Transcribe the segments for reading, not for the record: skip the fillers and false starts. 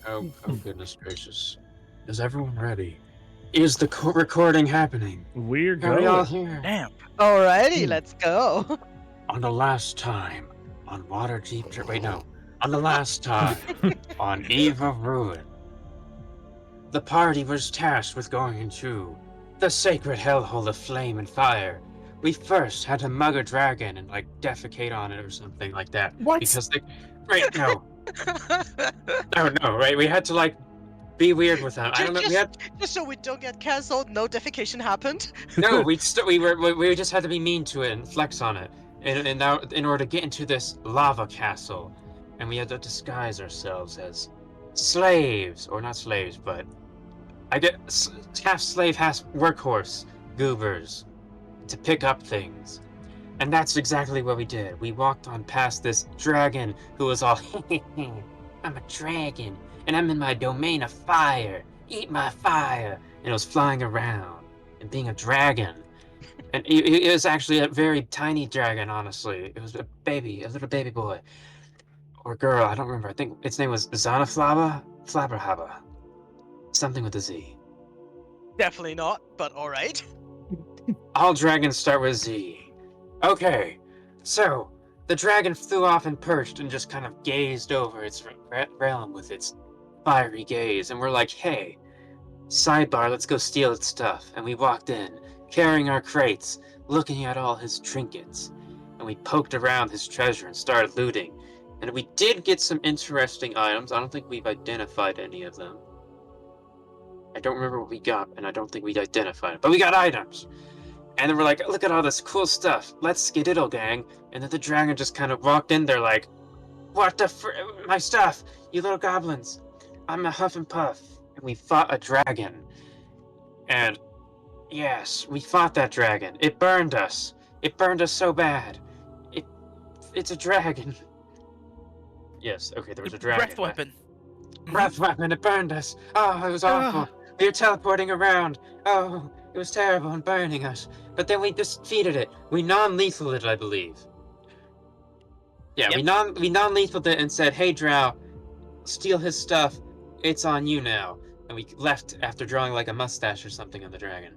Oh, goodness gracious. Is everyone ready? Is the recording happening? We're Are we all going. here? Damn. Alrighty, let's go. On the last time on Waterdeep. Wait, no. On the last time on Eve of Ruin, the party was tasked with going into the sacred hellhole of flame and fire. We first had to mug a dragon and like defecate on it or something like that. What? Because they, right? No, no, right? We had to like be weird with them. I don't know. We had Just so we don't get cancelled, no defecation happened. no. We just had to be mean to it and flex on it, in order to get into this lava castle, and we had to disguise ourselves as slaves, or not slaves, but I get half slave, half workhorse goobers to pick up things. And that's exactly what we did. We walked on past this dragon who was all, I'm a dragon, and I'm in my domain of fire. Eat my fire. And it was flying around and being a dragon. And it was actually a very tiny dragon, honestly. It was a little baby boy. Or girl, I don't remember. I think its name was Zanaflaba? Flabberhaba. Something with a Z. Definitely not, but alright. All dragons start with Z. Okay, so the dragon flew off and perched and just kind of gazed over its realm with its fiery gaze, and we're like, hey, sidebar, let's go steal its stuff. And we walked in, carrying our crates, looking at all his trinkets, and we poked around his treasure and started looting. And we did get some interesting items. I don't think we've identified any of them. I don't remember what we got, and I don't think we'd identified it, but we got items. And then we're like, look at all this cool stuff. Let's skedaddle, gang. And then the dragon just kind of walked in there like, what the my stuff, you little goblins. I'm a huff and puff. And we fought a dragon. And yes, we fought that dragon. It burned us. It burned us so bad. It's a dragon. Yes, okay, there was a dragon. Breath weapon. Breath weapon, it burned us. Oh, it was awful. We were teleporting around. Oh, it was terrible and burning us. But then we defeated it. We non-lethaled it, I believe. Yeah, Yep. we non-lethaled it and said, hey, Drow, steal his stuff. It's on you now. And we left after drawing like a mustache or something on the dragon.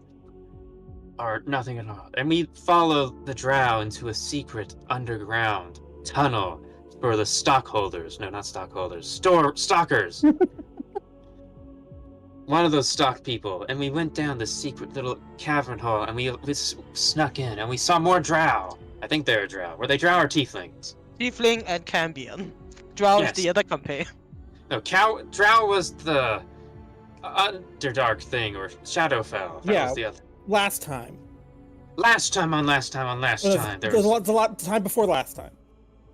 Or nothing at all. And we followed the Drow into a secret underground tunnel for the stockholders. No, not stockholders. Stalkers. One of those stock people, and we went down this secret little cavern hole, and we snuck in, and we saw more drow. I think they were drow. Were they drow or tieflings? Tiefling and Cambion. Drow is Yes. the other company. No, drow was the Underdark thing, or Shadowfell. That was the other. Last time. Last time. There There's was a lot time before last time.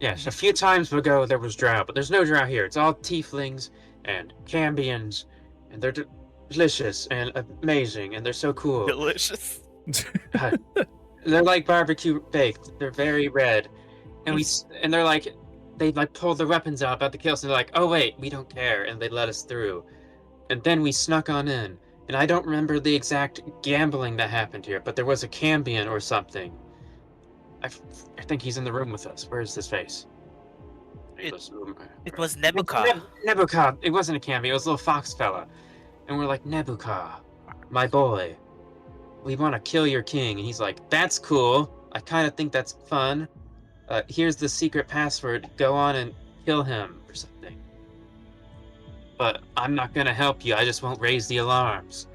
yes, a few times ago there was drow, but there's no drow here. It's all tieflings and Cambions, and they're delicious and amazing, and they're so cool. Delicious. They're like barbecue baked. They're very red, and they're like, they like pulled the weapons out about to kill us, and they're like, oh wait, we don't care, and they let us through, and then we snuck on in, and I don't remember the exact gambling that happened here, but there was a Cambion or something. I think he's in the room with us. Where is his face? It was Nebuchadnezzar. Nebuchadnezzar. It wasn't a Cambion. It was a little fox fella. And we're like, Nebuchadnezzar, my boy, we want to kill your king. And he's like, that's cool. I kind of think that's fun. Here's the secret password. Go on and kill him or something. But I'm not going to help you. I just won't raise the alarms.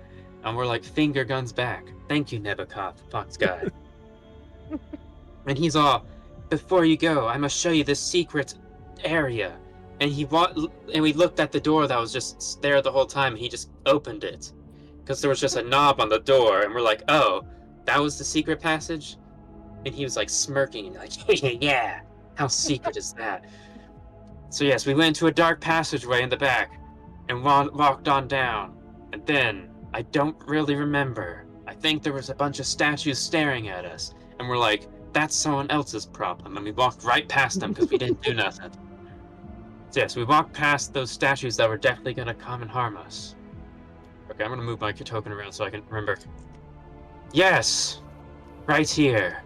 And we're like, finger guns back. Thank you, Nebuchadnezzar, fox guy. And he's all, before you go, I must show you this secret area. And we looked at the door that was just there the whole time, and he just opened it. Because there was just a knob on the door, and we're like, oh, that was the secret passage? And he was like smirking, like, yeah, how secret is that? So yes, we went into a dark passageway in the back, and walked on down. And then, I don't really remember. I think there was a bunch of statues staring at us, and we're like, that's someone else's problem. And we walked right past them because we didn't do nothing. So yes, we walked past those statues that were definitely going to come and harm us. Okay, I'm going to move my token around so I can remember. Yes! Right here.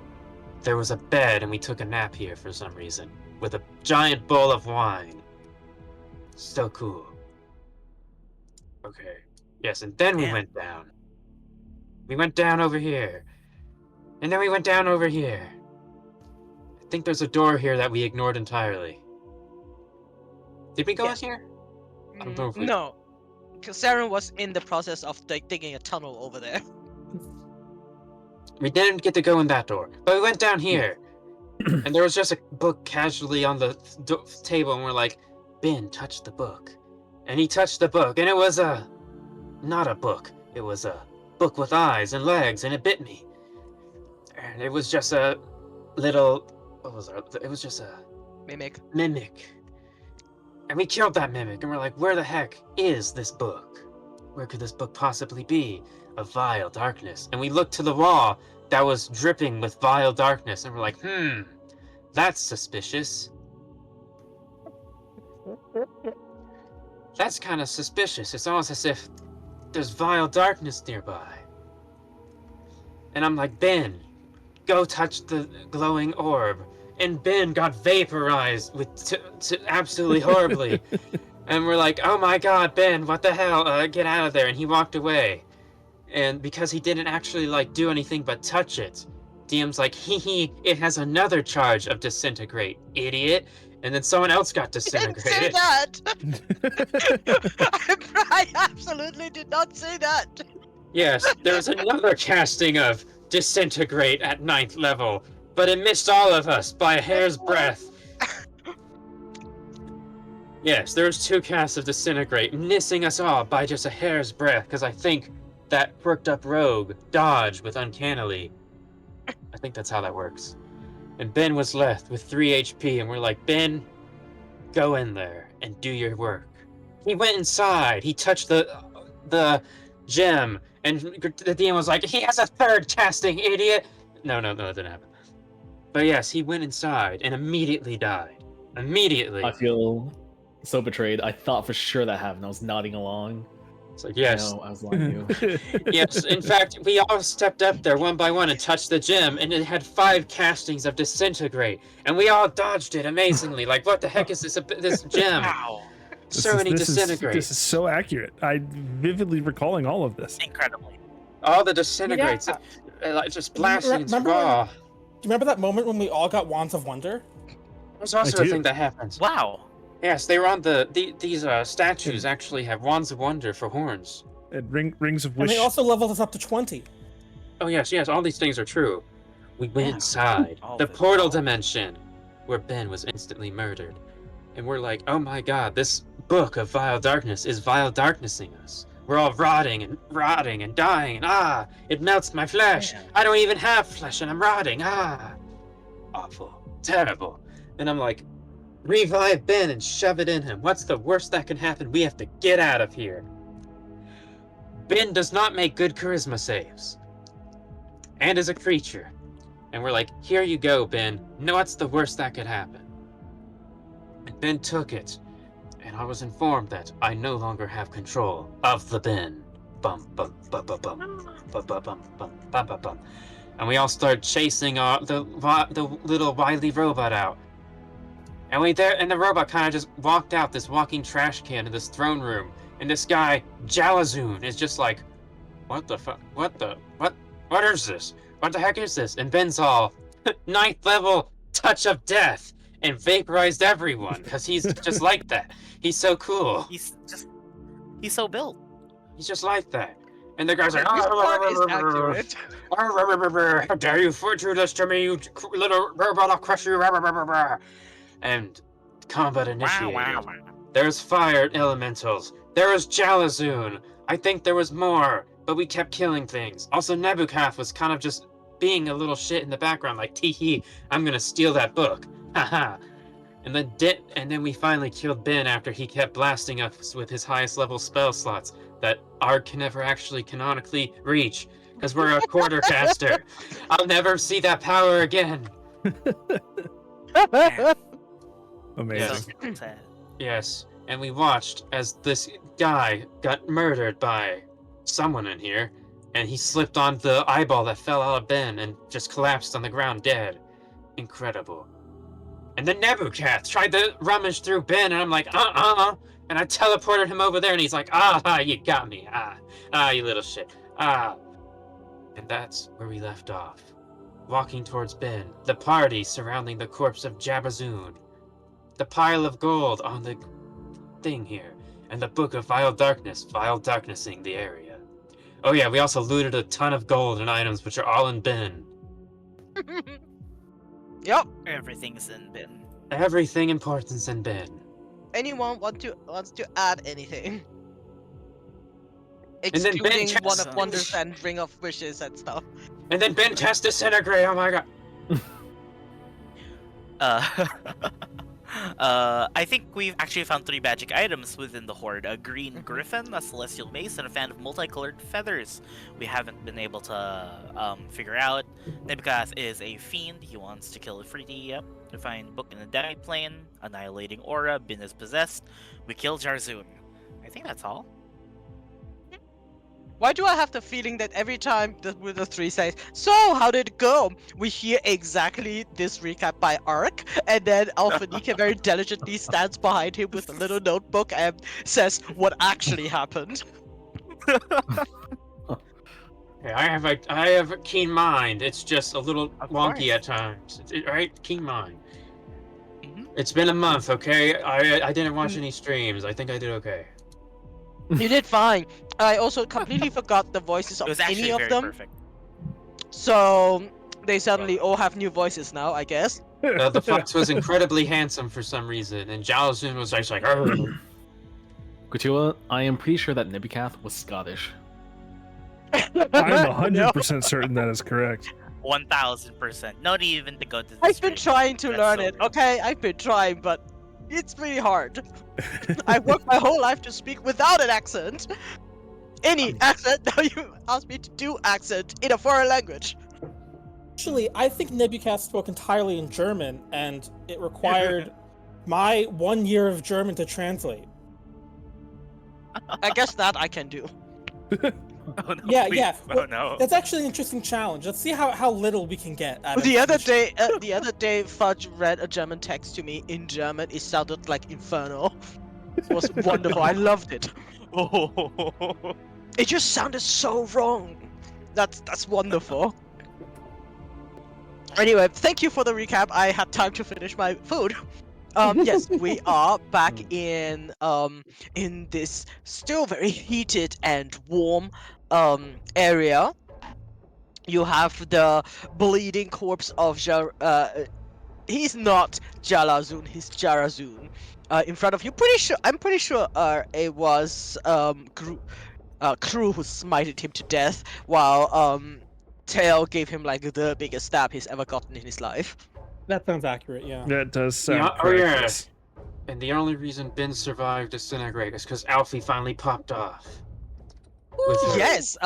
There was a bed and we took a nap here for some reason. With a giant bowl of wine. So cool. Okay. Yes, and then we Damn. went down. We went down over here. And then we went down over here. I think there's a door here that we ignored entirely. Did we go Yes. in here? I don't know if we... No, because Saren was in the process of digging a tunnel over there. We didn't get to go in that door, but we went down here. And there was just a book casually on the table, and we're like, Ben, touch the book. And he touched the book, and it was not a book. It was a book with eyes and legs, and it bit me. And it was just a little, what was it? It was just a Mimic. mimic. And we killed that mimic, and we're like, where the heck is this book? Where could this book possibly be? A vile darkness. And we looked to the wall that was dripping with vile darkness, and we're like, that's suspicious. That's kind of suspicious. It's almost as if there's vile darkness nearby. And I'm like, Ben, go touch the glowing orb. And Ben got vaporized with absolutely horribly. And we're like, oh my god, Ben, what the hell? Get out of there. And he walked away. And because he didn't actually do anything but touch it, DM's like, hee, it has another charge of disintegrate, idiot. And then someone else got disintegrated. Didn't say that. I absolutely did not say that. Yes, there's another casting of disintegrate at 9th level, but it missed all of us by a hair's breadth. Yes, there's 2 casts of disintegrate, missing us all by just a hair's breadth, because I think that worked up rogue dodge with uncannily. I think that's how that works. And Ben was left with 3 HP, and we're like, Ben, go in there and do your work. He went inside. He touched the gem, and the DM was like, he has a 3rd casting, idiot. No, it didn't happen. But yes, he went inside and immediately died. Immediately. I feel so betrayed. I thought for sure that happened. I was nodding along. It's like, yes. No, I was lying to you. Yes, in fact, we all stepped up there one by one and touched the gem, and it had 5 castings of disintegrate, and we all dodged it amazingly. Like, what the heck is this gem? Wow. So many disintegrates. This is so accurate. I vividly recalling all of this. Incredibly. All the disintegrates, just blasting into raw. Do you remember that moment when we all got Wands of Wonder? There's also a thing that happens. Wow. Yes, they were on these statues actually have Wands of Wonder for horns. And rings of And wish. they also leveled us up to 20. Oh yes, all these things are true. We went Yeah. inside All the of it. portal dimension, where Ben was instantly murdered. And we're like, oh my god, this book of vile darkness is vile darknessing us. We're all rotting and dying, and it melts my flesh. Man. I don't even have flesh and I'm rotting, Awful. Terrible. And I'm like, revive Ben and shove it in him. What's the worst that can happen? We have to get out of here. Ben does not make good charisma saves. And is a creature. And we're like, here you go, Ben. No, what's the worst that could happen? And Ben took it. And I was informed that I no longer have control of the Ben. Bum, bum, bum, bum, bum, bum, bum, bum, bum, bum, bum, bum. And we all start chasing the little wily robot out. And the robot kind of just walked out this walking trash can in this throne room. And this guy, Jalazoon, is just like, what the fuck? What is this? What the heck is this? And Ben's all, 9th level touch of death, and vaporized everyone, because he's just like that. He's so cool. He's so built. He's just like that. And the guy's like, This part is accurate. how dare you do this to me, you little robot, I'll crush you. And combat initiated. Wow. There's fire elementals. There was Jalazoon. I think there was more, but we kept killing things. Also, Nebuchadnezzar was kind of just being a little shit in the background, like, tee-hee, I'm gonna steal that book. Haha. And then we finally killed Ben after he kept blasting us with his highest level spell slots that Arg can never actually canonically reach, because we're a quartercaster. I'll never see that power again. Amazing. So sad. Yes, and we watched as this guy got murdered by someone in here, and he slipped on the eyeball that fell out of Ben and just collapsed on the ground dead. Incredible. And then Nebuchadnezzar tried to rummage through Ben, and I'm like, and I teleported him over there, and he's like, you got me, you little shit, And that's where we left off. Walking towards Ben, the party surrounding the corpse of Jabazoon, the pile of gold on the thing here, and the book of vile darknessing the area. Oh yeah, we also looted a ton of gold and items, which are all in Ben. Yep. Everything's in bin. Everything important's in Ben. Anyone wants to add anything? And then Ben Excluding one of Chester- Wonders and Ring of Wishes and stuff. And then Ben casts Disintegrate, oh my god. I think we've actually found 3 magic items within the Horde. A green griffin, a celestial mace, and a fan of multicolored feathers. We haven't been able to figure out. Nebuchadnezzar is a fiend. He wants to kill Ifriti. Yep. We find book in the demi-plane, annihilating aura, Bin is possessed. We kill Jarzoon. I think that's all. Why do I have the feeling that every time with the 3 says, so how did it go? We hear exactly this recap by Ark, and then Alphanika very diligently stands behind him with a little notebook and says what actually happened. Hey, I have a keen mind. It's just a little Of wonky course. at times. Right? Keen mind. Mhm. It's been a month, okay? I didn't watch any streams. I think I did okay. You did fine. I also completely forgot the voices It of was any actually of very them, perfect. so they suddenly all have new voices now, I guess. The fox was incredibly handsome for some reason, and Jalazun was just like, "Arr." Kutua, I am pretty sure that Nebuchadnezzar was Scottish. I'm No. 100% certain that is correct. 1000%. Not even to go to the I've been stream. trying to That's learn so it, rude. okay? I've been trying, but it's really hard. I worked my whole life to speak without an accent. Any accent, now you ask me to do accent in a foreign language. Actually, I think Nebuchadnezzar spoke entirely in German, and it required my 1 year of German to translate. I guess that I can do. Oh, no, Yeah, please. yeah. Oh no. That's actually an interesting challenge. Let's see how little we can get out of The other this. day, Fudge read a German text to me in German. It sounded like Inferno. It was wonderful. I loved it. It just sounded so wrong. That's wonderful. Anyway, thank you for the recap. I had time to finish my food. Yes, we are back in this still very heated and warm area. You have the bleeding corpse of he's not Jalazun, he's Jarazun. In front of you. I'm pretty sure it was Crew who smited him to death, while Tail gave him like the biggest stab he's ever gotten in his life. That sounds accurate, yeah. That does sound Yeah, oh correct. yeah. yes. And the only reason Ben survived Disintegrate is because Alfie finally popped off. With her. Yes,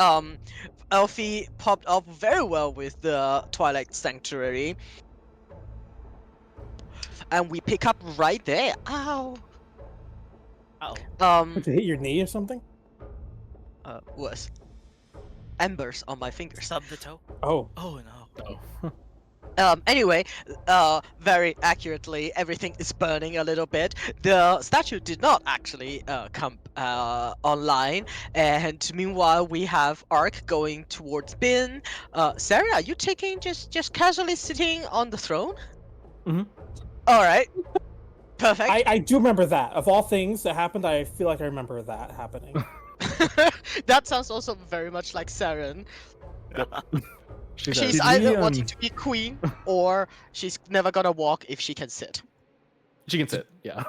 Elfie popped up very well with the Twilight Sanctuary. And we pick up right there. Ow. Uh-oh. Did it hit your knee or something? Was embers on my fingers. Stub the toe. Oh. Oh no. Anyway, very accurately, everything is burning a little bit. The statue did not actually come online, and meanwhile we have Ark going towards Bin. Sarah, are you taking just casually sitting on the throne? Mhm. All right. Perfect. I do remember that. Of all things that happened, I feel like I remember that happening. That sounds also very much like Saren. She's She's Did either we, wanting to be queen, or she's never gonna walk if she can sit. she can sit, yeah.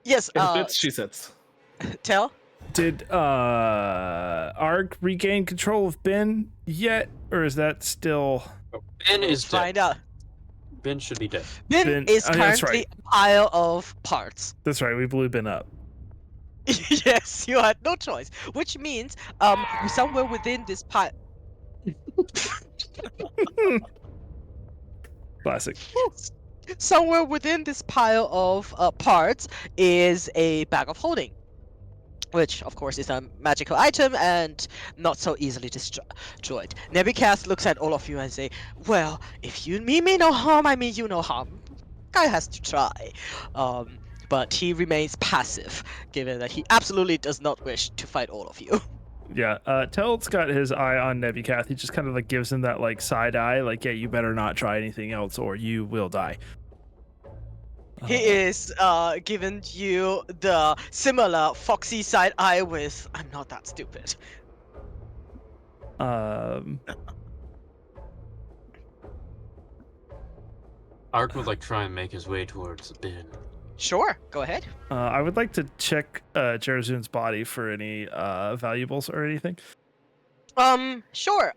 Yes, If it fits, she sits. Tell? Did Ark regain control of Ben yet, or is that still? Ben is Find dead. out. Ben should be dead. Bin Bin- is oh, that's currently right. a pile of parts. That's right. We blew Ben up. Yes, you had no choice. Which means, somewhere within this pile. Classic. Somewhere within this pile of parts is a bag of holding, which of course is a magical item and not so easily destroyed. Nebuchadnezzar looks at all of you and say, "Well, if you mean me no harm, I mean you no harm." guy has to try. But he remains passive, given that he absolutely does not wish to fight all of you. Yeah, Telt's got his eye on Nebucath. He just kind of like gives him that like side eye, like, yeah, you better not try anything else or you will die. He is giving you the similar foxy side eye with "I'm not that stupid." Ark would like try and make his way towards the bin. Sure, go ahead. I would like to check Jerzun's body for any valuables or anything. Sure.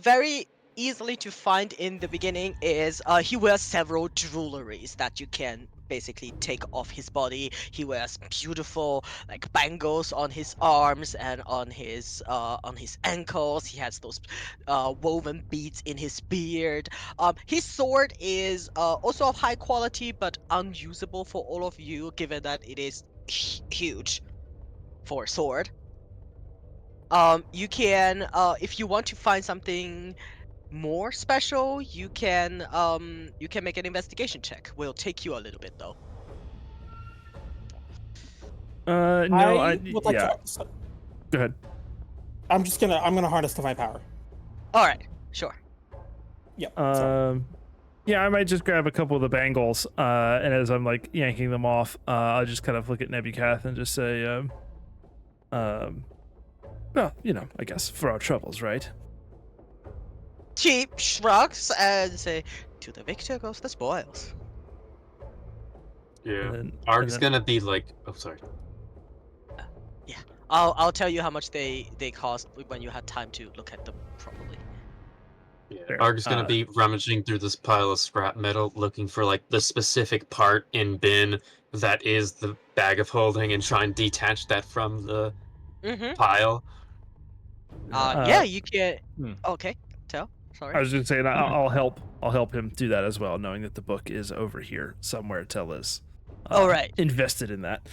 Very easily to find in the beginning is he wears several jewelries that you can basically take off his body. He wears beautiful like bangles on his arms and on his ankles. He has those woven beads in his beard. His sword is also of high quality but unusable for all of you, given that it is huge for a sword. You can, if you want to find something more special, you can make an investigation check. Will take you a little bit though. No, I would like yeah. to. Go ahead. I'm gonna harness divine power. All right, sure. Yep. sorry. Yeah, I might just grab a couple of the bangles, and as I'm like yanking them off, I'll just kind of look at Nebucath and just say, well, you know, I guess for our troubles, right? She shrugs and say, "To the victor goes the spoils." Yeah. And Ark's then- gonna be like, oh, sorry. I'll tell you how much they cost when you had time to look at them properly. Yeah. Fair. Ark's gonna be rummaging through this pile of scrap metal, looking for like the specific part in bin that is the bag of holding, and try and detach that from the Mm-hmm. pile. Yeah, you can. Hmm. Okay, tell. Sorry. I was just saying I'll help him do that as well, knowing that the book is over here somewhere. Tell is All right. invested in that.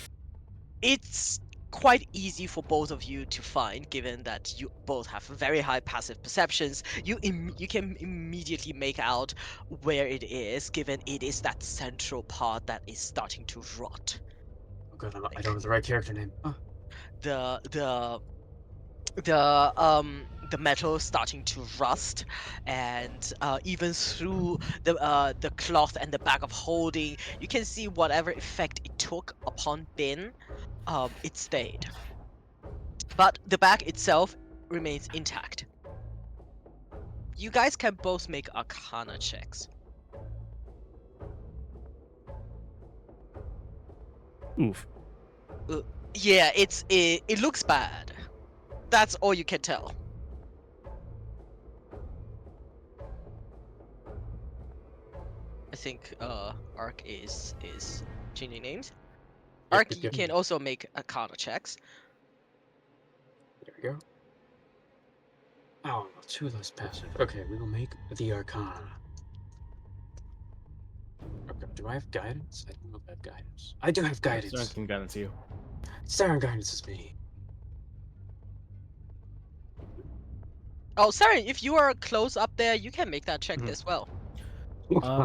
It's quite easy for both of you to find, given that you both have very high passive perceptions. You can immediately make out where it is, given it is that central part that is starting to rot. Oh god, I don't have the right character name. Oh. The metal starting to rust, and even through the cloth and the bag of holding, you can see whatever effect it took upon Bin. It stayed, but the bag itself remains intact. You guys can both make Arcana checks. Oof. Yeah, it looks bad. That's all you can tell. I think Ark is changing names. Yep, Ark, yep, you yep. can also make Arcana checks. There we go. Oh, two less passive. Okay, we will make the Arcana. Okay, do I have guidance? I don't know if I have guidance. I do have Soren guidance. can guidance you. Siren guidance is me. Oh, sorry, if you are close up there, you can make that check Mhm. as well.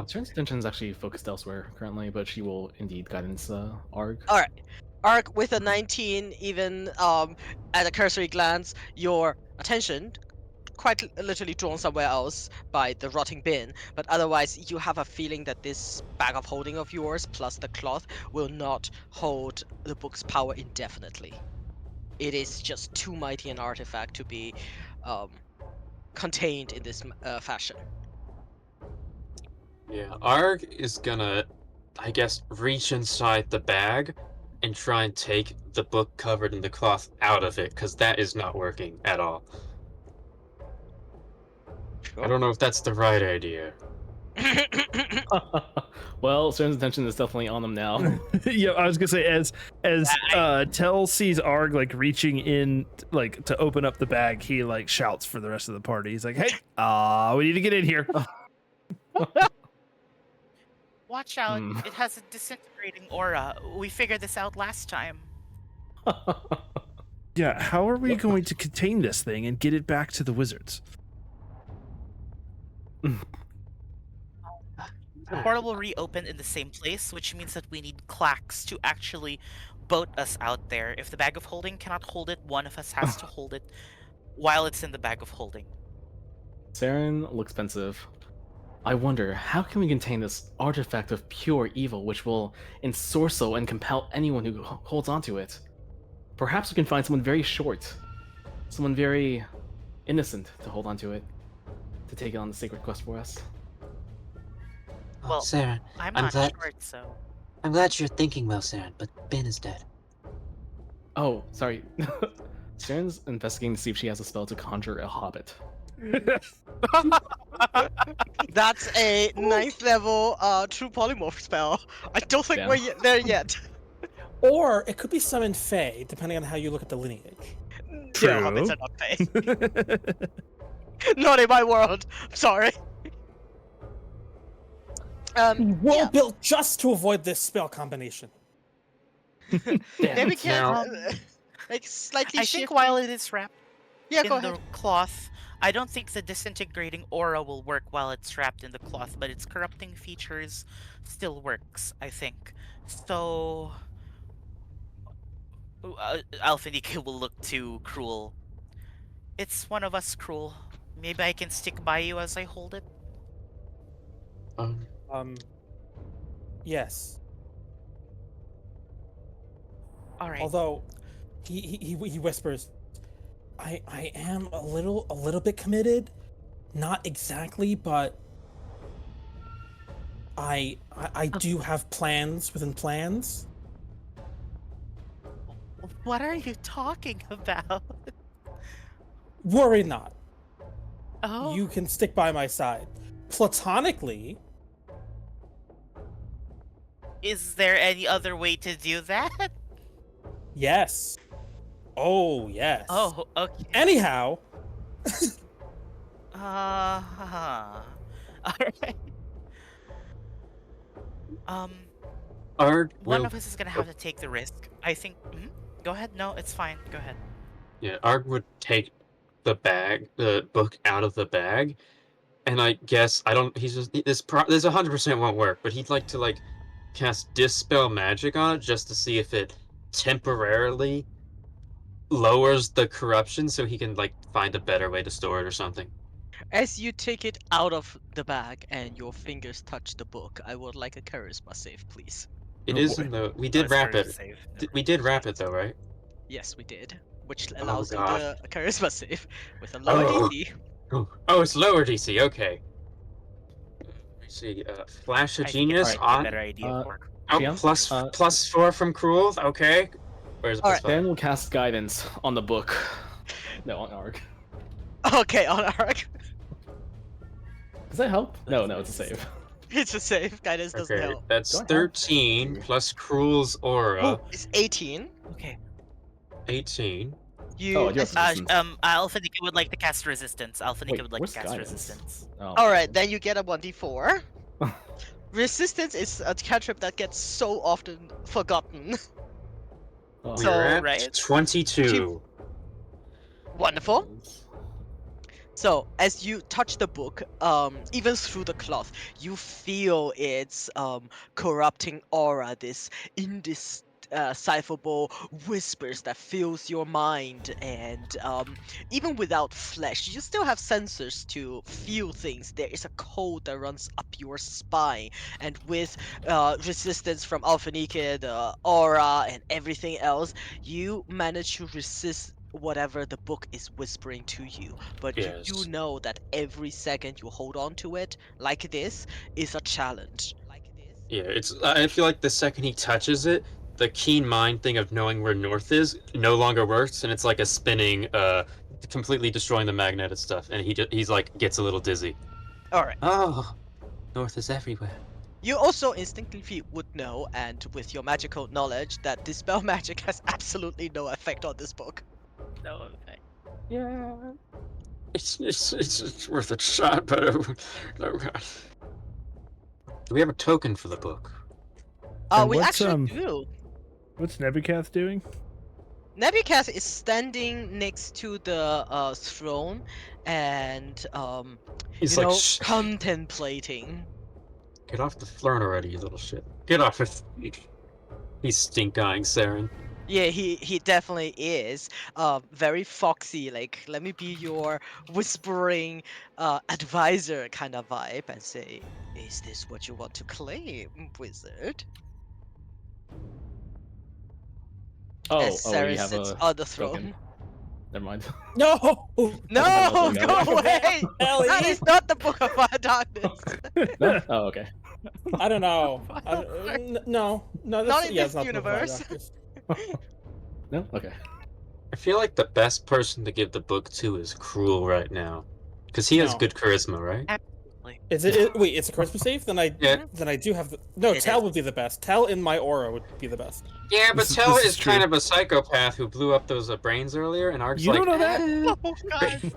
Soren's attention is actually focused elsewhere currently, but she will indeed guidance Arg. All right. Ark with a 19, even at a cursory glance, your attention quite literally drawn somewhere else by the rotting bin, but otherwise you have a feeling that this bag of holding of yours plus the cloth will not hold the book's power indefinitely. It is just too mighty an artifact to be contained in this fashion. Yeah, Arg is gonna, I guess, reach inside the bag and try and take the book covered in the cloth out of it, because that is not working at all. I don't know if that's the right idea. Well, Soren's attention is definitely on them now. Yeah, I was gonna say as Tell sees Arg like reaching in like to open up the bag, he like shouts for the rest of the party. He's like, "Hey, we need to get in here." Watch out, Hmm. it has a disintegrating aura. We figured this out last time. Yeah, how are we going to contain this thing and get it back to the wizards? The portal will reopen in the same place, which means that we need clacks to actually boat us out there. If the bag of holding cannot hold it, one of us has to hold it while it's in the bag of holding. Saren looks pensive. I wonder, how can we contain this artifact of pure evil which will ensorcel and compel anyone who holds onto it? Perhaps we can find someone very short, someone very innocent to hold onto it, to take it on the sacred quest for us. Oh, Well, Saren, I'm I'm not glad. short, so. I'm glad you're thinking well, Saren, but Ben is dead. Oh, sorry. Saren's investigating to see if she has a spell to conjure a hobbit. That's a 9th level true polymorph spell. I don't think Damn. we're there yet. Or it could be summon Fae, depending on how you look at the lineage. No, True. hobbits are not Fae. Not in my world. I'm sorry. The world Yeah. built just to avoid this spell combination. Damn Maybe it. can Now- like slightly I shift. think while it is wrapped Yeah, in go the ahead. cloth, I don't think the disintegrating aura will work while it's wrapped in the cloth, but its corrupting features still works, I think. So, Alphanika will look too cruel. It's one of us, cruel. Maybe I can stick by you as I hold it. Yes. All right. Although, he whispers, I am a little bit committed. Not exactly, but I do have plans within plans. What are you talking about? Worry not. Oh, You can stick by my side. Platonically, is there any other way to do that? yes. Oh, yes. Oh, okay. Anyhow, All right. Arg One will. of us is gonna have to take the risk. I think. Go ahead. No, it's fine. Go ahead. Yeah, Arg would take the book out of the bag, and I guess I don't. He's just this. This 100% won't work, but he'd like to cast dispel magic on it just to see if it temporarily lowers the corruption, so he can find a better way to store it or something. As you take it out of the bag and your fingers touch the book, I would like a charisma save, please. It Oh, is boy. in the. We Oh, did it's wrap hard to it. save. We did wrap it though, right? Yes, we did. Which Oh, allows you God. the charisma save with a lower Oh. DC. Oh, it's lower DC. Okay. Let me see. Flash of I think Genius it's probably a on. better idea. uh, for Oh, Shion, +4 from Cruel. Okay. Where's the Alright. +5? Saren will cast guidance on the book. No, on Arg. Okay, on Ark. Does that help? No, it's a save. It's a save. Guidance doesn't Okay, help. that's Do I have 13 to- plus Cruel's aura. Oh, it's 18. Okay. 18. You. Oh, I do have as- resistance. Alphanika would like to cast resistance. Alphanika Wait, would like where's to cast guidance? resistance. Oh, Alright, then you get a 1d4. Resistance is a cantrip that gets so often forgotten. Oh. So, We're at right? 22. Wonderful. So, as you touch the book, even through the cloth, you feel its corrupting aura, this indecipherable whispers that fills your mind, and even without flesh, you still have sensors to feel things. There is a cold that runs up your spine, and with resistance from Alphanike, the aura, and everything else, you manage to resist whatever the book is whispering to you, but you do Yes. know that every second you hold on to it like this is a challenge. Yeah, I feel like the second he touches it, the keen mind thing of knowing where north is no longer works, and it's like a spinning, completely destroying the magnetic stuff, and he's like gets a little dizzy. All right. Oh, north is everywhere. You also instinctively would know, and with your magical knowledge, that dispel magic has absolutely no effect on this book. No effect. Yeah. It's worth a shot, but oh god. Do we have a token for the book? And We what's, actually do. What's Nebucath doing? Nebuchadnezzar is standing next to the throne and He's like contemplating. Get off the throne already, you little shit. Get off it. He's stink-eyeing Saren. Yeah, he definitely is. Very foxy. Like, let me be your whispering advisor kind of vibe and say, "Is this what you want to claim, wizard?" As Oh, Sarah you have sits a on the token. throne. Never mind. No! No, Oh, go God. away! Ellie! That is not the Book of Fire Darkness. No? Oh, okay. I don't know. No, Not that's in yeah, this it's not the Fire universe. Darkness. No? Okay. I feel like the best person to give the book to is Cruel right now. Because he has No. good charisma, right? Absolutely. Is it? Wait, it's a Christmas save? Then I Yeah. do have the. No, It Tal is. would be the best. Tal in my aura would be the best. Yeah, but This Tell is is true. kind of a psychopath who blew up those brains earlier, and Ark's You like, don't know that? Oh god.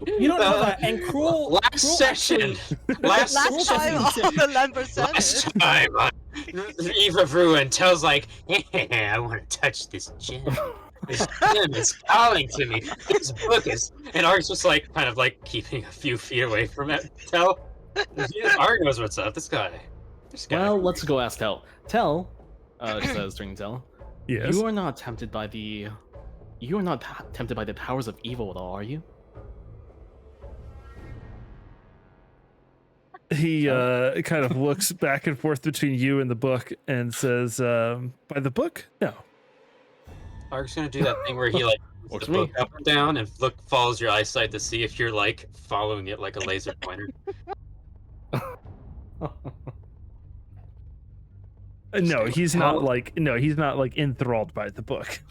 You don't know that. And Cruel. Last Cruel session. actually- Last Last time Cruel on the Lambert Last Senate. time on Eve of Ruin, Tell's like, I want to touch this gem. This gem is calling to me. This book is... And Ark's just like, kind of like keeping a few feet away from it. Tell. Ark knows what's up. This guy. Well, let's go ask Tell. Tell, she says during Tell, Yes. you are not tempted by the... You are not tempted by the powers of evil at all, are you? He kind of looks back and forth between you and the book and says, by the book? No. Ark's gonna do that thing where he like puts Works the for me. book up and down and follows your eyesight to see if you're like following it like a laser pointer. No, he's How- not like he's not like enthralled by the book.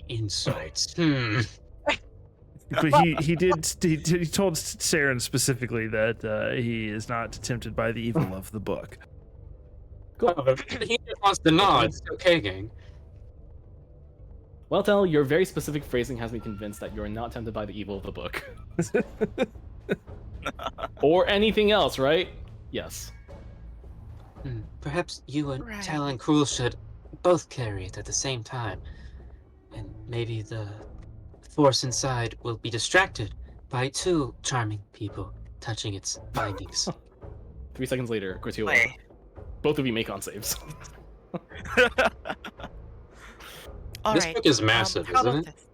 Insights. But he told Saren specifically that he is not tempted by the evil of the book. He just wants to nod. It's okay, gang. Well, Tell, your very specific phrasing has me convinced that you're not tempted by the evil of the book. Or anything else, right? Yes. Perhaps you and Right. Tal and Cruel should both carry it at the same time. And maybe the force inside will be distracted by two charming people touching its bindings. 3 seconds later, Gratula. Wait. Both of you make on saves. All This right. book is massive, how isn't about it? this?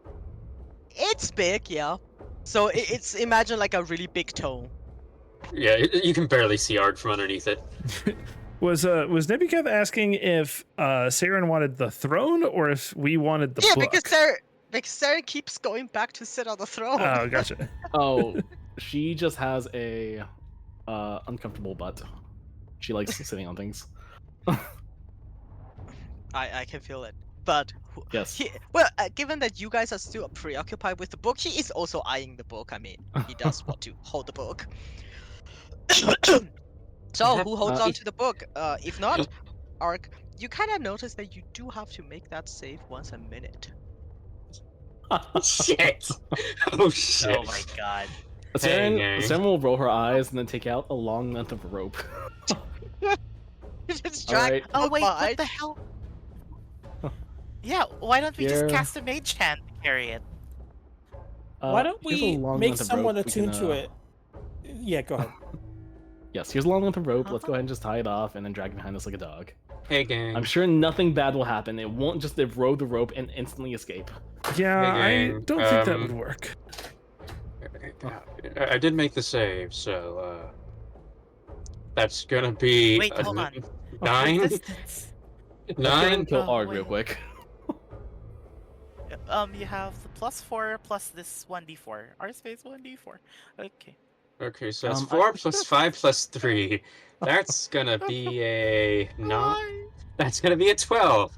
It's big, yeah. So it's imagine like a really big toe. Yeah, you can barely see Arg from underneath it. Was Nebukev asking if Saren wanted the throne or if we wanted the Yeah, book? because Sarah keeps going back to sit on the throne. Oh, gotcha. Oh, she just has a uncomfortable butt. She likes sitting on things. I can feel it. But Yes. given that you guys are still preoccupied with the book, he is also eyeing the book. I mean, he does want to hold the book. So, who holds on to the book? If not, Ark, you kind of notice that you do have to make that save once a minute. Shit! Oh shit! Oh my god. Saren, gang. Saren will roll her eyes and then take out a long length of rope. Just All drag right. Oh the wait, vine. what the hell? Yeah, why don't we Here. just cast a mage hand to carry it? Why don't here's a we long make length of someone rope. We attuned can, to it? Yeah, go ahead. Yes, here's a long length of rope. Let's go ahead and just tie it off and then drag it behind us like a dog. Hey gang. I'm sure nothing bad will happen. It won't just erode the rope and instantly escape. Yeah, Hey, I gang, don't think that would work. I did make the save, so that's gonna be Wait, a hold on. 9. Resistance. Let's go ahead 9. and kill Oh, Arg wait. real quick. You have the +4 plus this 1d4. R space 1d4. Okay. Okay, so that's I- 4 plus 5 plus 3. That's gonna be a That's gonna be a 12.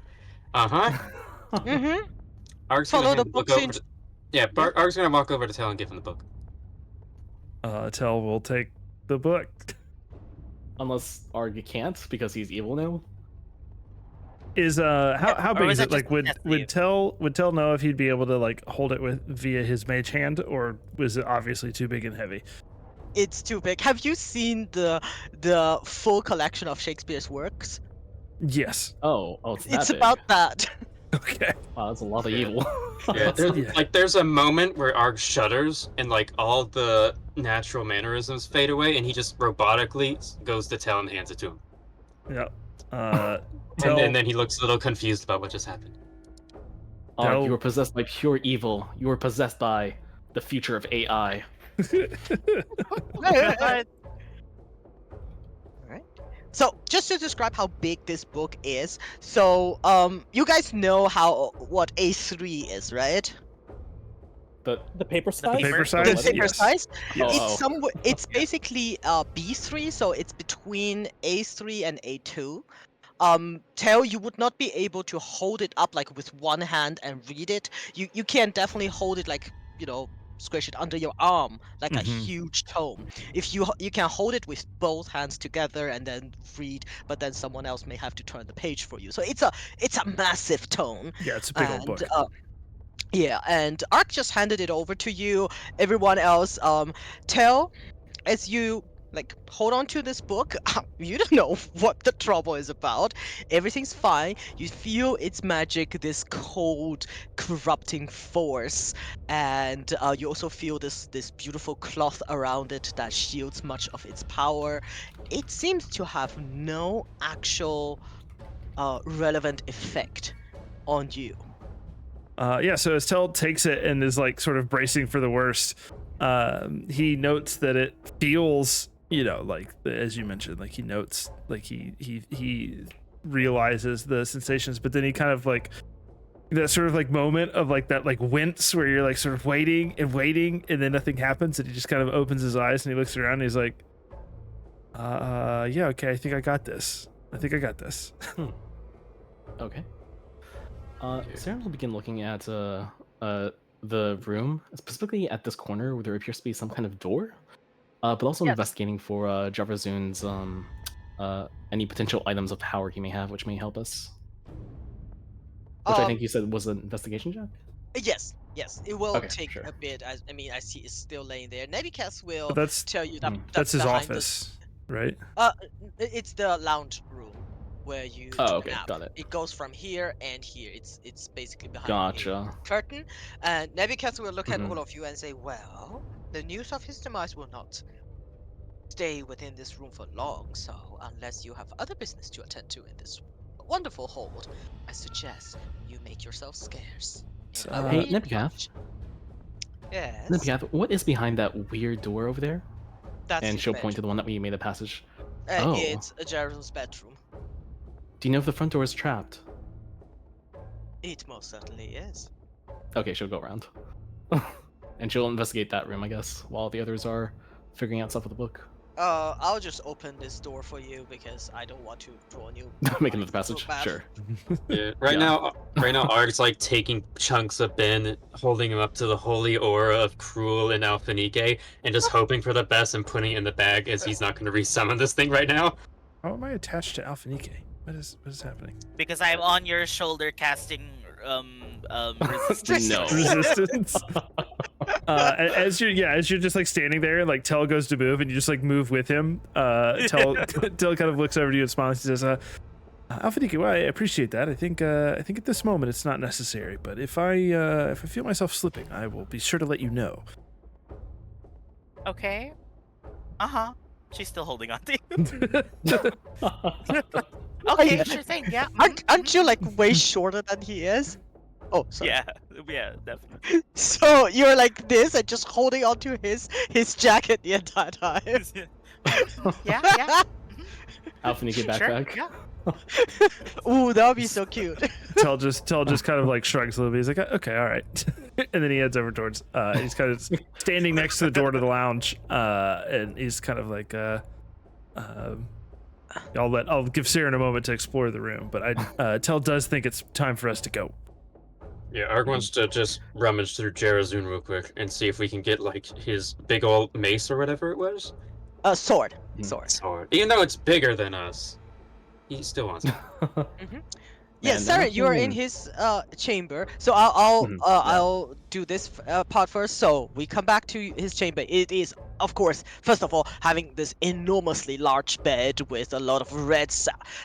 Mm-hmm. Ark's Follow gonna the hand the book book over. Yeah, Ark's gonna walk over to Tell and give him the book. Tell will take the book. Unless Arg can't because he's evil now. Is how Or big was is that it? Like just a test would Tell know if he'd be able to like hold it with via his mage hand, or was it obviously too big and heavy? It's too big. Have you seen the full collection of Shakespeare's works? Yes. Oh, it's that It's big. about that. Okay. Wow, that's a lot of evil. Yeah, Yeah. there's a moment where Arg shudders and like all the natural mannerisms fade away, and he just robotically goes to Tell and hands it to him. Yeah. And Tell. then he looks a little confused about what just happened. Arg, you Tell- were possessed by pure evil. You were possessed by the future of AI. But Alright. So, just to describe how big this book is, so you guys know what A3 is, right? But The paper The size. paper paper? size? The paper Yes. size. Yes. It's basically B3, so it's between A3 and A2. Tell you would not be able to hold it up like with one hand and read it. You can definitely hold it like, squish it under your arm like a Mhm. huge tome. If you can hold it with both hands together and then read, but then someone else may have to turn the page for you. So it's a massive tome. Yeah, it's a big old And book. yeah, and Ark just handed it over to you. Everyone else, Tell, as you like hold on to this book, you don't know what the trouble is about. Everything's fine. You feel its magic, this cold, corrupting force, and you also feel this beautiful cloth around it that shields much of its power. It seems to have no actual relevant effect on you. Yeah, so as Tell takes it and is like sort of bracing for the worst, he notes that it feels, like as you mentioned, like he notes, like he realizes the sensations, but then he kind of like that sort of like moment of like that like wince where you're like sort of waiting and then nothing happens, and he just kind of opens his eyes and he looks around and he's like, yeah, okay, I think I got this. okay. Saren will begin looking at the room, specifically at this corner where there appears to be some kind of door. But also Yes. investigating for Javazoon's any potential items of power he may have, which may help us. Which I think you said was an investigation check. Yes, it will Okay, take sure. a bit. I see it's still laying there. Nebicast will But that's tell you that, that's his behind office, right? it's the lounge room where you Oh, took a okay, nap. got it. It goes from here and here. It's basically behind Gotcha. a curtain. And Nebicast will look at Mhm. all of you and say, "Well, the news of his demise will not stay within this room for long. So unless you have other business to attend to in this wonderful hold, I suggest you make yourself scarce." And I will Hey, be in Nebcath. touch. Yes. Nebcath, what is behind that weird door over there? That's And his she'll point to bedroom. the one that we made a passage. Oh. It's Jared's bedroom. Do you know if the front door is trapped? It most certainly is. Okay, she'll go around. And she'll investigate that room, I guess, while the others are figuring out stuff with the book. I'll just open this door for you because I don't want to draw you. Making the passage. bad. Sure. Yeah, right Yeah. now, Arg's like taking chunks of Ben, holding him up to the holy aura of Cruel and Alphanike, and just hoping for the best and putting it in the bag, as he's not going to resummon this thing right now. How am I attached to Alphanike? What is happening? because I'm on your shoulder casting resistance. No. Resistance. As you're just like standing there, like Tell goes to move, and you just like move with him. Tell kind of looks over to you and smiles. He says, "Alphanike, well, I appreciate that. I think at this moment it's not necessary. But if I feel myself slipping, I will be sure to let you know." Okay. She's still holding on to you. Okay, you- sure thing. Yeah. Aren't you like way shorter than he is? Oh, sorry. Yeah, definitely. So you're like this and just holding onto his jacket the entire time. Yeah. Alphanike backpack. Sure, yeah. Ooh, that would be so cute. Tell just kind of like shrugs a little bit. He's like, "Okay, all right," and then he heads over towards. He's kind of standing next to the door to the lounge, and he's kind of like, I'll give Saren a moment to explore the room, but Tell does think it's time for us to go. Yeah, Arg wants to just rummage through Jerazoon real quick and see if we can get like his big old mace or whatever it was. Sword. Hmm. Sword. Sword. Even though it's bigger than us, he still wants it. Yes, Man, Saren, that you are in thing- his chamber. So I'll Mhm, yeah. I'll do this part first. So we come back to his chamber. It is, of course, first of all, having this enormously large bed with a lot of red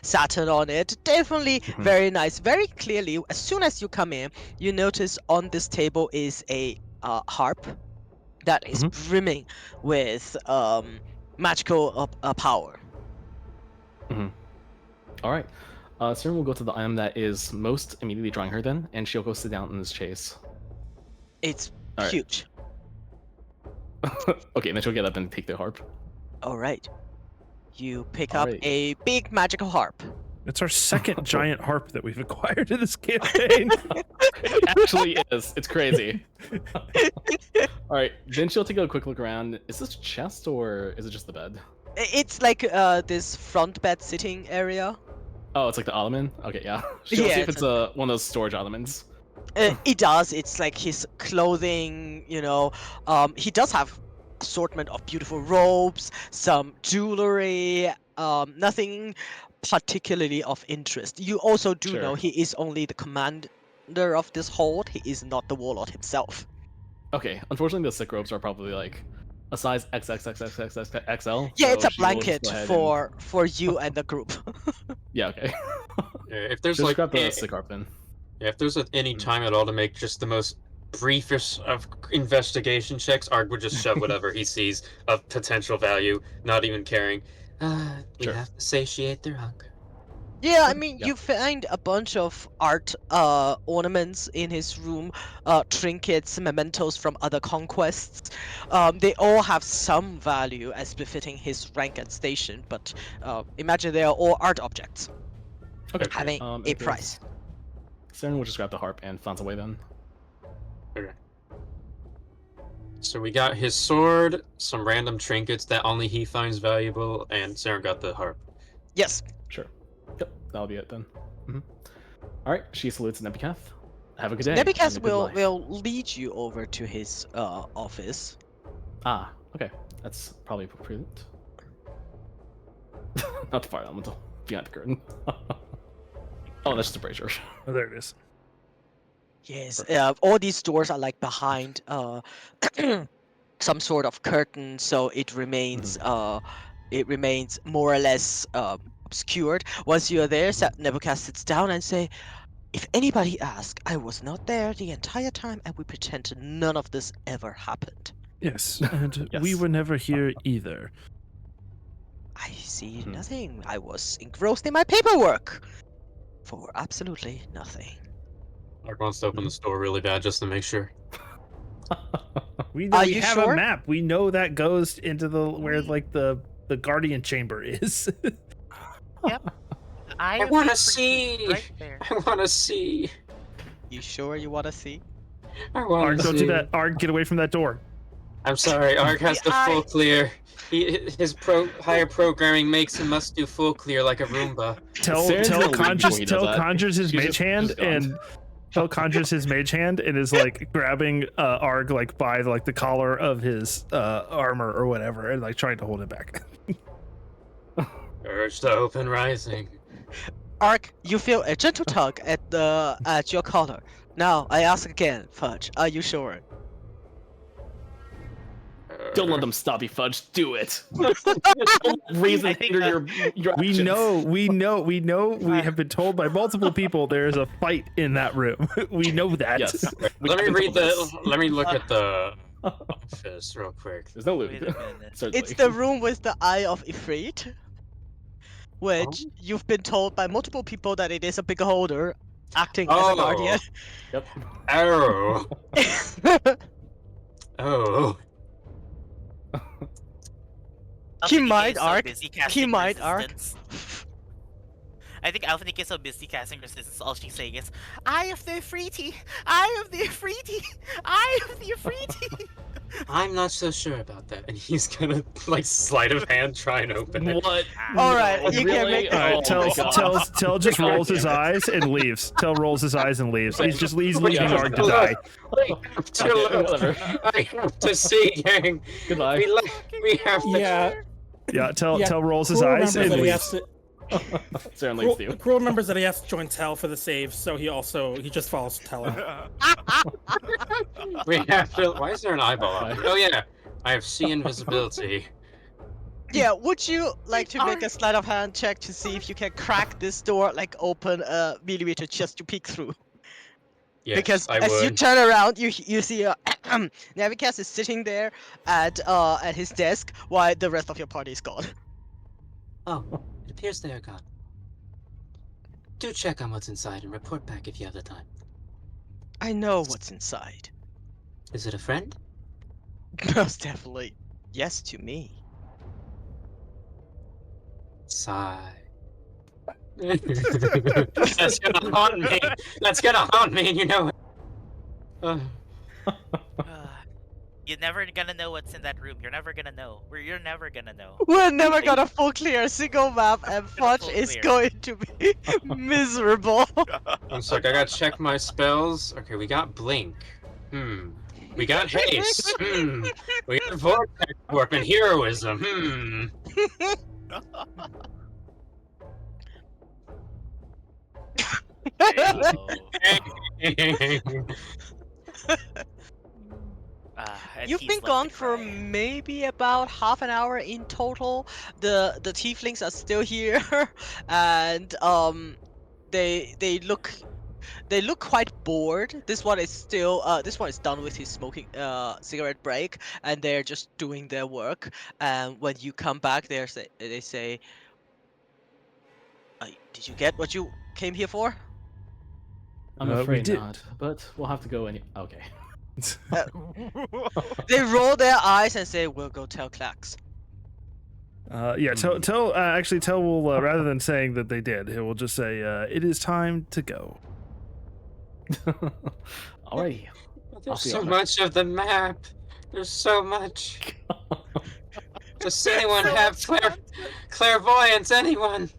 satin on it. Definitely Mhm. very nice. Very clearly, as soon as you come in, you notice on this table is a harp that is Mhm. brimming with magical power. All right. Saren will go to the item that is most immediately drawing her then, and she'll go sit down in this chase. It's All right. huge. Okay, and then she'll get up and take the harp. All right. You pick All up right. a big magical harp. It's our second giant harp that we've acquired in this campaign. It actually is. It's crazy. All right. Then she'll take a quick look around. Is this a chest or is it just the bed? It's like this front bed sitting area. Oh, it's like the ottoman. Okay, yeah. She'll Yeah, see if it's it's one of those storage ottomans. It does. It's like his clothing, you know. He does have assortment of beautiful robes, some jewelry. Nothing particularly of interest. You also do know Sure. he is only the commander of this hold. He is not the warlord himself. Okay. Unfortunately, the sick robes are probably like a size XXXXXXL. Yeah, it's so a she will just blanket go ahead for you and the group. Yeah. Okay. Yeah, if there's Just like grab the a- sick harp then. yeah, if there's any Mm. time at all to make just the most briefest of investigation checks, Arg would just shove whatever he sees of potential value, not even caring. We Sure. have to satiate their hunger. Yeah, I Okay, mean, yeah. you find a bunch of art ornaments in his room, trinkets, mementos from other conquests. They all have some value as befitting his rank and station, but imagine they are all art objects Okay. having in a that price. case, Saren will just grab the harp and flounce away then. Okay. So we got his sword, some random trinkets that only he finds valuable, and Saren got the harp. Yes. Sure. Yep. That'll be it then. All right. She salutes Nebukath. Have a good day. and Nebuchadnezzar a good life. will lead you over to his office. Ah. Okay. That's probably prudent. Not the fire elemental. Behind the curtain. Oh, that's just a brazier. Oh, there it is. Yes, all these doors are like behind some sort of curtain, so it remains more or less obscured. Once you're there, Nebuchadnezzar sits down and say, "If anybody asks, I was not there the entire time, and we pretend none of this ever happened." Yes, and we Yes. were never here either. I see Mhm. nothing. I was engrossed in my paperwork for absolutely nothing. Arg wants to open the store really bad just to make sure. We know Are we you have sure? a map. We know that goes into the where We- like the guardian chamber is. I want to see. Right there. I want to see. You sure you want to see? I want Arg, to don't see. do that. Arg, get away from that door. I'm sorry, Arg has the full clear. His higher programming makes him must do full clear like a Roomba. Tell Saren's gonna leave Conjures before he does tell that. Conjures his She's mage just- hand just gone. and tell Conjures his mage hand and is like grabbing Arg like by like the collar of his armor or whatever and like trying to hold it back. Urge to open rising. Ark, you feel a gentle tug at your collar. Now I ask again, Fudge, are you sure? Don't let them stop you, Fudge. Do it. Don't reason I think hinder your We actions. know. We have been told by multiple people there is a fight in that room. We know that. Yes. We Let me haven't read told this. Let me look at the office real quick. There's no loot. Wait a minute. Certainly. It's the room with the Eye of Ifrit, which Oh. you've been told by multiple people that it is a big holder acting as a Oh. guardian. Yep. Oh. Oh. He Alphanik might is so arc. busy casting might arc. resistance. I think Alphanik is so busy casting resistance, all she's saying is, Eye of the Ifriti! Eye of the Ifriti! Eye of the Ifriti! I'm not so sure about that. And he's gonna like sleight of hand try and open it. What? All right, you Really? can make All right, Oh tell my God. tell just God rolls his damn it. eyes and leaves. Tell rolls his eyes and leaves. He's leaving Yeah, Arg to look. die. I have to Okay, look. whatever. I have to see, gang. Goodbye. We have to. Yeah, Yeah, tell Yeah, rolls his Cool eyes remembers and that he leaves. has to. Saren leaves you. Cruel remembers that he has to join Tell for the save, so he just follows Teller. We have to. Why is there an eyeball up Right. here? Oh yeah, I have C invisibility. Yeah, would you like to make a sleight of hand check to see if you can crack this door, like open a millimeter just to peek through? Yes, Because I as you would. turn around, you see Navicast is sitting there at his desk while the rest of your party is gone. Oh, it appears they are gone. Do check on what's inside and report back if you have the time. I know what's inside. Is it a friend? Most definitely. Yes to me. Sigh. That's gonna haunt me. That's gonna haunt me, and you know it. Uh, You're never gonna know what's in that room. You're never gonna know. You're never gonna know. We're never gonna full clear a single map, and Gonna Fudge full is clear. going to be miserable. I'm sorry, I gotta check my spells. Okay, we got Blink. We got Haste. We got Vortex Warp and Heroism. Oh. And You've he's been left gone to for cry. maybe about half an hour in total. The tieflings are still here, and they look quite bored. This one is still this one is done with his smoking cigarette break, and they're just doing their work. And when you come back, they say, "Did you get what you came here for?" I'm We afraid did. not, but we'll have to go any. Okay. They roll their eyes and say, "We'll go tell Clax." Yeah, tell will rather than saying that they did, he will just say, "It is time to go." Alrighty. There's see so you. much of the map. There's so much. Does anyone So have much content. clairvoyance? Anyone?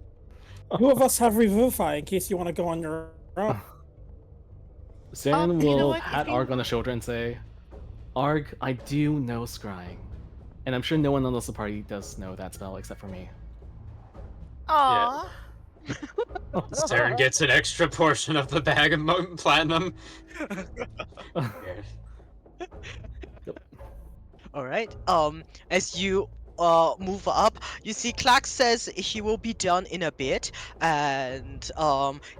Two of us have Revivify in case you want to go on your own. Saren you know will what, pat if you- Arg on the shoulder and say, Arg, I do know scrying. And I'm sure no one else in the party does know that spell except for me. Aww. Saren gets an extra portion of the bag of platinum. All right. As you move up, you see Clark says he will be done in a bit, and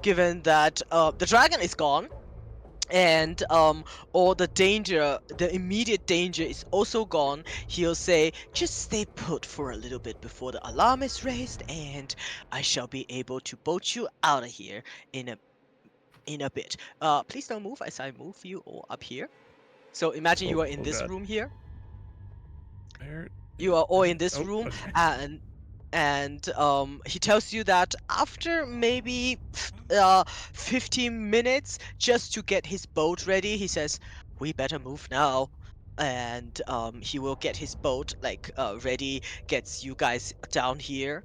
given that the dragon is gone, and all the danger, the immediate danger is also gone, he'll say, just stay put for a little bit before the alarm is raised, and I shall be able to boat you out of here in a bit. Please don't move as I move you all up here. So imagine you are in this God. room here. Where You are all in this Oh, room, okay. and he tells you that after maybe 15 minutes just to get his boat ready, he says, we better move now. And he will get his boat like ready, gets you guys down here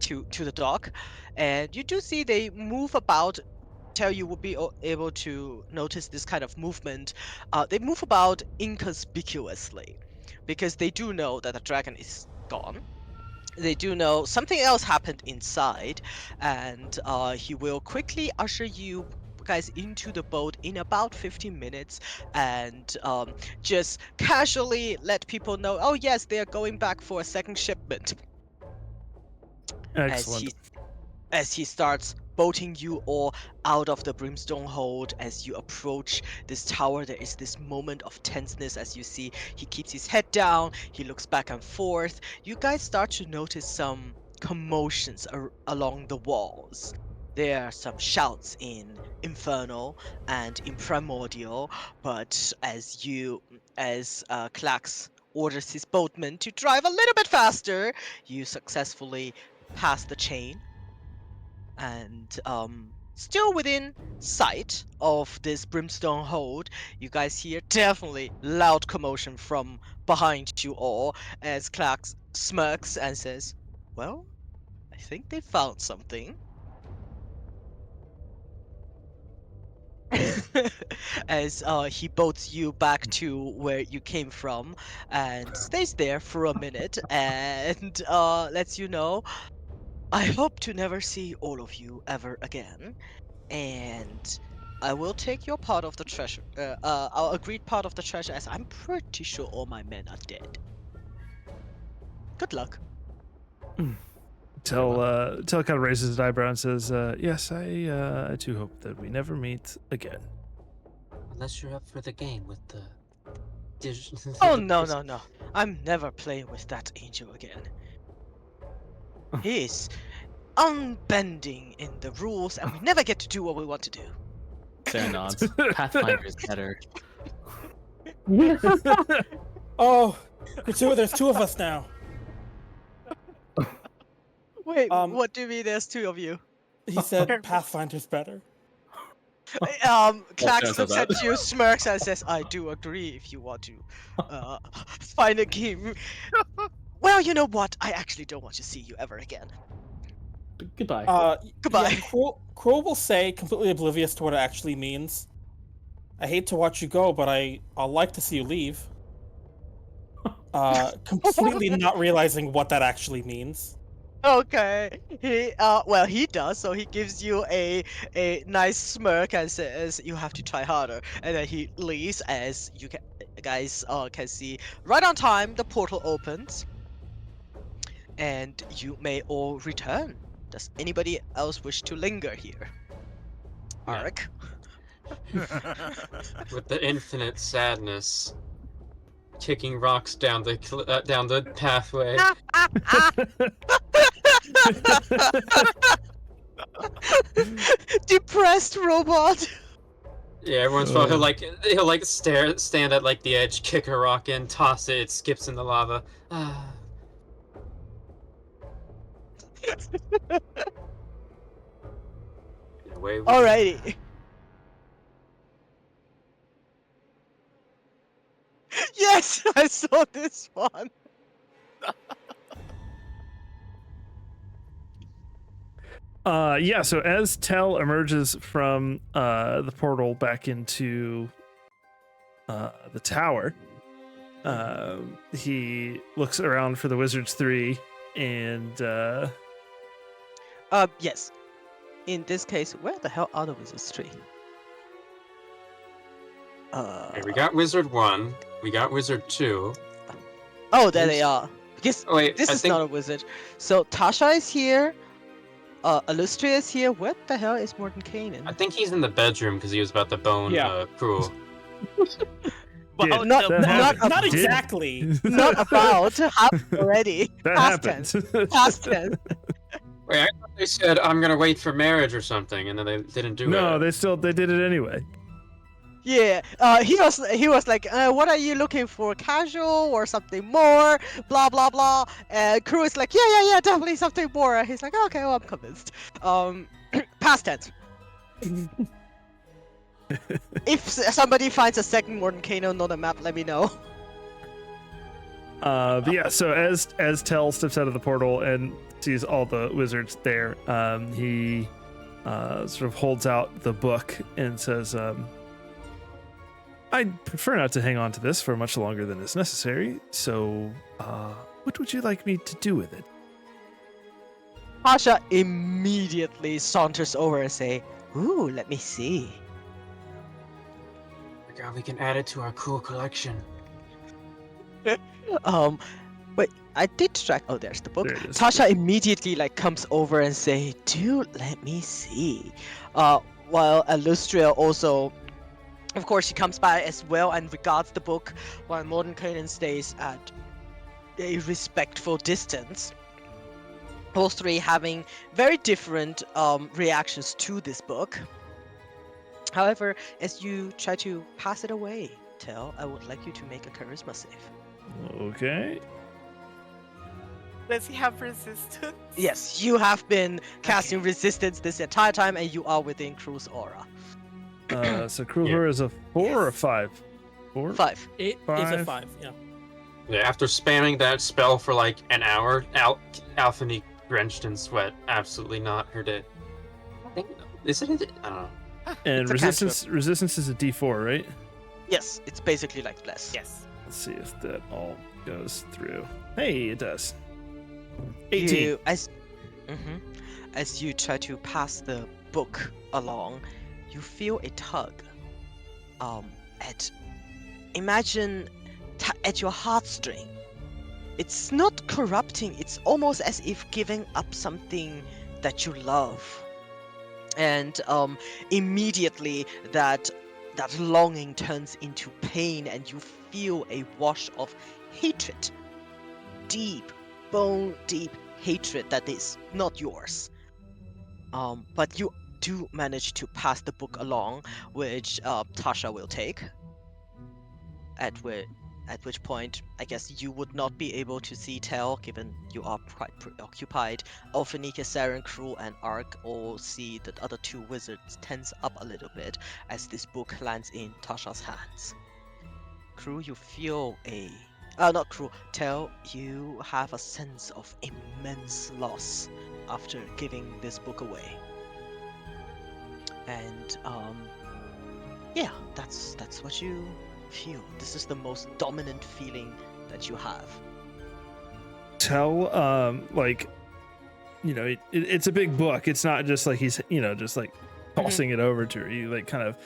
to the dock, and you do see they move about. Tell you would be able to notice this kind of movement. They move about inconspicuously because they do know that the dragon is gone. They do know something else happened inside, and he will quickly usher you guys into the boat in about 15 minutes and just casually let people know, oh yes, they are going back for a second shipment. as Excellent. he as he starts boating you all out of the brimstone hold. As you approach this tower, there is this moment of tenseness. As you see, he keeps his head down, he looks back and forth. You guys start to notice some commotions along the walls. There are some shouts in Infernal and in Primordial, but as Klax orders his boatman to drive a little bit faster, you successfully pass the chain, and still within sight of this brimstone hold, you guys hear definitely loud commotion from behind you all as Clark smirks and says, well, I think they found something. As he boats you back to where you came from and stays there for a minute and lets you know, I hope to never see all of you ever again, and I will take your part of the treasure. Our agreed part of the treasure, as I'm pretty sure all my men are dead. Good luck. Tell kind of raises his eyebrow and says, "Yes, I too hope that we never meet again." Unless you're up for the game with the. Oh no, no, no! I'm never playing with that angel again. He's unbending in the rules, and we never get to do what we want to do. Saren nods. Pathfinder is better. Oh, there's two of us now. Wait, What do you mean there's two of you? He said Pathfinder's better. Clax says looks that. at you, smirks, and says, I do agree if you want to find a game. Well, you know what? I actually don't want to see you ever again. Goodbye. Goodbye. Yeah, Cruel will say, completely oblivious to what it actually means. I hate to watch you go, but I'll like to see you leave. Completely not realizing what that actually means. Okay. He does, so he gives you a nice smirk and says you have to try harder. And then he leaves as you guys can see right on time the portal opens. And you may all return. Does anybody else wish to linger here? Yeah. Eric? With the infinite sadness, kicking rocks down the pathway. Depressed robot. Yeah, everyone's probably he'll like stand at like the edge, kick a rock in, toss it, it skips in the lava. Away we go. Alrighty. Yes, I saw this one. Yeah, so as Tell emerges from the portal back into the tower, he looks around for the Wizards 3 and Yes. In this case, where the hell are the Wizards 3? Okay, we got Wizard 1, we got Wizard 2. Oh, there they are. Because Oh wait, this I is think not a wizard. So Tasha is here. Illustria is here. Where the hell is Mordenkainen? I think he's in the bedroom because he was about to bone Yeah. Cruel. Well, Not, that not, happened. not Did- exactly. Not about. Happened already. that Past happened. tense. Past tense. Wait, I thought they said I'm gonna wait for marriage or something, and then they didn't do No, it. they did it anyway. Yeah. He was like, what are you looking for? Casual or something more? Blah blah blah. And Crew is like, yeah, definitely something more. And he's like, okay, well, I'm convinced. Past tense. If somebody finds a second Mordenkainen on the map, let me know. But yeah, so as Tell steps out of the portal and sees all the wizards there, he sort of holds out the book and says, I'd prefer not to hang on to this for much longer than is necessary, so what would you like me to do with it? Pasha immediately saunters over and say, ooh, let me see. God, we can add it to our cool collection. Wait, I did track. Oh, there's the book. There it is. Tasha immediately comes over and say, "Dude, let me see." While Illustria also, of course, she comes by as well and regards the book, while Mordenkainen stays at a respectful distance. Both three having very different reactions to this book. However, as you try to pass it away, Tell, I would like you to make a charisma save. Okay. Does he have resistance? Yes, you have been casting resistance this entire time, and you are within Crew's aura. So Kruger is a 4 or a 5? 4? 5. It is a 5. 5, yeah. Yeah, after spamming that spell for like an hour, Alphany drenched in sweat. Absolutely not her day. I think is it? I don't know. And It's a resistance is a D4, right? Yes, it's basically like bless. Yes. Let's see if that all goes through. Hey, it does. 18. Mm-hmm. As you try to pass the book along, you feel a tug. At imagine at your heartstring. It's not corrupting. It's almost as if giving up something that you love, and immediately that longing turns into pain, and you feel a wash of hatred, deep, bone deep hatred that is not yours. But you do manage to pass the book along, which Tasha will take. At which point, I guess you would not be able to see Tell, given you are quite preoccupied. Alphanica, Saren, Cruel, and Ark all see the other two wizards tense up a little bit as this book lands in Tasha's hands. Cruel, you feel not Cruel, Tell, you have a sense of immense loss after giving this book away. And yeah, that's what you feel. This is the most dominant feeling that you have. Tell, like, you know, it's a big book. It's not just like he's, you know, just like tossing it over to her. He like kind of,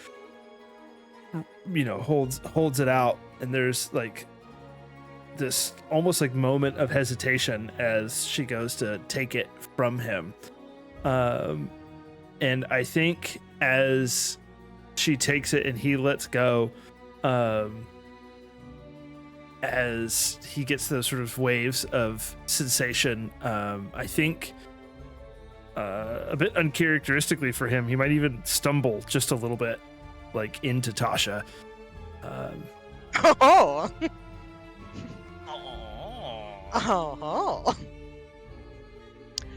you know, holds it out, and there's like this almost like moment of hesitation as she goes to take it from him. And I think as she takes it and he lets go, as he gets those sort of waves of sensation, I think a bit uncharacteristically for him, he might even stumble just a little bit, like into Tasha. Oh. Oh.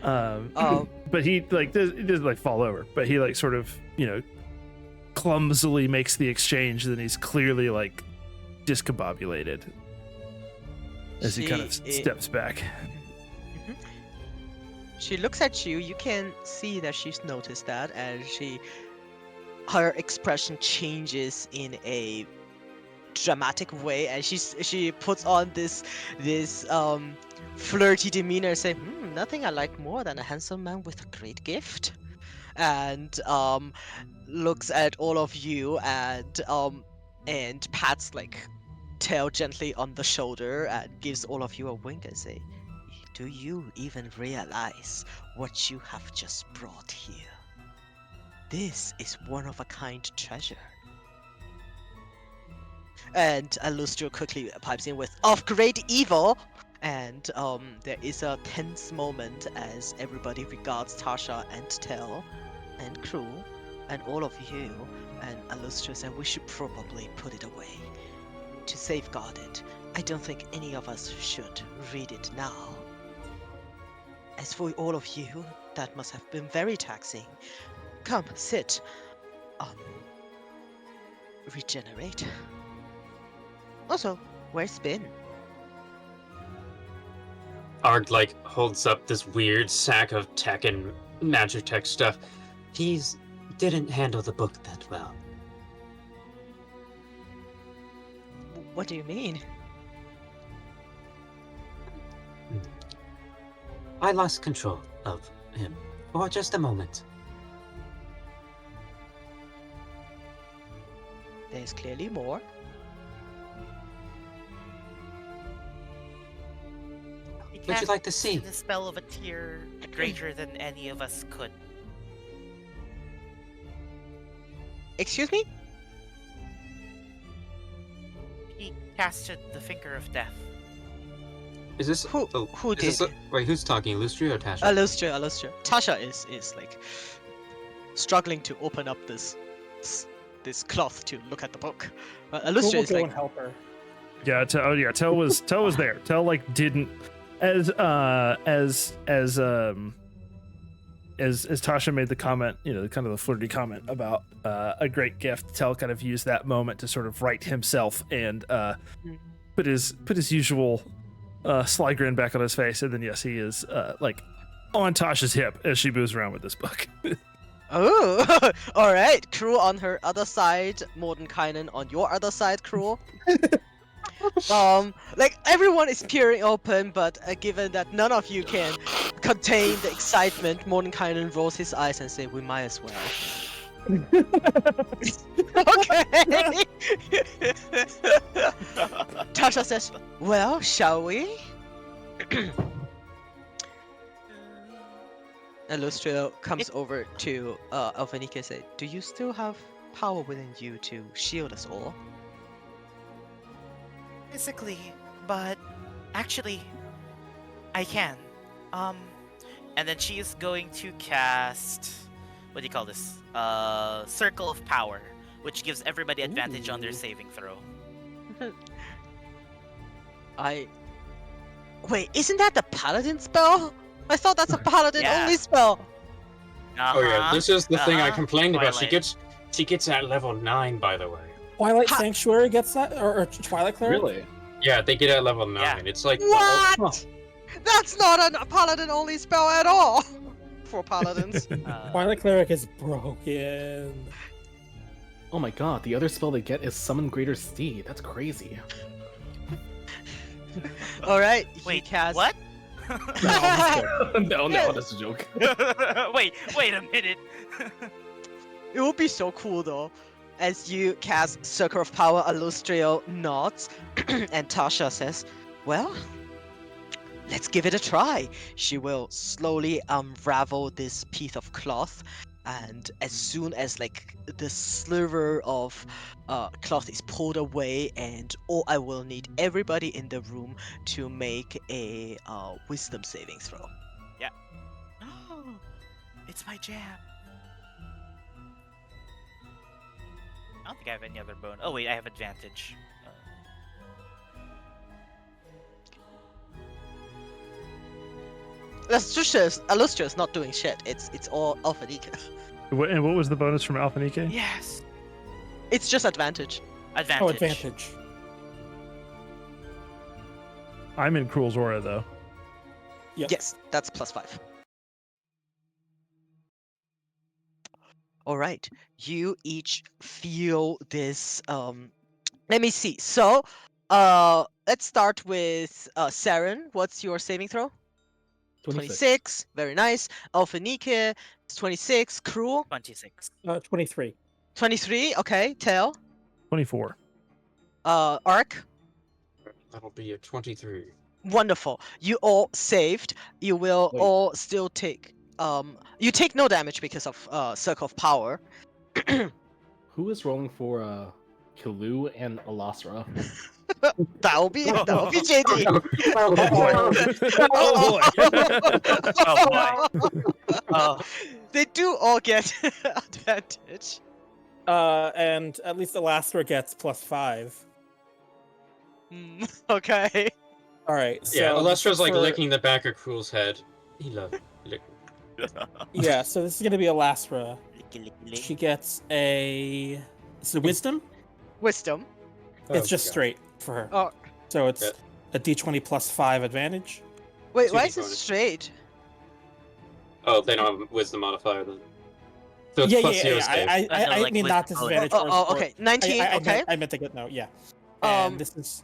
Oh. But he like he doesn't like fall over, but he like sort of, you know, clumsily makes the exchange. Then he's clearly like discombobulated as he kind of steps back. She looks at you. You can see that she's noticed that, and her expression changes in a dramatic way, and she puts on this flirty demeanor, saying, "Nothing I like more than a handsome man with a great gift," and looks at all of you and pats like Tail gently on the shoulder and gives all of you a wink and say, "Do you even realize what you have just brought here? This is one-of-a-kind treasure." And Alustro quickly pipes in with, "Of great evil!" And there is a tense moment as everybody regards Tasha and Tell and Cruel and all of you, and Alustro said, "We should probably put it away to safeguard it. I don't think any of us should read it now. As for all of you, that must have been very taxing. Come, sit. Regenerate. Also, where's Spin?" Arg like holds up this weird sack of tech and magic tech stuff. He's didn't handle the book that well. What do you mean? I lost control of him for just a moment. There's clearly more. Would you like to see? The spell of a tier greater than any of us could. Excuse me? He casted the finger of death. Is this Who is did? wait, who's talking? Lustria or Tasha? Alustria. Tasha is like struggling to open up this cloth to look at the book. But Who Alustria will is go like, and help her? Yeah, Tell was there. Tell like didn't as Tasha made the comment, you know, kind of the flirty comment about a great gift. Tell kind of used that moment to sort of right himself and put his usual sly grin back on his face, and then yes, he is like on Tasha's hip as she moves around with this book. "Oh, all right." Cruel on her other side, Mordenkainen on your other side, Cruel. Like everyone is peering open, but given that none of you can contain the excitement, Mordenkainen rolls his eyes and say, "We might as well." Okay. Tasha says, "Well, shall we?" Illustrio comes over to Alphanike and say, "Do you still have power within you to shield us all?" Physically, but actually, I can. And then she is going to cast. What do you call this? Circle of Power, which gives everybody advantage on their saving throw. Wait, isn't that the paladin spell? I thought that's a paladin Yeah. only spell. Oh yeah, this is the thing I complained about. Twilight. She gets at level 9, by the way. Twilight Ha- Sanctuary gets that, or Twilight Cleric? Really? Yeah, they get at level 9. Yeah. It's like What? That's not a paladin only spell at all. For paladins. Twilight Cleric is broken. Oh my god, the other spell they get is Summon Greater Steed. That's crazy. All right. Wait, cast... what? No, that's a joke. wait a minute. It would be so cool though. As you cast Circle of Power, Illustrio nods, and Tasha says, "Well, let's give it a try." She will slowly unravel this piece of cloth, and as soon as like the sliver of cloth is pulled away, and I will need everybody in the room to make a wisdom saving throw. Oh, it's my jam. I don't think I have any other bone. Oh wait, I have advantage. Illustrio is not doing shit. It's all Alphanika. And what was the bonus from Alpha Nike? Yes. It's just advantage. Advantage. Oh, advantage. I'm in Cruel's Aura though. Yep. Yes, that's +5. All right, you each feel this. Let me see. So, let's start with Saren. What's your saving throw? 26. Very nice. Alphanike, 26. Cruel, 26. 23. 23. Okay. Tail. 24. Arc. that'll be a 23. Wonderful. You all saved. You will Wait. all still take. You take no damage because of Circle of Power. Who is rolling for Kilu and Alasra? That'll be JD. Oh boy. They do all get advantage. And at least Elastra gets +5. Okay. All right. So Yeah, Alestra's like for- licking the back of Cruel's head. He loves licking. Yeah. So this is gonna be Elastra. She gets a. Is it Wisdom? Wisdom. It's Oh, just God. straight for her. Oh. So it's Yeah. a D20 +5 advantage. Wait, Two why is it D20. straight? Oh, they don't have a wisdom modifier then. So it's Yeah, plus yeah, 0 yeah. save. I like mean not wisdom disadvantage. Oh, okay. 19. Okay. I meant to get no. Yeah. Um, And this is.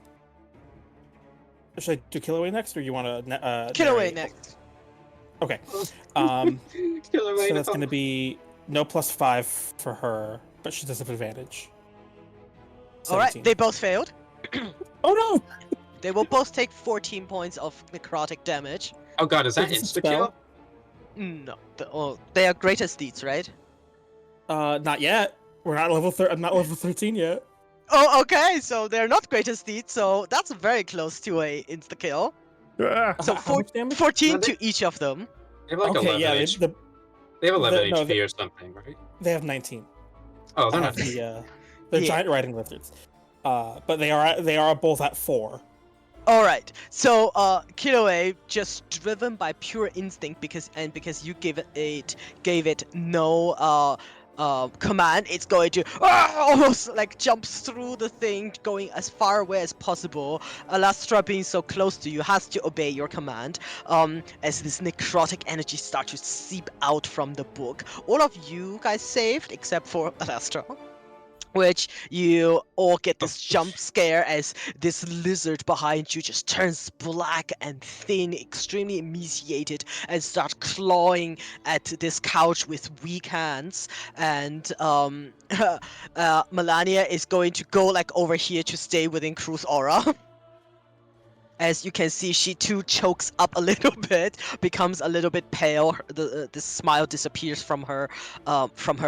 Should I do Killaway next, or you want to? Kill away next. Okay. Um. Killer So Wayne, that's oh. going to be no +5 for her, but she does have advantage. All right. 17. They both failed. Oh no! They will both take 14 points of necrotic damage. Oh god, is that Is this a insta spell? kill? No. They are greatest deeds, right? Not yet. We're not level I'm not level 13 yet. Oh, okay. So they're not greatest deeds. So that's very close to a insta kill. Ah, So How much damage? 14 No, they- to each of them. They have like Okay, 11 yeah, HP. They have 11 no, HP or something, right? they have 19. Oh, they're I not. have they're Yeah. giant riding lizards. But they are both at 4. All right. So Kiloe, just driven by pure instinct because you gave it no command, it's going to almost like jumps through the thing, going as far away as possible. Alastra, being so close to you, has to obey your command. As this necrotic energy starts to seep out from the book. All of you guys saved except for Alastra. which you all get this jump scare as this lizard behind you just turns black and thin, extremely emaciated, and starts clawing at this couch with weak hands. And Melania is going to go like over here to stay within Crew's aura. As you can see, she too chokes up a little bit, becomes a little bit pale. The smile disappears from her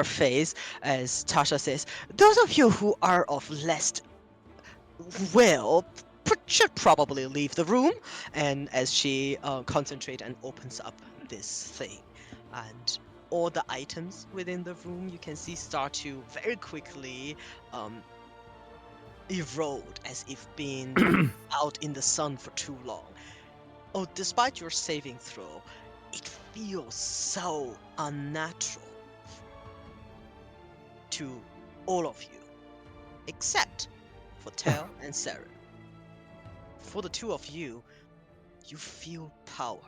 face as Tasha says, "Those of you who are of less will should probably leave the room." And as she concentrates and opens up this thing, and all the items within the room you can see start to very quickly erode as if being out in the sun for too long. Oh, despite your saving throw, it feels so unnatural to all of you, except for Tel and Saren. For the two of you, you feel power.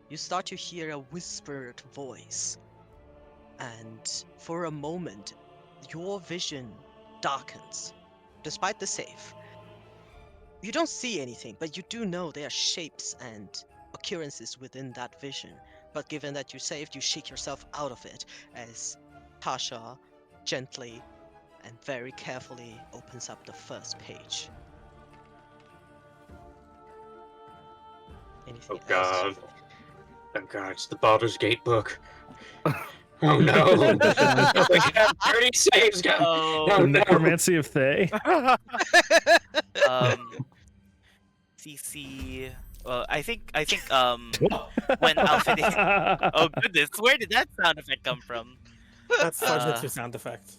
You start to hear a whispered voice, and for a moment, your vision darkens. Despite the save, you don't see anything, but you do know there are shapes and occurrences within that vision. But given that you saved, you shake yourself out of it as Tasha gently and very carefully opens up the first page. Anything Oh else? god. Oh god, it's the Baldur's Gate book. Oh no! We have 30 saves, guys! Oh. The no. necromancy of Thay. CC. I think when Alpha. Oh goodness, where did that sound effect come from? That's Fudge sound effect.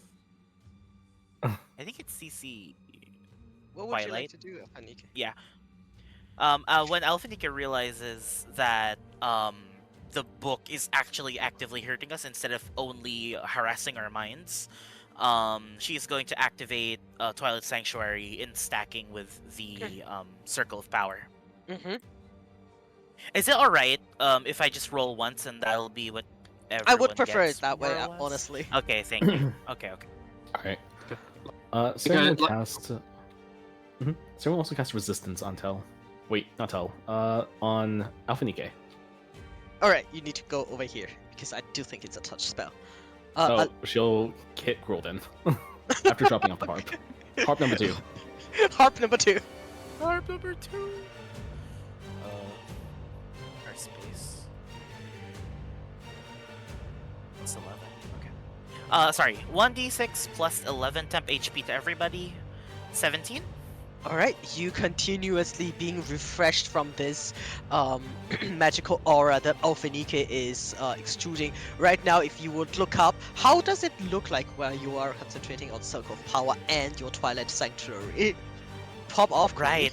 I think it's CC. What would you like Twilight? to do, Anika? When Alphanica realizes that the book is actually actively hurting us instead of only harassing our minds, she's going to activate Twilight Sanctuary in stacking with the Circle of Power. Mm-hmm. Is it alright if I just roll once and that'll be what I would everyone prefer gets, it that way, more or less? honestly. Okay, thank you. Okay. Alright. Someone Because- cast. Someone also cast resistance on Tel. Wait, not Tel. On Alphanike. Alright, you need to go over here, because I do think it's a touch spell. She'll hit Grolden after dropping off the harp. Harp number 2. Harp number 2. Harp number 2. Our space. Plus 11. Okay. Sorry. 1d6 plus 11 temp HP to everybody. 17. Alright, you continuously being refreshed from this magical aura that Alphanike is extruding. Right now, if you would look up, how does it look like while you are concentrating on Circle of Power and your Twilight Sanctuary? Pop off, Chloe. Right.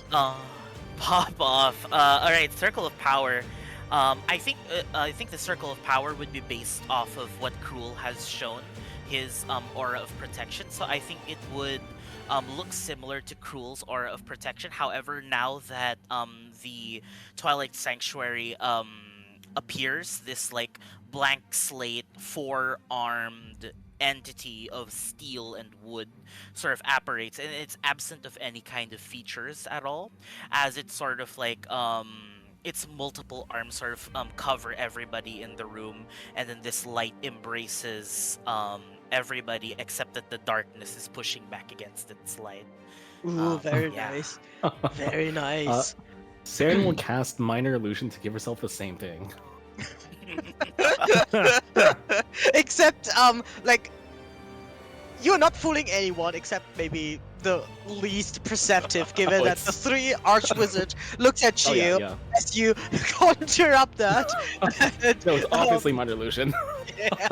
Pop off. Alright, Circle of Power. I think the Circle of Power would be based off of what Cruel has shown, his aura of protection. So I think it would look similar to Cruel's aura of protection. However, now that the Twilight Sanctuary appears, this like blank slate, four-armed entity of steel and wood sort of apparates, and it's absent of any kind of features at all, as it's sort of like its multiple arms sort of cover everybody in the room, and then this light embraces everybody except that the darkness is pushing back against its light. Ooh, very yeah. nice. Very nice. Saren will cast Minor Illusion to give herself the same thing. Except, like, you're not fooling anyone except maybe the least perceptive, given that the three archwizards looks at you yeah. as you conjure up that. No, it's obviously Minor Illusion. Yeah.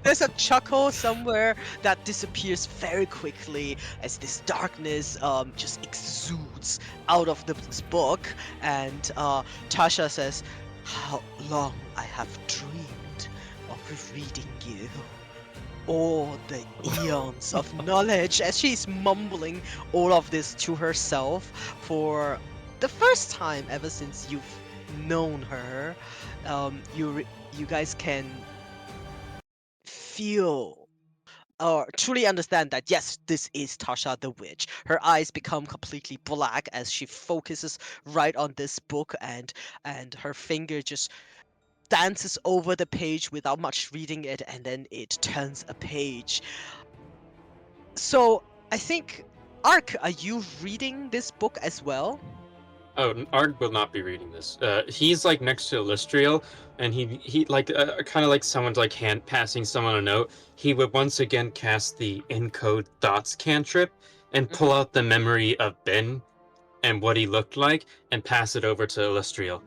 There's a chuckle somewhere that disappears very quickly as this darkness just exudes out of this book, and Tasha says, "How long I have dreamed of reading you. All the eons of knowledge," as she's mumbling all of this to herself for the first time ever since you've known her. You guys can feel or truly understand that yes, this is Tasha the witch. Her eyes become completely black as she focuses right on this book, and her finger just dances over the page without much reading it, and then it turns a page. So I think, Ark, are you reading this book as well? Oh, Arg will not be reading this. He's like next to Illustriel, and he like kind of like someone's like hand passing someone a note. He would once again cast the encode thoughts cantrip and pull out the memory of Ben and what he looked like and pass it over to Illustriel.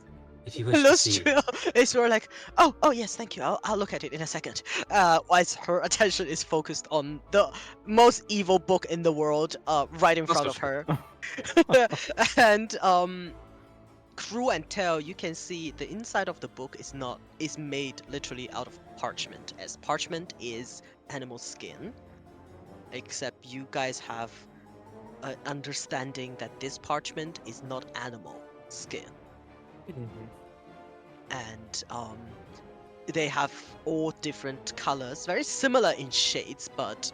If you wish to see. Illustrial is sort of like, oh yes, thank you. I'll look at it in a second. Whilst her attention is focused on the most evil book in the world, right in front of her. And Crew and Tail, you can see the inside of the book is made literally out of parchment, as parchment is animal skin. Except you guys have an understanding that this parchment is not animal skin. And they have all different colors, very similar in shades, but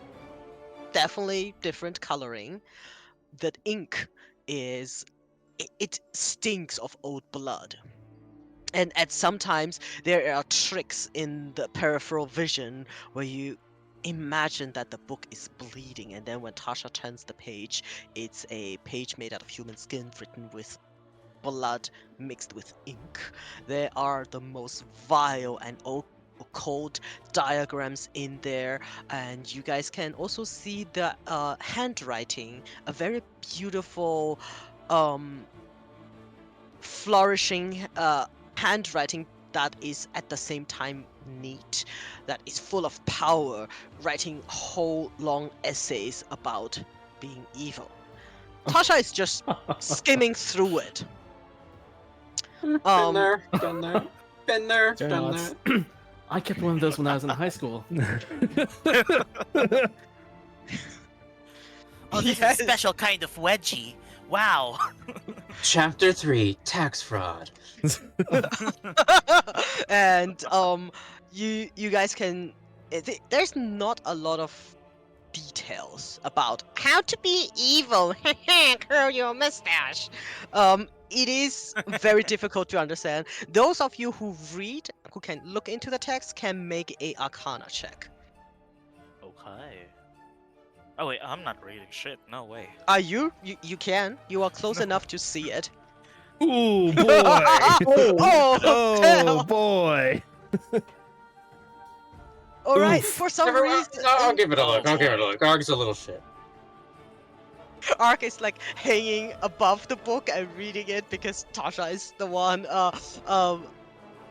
definitely different coloring. The ink is it stinks of old blood. And at sometimes there are tricks in the peripheral vision where you imagine that the book is bleeding, and then when Tasha turns the page, it's a page made out of human skin written with blood mixed with ink. There are the most vile and occult diagrams in there, and you guys can also see the handwriting, a very beautiful, flourishing handwriting that is at the same time neat, that is full of power, writing whole long essays about being evil. Tasha is just skimming through it. Been there, done that. Been there, Fair done nods. that. I kept one of those when I was in high school. Oh, this is a special kind of wedgie. Wow. Chapter 3, Tax Fraud. And you guys can there's not a lot of details about how to be evil. Curl your mustache. It is very difficult to understand. Those of you who read, who can look into the text, can make a Arcana check. Okay. Oh wait, I'm not reading shit. No way. Are you? You can. You are close enough to see it. Ooh boy! Oh, Oh hell. boy! All right. Oof. For some Never reason, mind. I'll give it a look. I'll give it a look. Arg's a little shit. Ark is like hanging above the book and reading it because Tasha is the one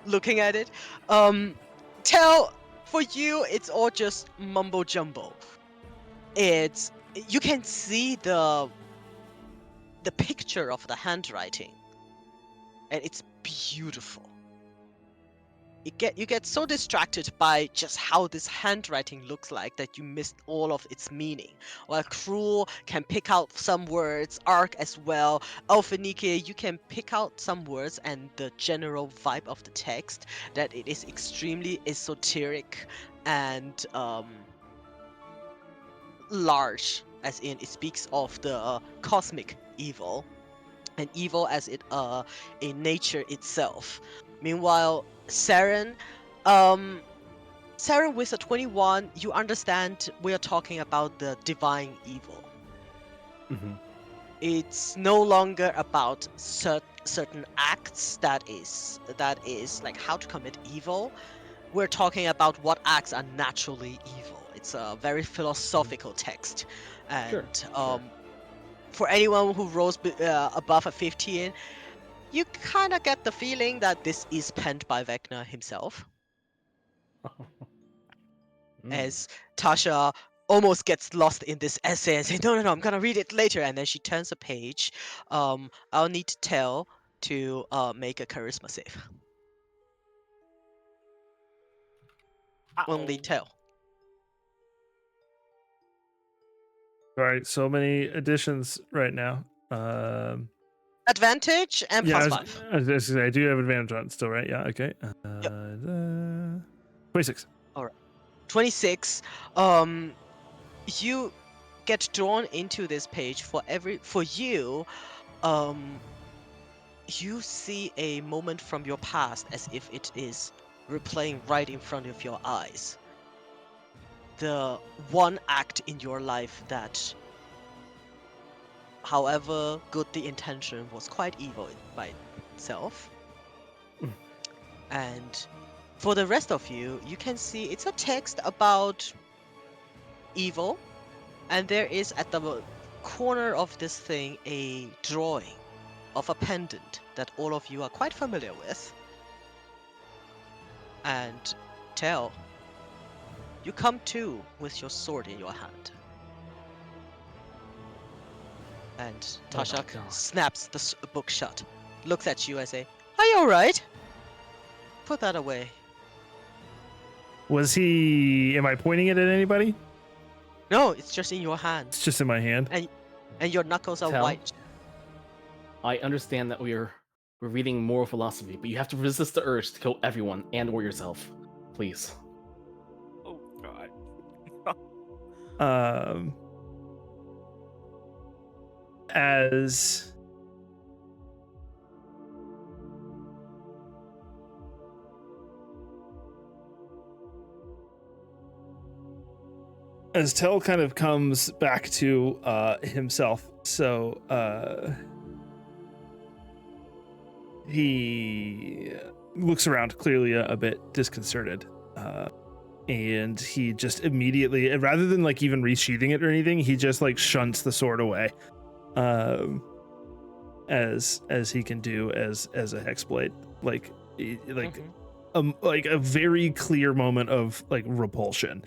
looking at it. Tell, for you, it's all just mumbo jumbo. It's, you can see the picture of the handwriting, and it's beautiful. You get so distracted by just how this handwriting looks like that you missed all of its meaning. While Cruel can pick out some words, Ark as well, Alphanike, you can pick out some words and the general vibe of the text, that it is extremely esoteric and large, as in it speaks of the cosmic evil, and evil as it in nature itself. Meanwhile, Saren, Saren with a 21, you understand we are talking about the divine evil. Mhm. It's no longer about certain acts that is like how to commit evil. We're talking about what acts are naturally evil. It's a very philosophical text, and Sure. for anyone who rolls above a 15, you kind of get the feeling that this is penned by Vecna himself. As Tasha almost gets lost in this essay and say, no, I'm gonna read it later, and then she turns a page. I'll need to tell to make a charisma save. Only tell. All right, so many additions right now. Advantage and Yeah, plus 5. I was gonna say, I do have advantage on it still, right? Yeah, okay. 26. 26. you get drawn into this page for you. You see a moment from your past as if it is replaying right in front of your eyes. The one act in your life that, however good the intention, was quite evil by itself. Mm. And for the rest of you, you can see it's a text about evil, and there is at the corner of this thing a drawing of a pendant that all of you are quite familiar with. And Tell, you come to with your sword in your hand. And Oh my Tashak God. snaps the book shut, looks at you and say, "Are you alright? Put that away." Was he? Am I pointing it at anybody? No, it's just in your hand, It's just in my hand. and your knuckles are Tell? white. I understand that we're reading moral philosophy, but you have to resist the urge to kill everyone and or yourself. Please. Oh god. As Tell kind of comes back to himself, so he looks around, clearly a bit disconcerted, and he just immediately, rather than like even resheathing it or anything, he just like shunts the sword away, as he can do as a hexblade, like like a very clear moment of like repulsion.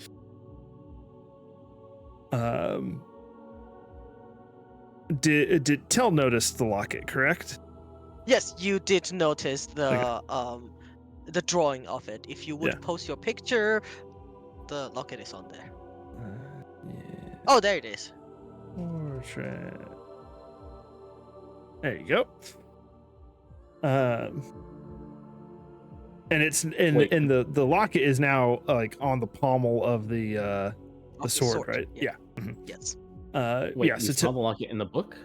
Did Tell notice the locket, correct? Yes, you did notice the drawing of it. If you would Yeah. post your picture, the locket is on there. Yeah. Oh, there it is. Portrait. There you go. And it's Wait. and the locket is now like on the pommel of the Of the sword, right? Yeah. Mhm. Yes. Wait, yeah. you So saw the locket in the book?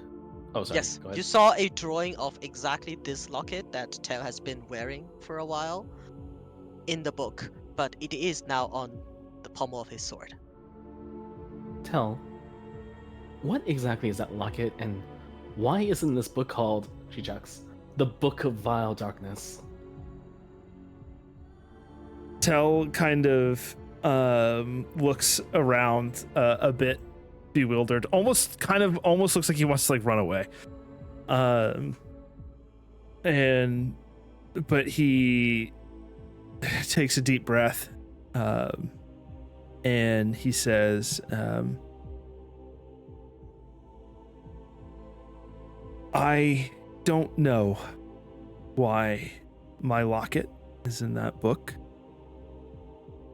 Oh, sorry. Yes. Go ahead. You saw a drawing of exactly this locket that Tell has been wearing for a while in the book, but it is now on the pommel of his sword. Tell, what exactly is that locket, and why isn't this book called, she checks, The Book of Vile Darkness? Tell kind of looks around a bit bewildered, almost looks like he wants to like run away, and but he takes a deep breath, and he says, I don't know why my locket is in that book.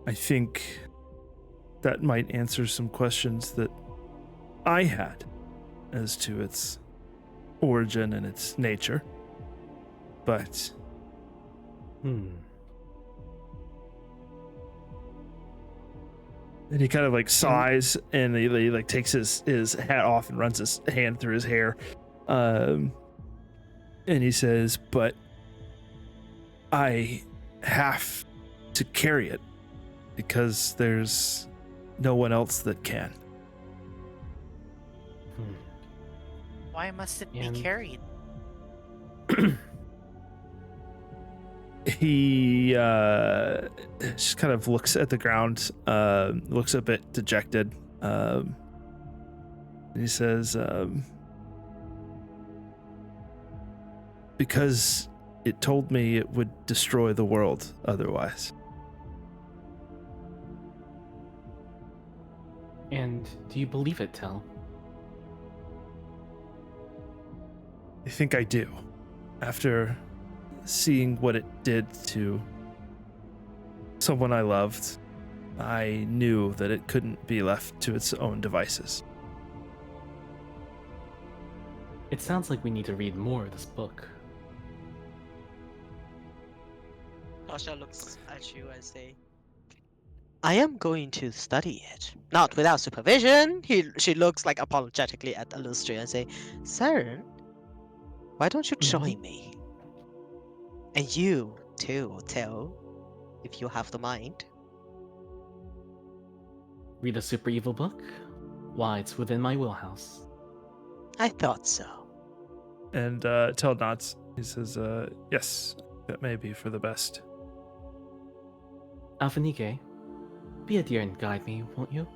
I think that might answer some questions that I had as to its origin and its nature. But and he kind of like sighs, and he like takes his hat off and runs his hand through his hair, and he says, but I have to carry it because there's no one else that can. Why must it be And- carried? He just kind of looks at the ground, looks a bit dejected. He says, because it told me it would destroy the world otherwise. And do you believe it, Tell? I think I do. After seeing what it did to someone I loved, I knew that it couldn't be left to its own devices. It sounds like we need to read more of this book. Tasha looks at you and say, I am going to study it. Not without supervision. She looks like apologetically at Illustria and say, Saren, why don't you join me? And you too, Tell, if you have the mind. Read a super evil book? Why, it's within my wheelhouse. I thought so. And Tell nods. He says, yes, that may be for the best. Alphanike, be a dear and guide me, won't you?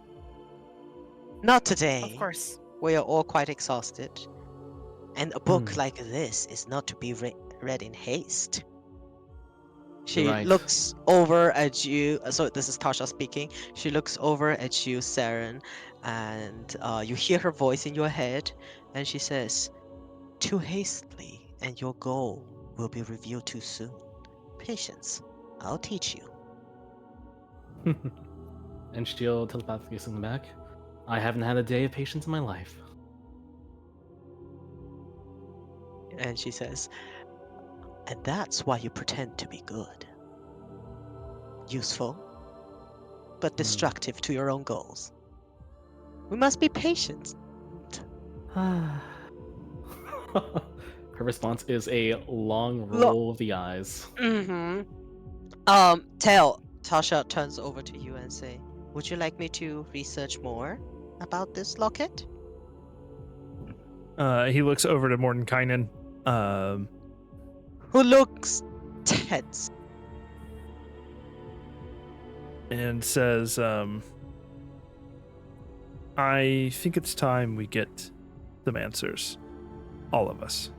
Not today. Of course. We are all quite exhausted. And a book like this is not to be read in haste. She You're right. looks over at you. So this is Tasha speaking. She looks over at you, Saren, and you hear her voice in your head, and she says, "Too hastily, and your goal will be revealed too soon. Patience. I'll teach you." And she'll telepathically send them back. I haven't had a day of patience in my life. And she says, "And that's why you pretend to be good. Useful, but destructive to your own goals. We must be patient." Her response is a long roll of the eyes. Mm-hmm. Tasha turns over to you and say, "Would you like me to research more about this locket?" He looks over to Mordenkainen. Who looks tense. And says, I think it's time we get some answers. All of us.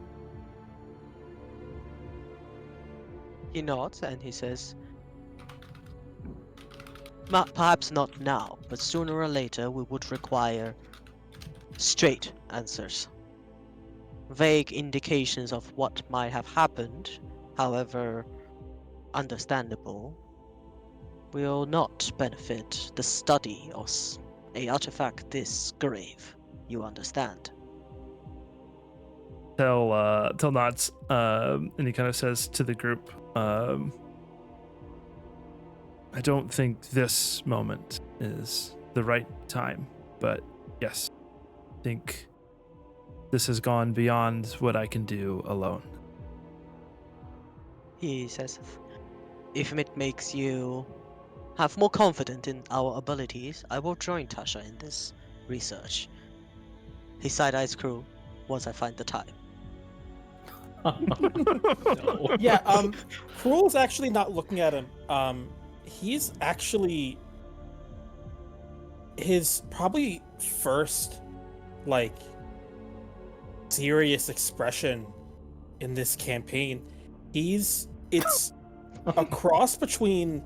He nods and he says, Perhaps not now, but sooner or later we would require straight answers. Vague indications of what might have happened, however understandable, will not benefit the study of a artifact this grave. You understand?" Tell nods, and he kind of says to the group, I don't think this moment is the right time, but yes, I think this has gone beyond what I can do alone. He says, "If it makes you have more confidence in our abilities, I will join Tasha in this research." He side-eyes Crew once I find the time. No. Yeah, Cruel's actually not looking at him. He's actually his probably first, like, serious expression in this campaign. It's a cross between,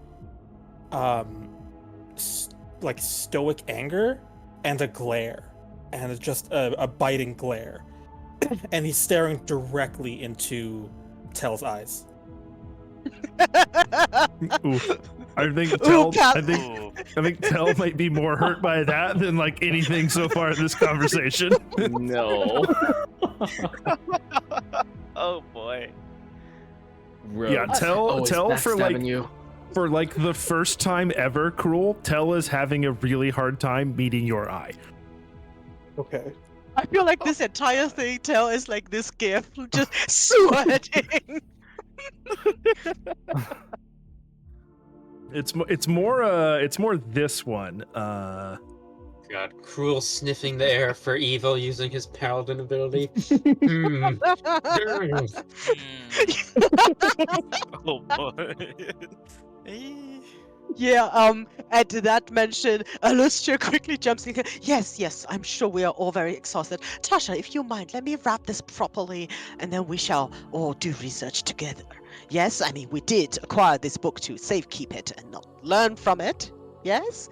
like stoic anger and a glare, and just a biting glare. And he's staring directly into Tell's eyes. Ooh, I think Ooh, Tell. Pat. I think Tell might be more hurt by that than like anything so far in this conversation. No. Oh boy. Yeah, Tell for like you. for like the first time ever, Cruel. Tell is having a really hard time meeting your eye. Okay. I feel like this entire thing, Tell, is like this gift, just sweating. It's more this one. God, Cruel sniffing the air for evil using his paladin ability. Oh boy. Yeah, at that mention, Alustria quickly jumps in. Yes, I'm sure we are all very exhausted. Tasha, if you mind, let me wrap this properly, and then we shall all do research together. Yes, I mean, we did acquire this book to safekeep it and not learn from it. Yes?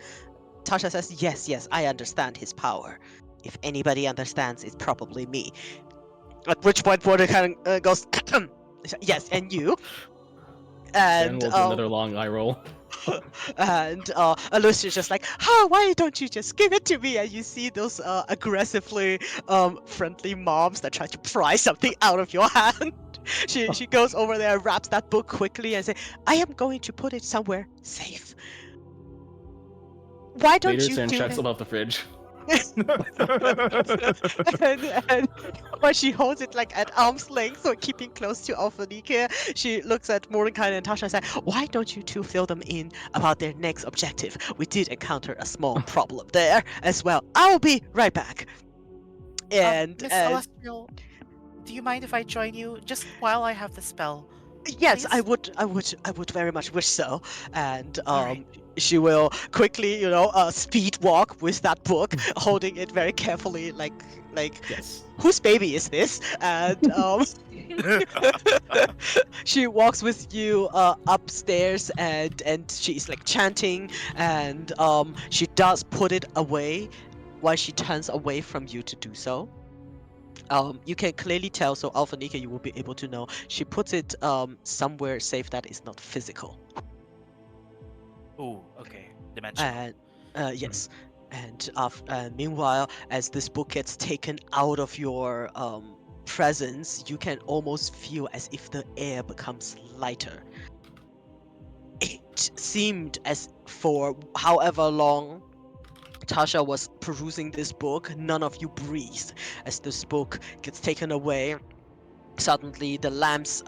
Tasha says, yes, I understand his power. If anybody understands, it's probably me. At which point, Porter kind of goes, yes, and you. And will do another long eye roll. and Alucia's just like, why don't you just give it to me? And you see those aggressively friendly mobs that try to pry something out of your hand. She goes over there and wraps that book quickly and says, I am going to put it somewhere safe. Why don't Vader you Saren do checks it? above the fridge. and when she holds it like at arm's length, so keeping close to Alphanike, she looks at Mordecai and Tasha and says, "Why don't you two fill them in about their next objective? We did encounter a small problem there as well. I will be right back." And Miss Celestial, do you mind if I join you just while I have the spell? yes, Please? I would very much wish so. And Alright. she will quickly, speed walk with that book, holding it very carefully, like Yes. whose baby is this? And she walks with you upstairs, and she's like chanting, and she does put it away while she turns away from you to do so. You can clearly tell, so Alpha Nika, you will be able to know. She puts it somewhere safe that is not physical. Ooh, okay. Dimensional. And yes, and meanwhile, as this book gets taken out of your presence, you can almost feel as if the air becomes lighter. It seemed as for however long Tasha was perusing this book, none of you breathed as this book gets taken away. Suddenly, the lamps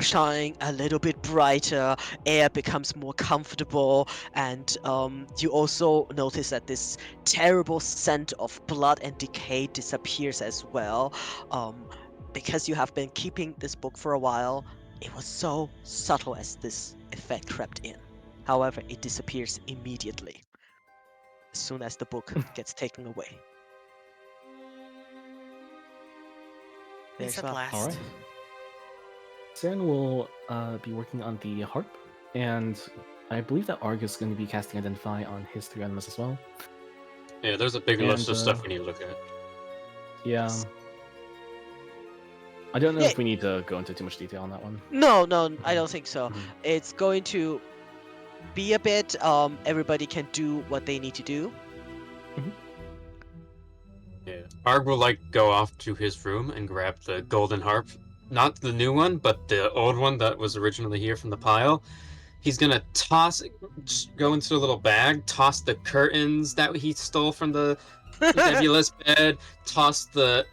shine a little bit brighter, air becomes more comfortable, and you also notice that this terrible scent of blood and decay disappears as well. Because you have been keeping this book for a while, it was so subtle as this effect crept in. However, it disappears immediately as soon as the book gets taken away. Please There's at a last. All right. Saren will be working on the harp, and I believe that Arg is going to be casting Identify on his 3 enemies as well. Yeah, there's a big list of And, stuff we need to look at. Yeah. I don't know Yeah. if we need to go into too much detail on that one. No, I don't think so. Mhm. It's going to be a bit. Everybody can do what they need to do. Yeah. Arg will go off to his room and grab the golden harp. Not the new one, but the old one that was originally here from the pile. He's gonna go into a little bag, toss the curtains that he stole from the nebulous bed, toss the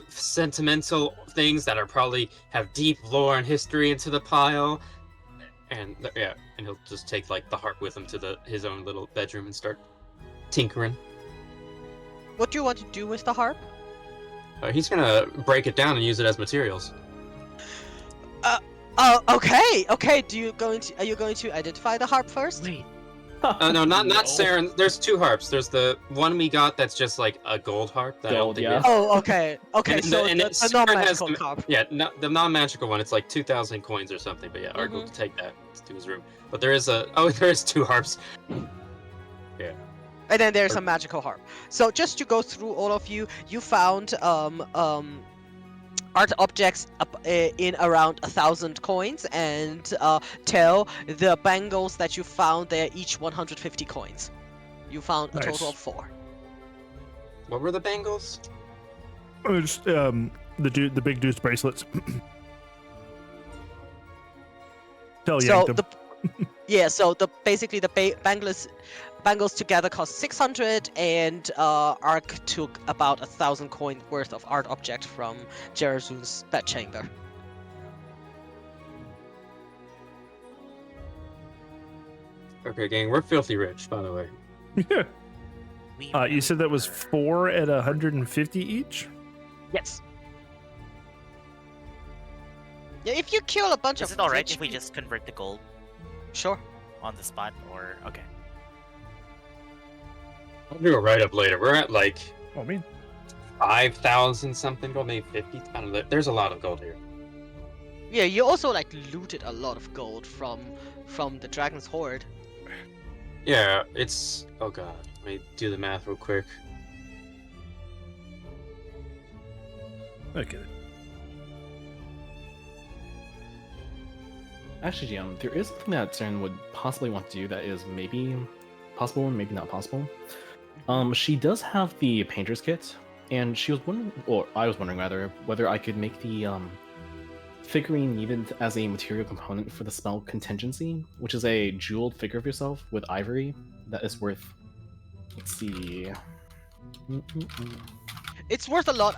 sentimental things that are probably have deep lore and history into the pile, and and he'll just take the harp with him to his own little bedroom and start tinkering. What do you want to do with the harp? He's gonna break it down and use it as materials. Okay. Are you going to identify the harp first? Wait. No, not No. Saren. There's 2 harps. There's the one we got that's just like a gold harp. That I don't Gold, think yeah. Oh, okay. Okay, And so and the Saren non-magical the, harp. Yeah, no, the non-magical one. It's like 2,000 coins or something. But yeah, Arg will take that to his room. But there is there is 2 harps. Yeah. And then there's a magical harp. So just to go through all of you, you found art objects in around 1,000 coins, and tell the bangles that you found, they're each 150 coins. You found a total Nice. of 4. What were the bangles? Just the big dude's bracelets. Tell So yanked him. basically the bangles together cost 600, and Ark took about 1,000 coin worth of art object from Jerazun's bedchamber. Okay, gang, we're filthy rich, by the way. You said that was 4 at 150 each? Yes. Yeah, if you kill a bunch Is of it alright rich if we people- just convert the gold Sure. on the spot, or okay? I'll do a write-up later. We're at Oh, me. 5,000 something gold, maybe 50. I don't know. There's a lot of gold here. Yeah, you also looted a lot of gold from the Dragon's Hoard. Yeah, it's... Oh god, let me do the math real quick. Okay. Actually, GM, there is something that Saren would possibly want to do that is maybe possible and maybe not possible. She does have the painter's kit, and she was wondering, or I was wondering rather, whether I could make the figurine needed as a material component for the spell Contingency, which is a jeweled figure of yourself with ivory that is worth Let's see. It's worth a lot.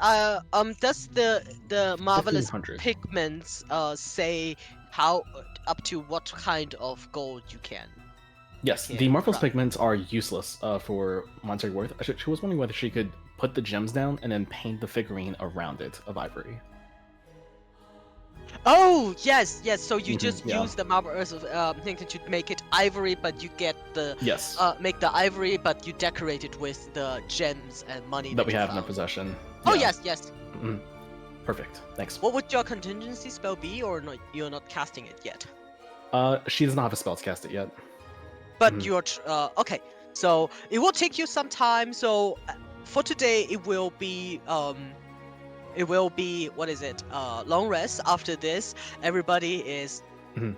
Does the marvelous 1500. pigments say how up to what kind of gold you can? Yes, Yeah, the Marvelous crap. pigments are useless for monetary worth. She was wondering whether she could put the gems down and then paint the figurine around it of ivory. Oh yes, yes. So you Mhm, just yeah. use the marvelous thing to make it ivory, but you get the Yes, make the ivory, but you decorate it with the gems and money that we you have in our found. possession. Oh Yeah. yes, yes. Mhm. Perfect. Thanks. What would your contingency spell be, or not? You're not casting it yet. She does not have a spell to cast it yet. But Mhm. you're okay. So it will take you some time. So for today, it will be what is it? Long rest. After this, everybody is Mhm.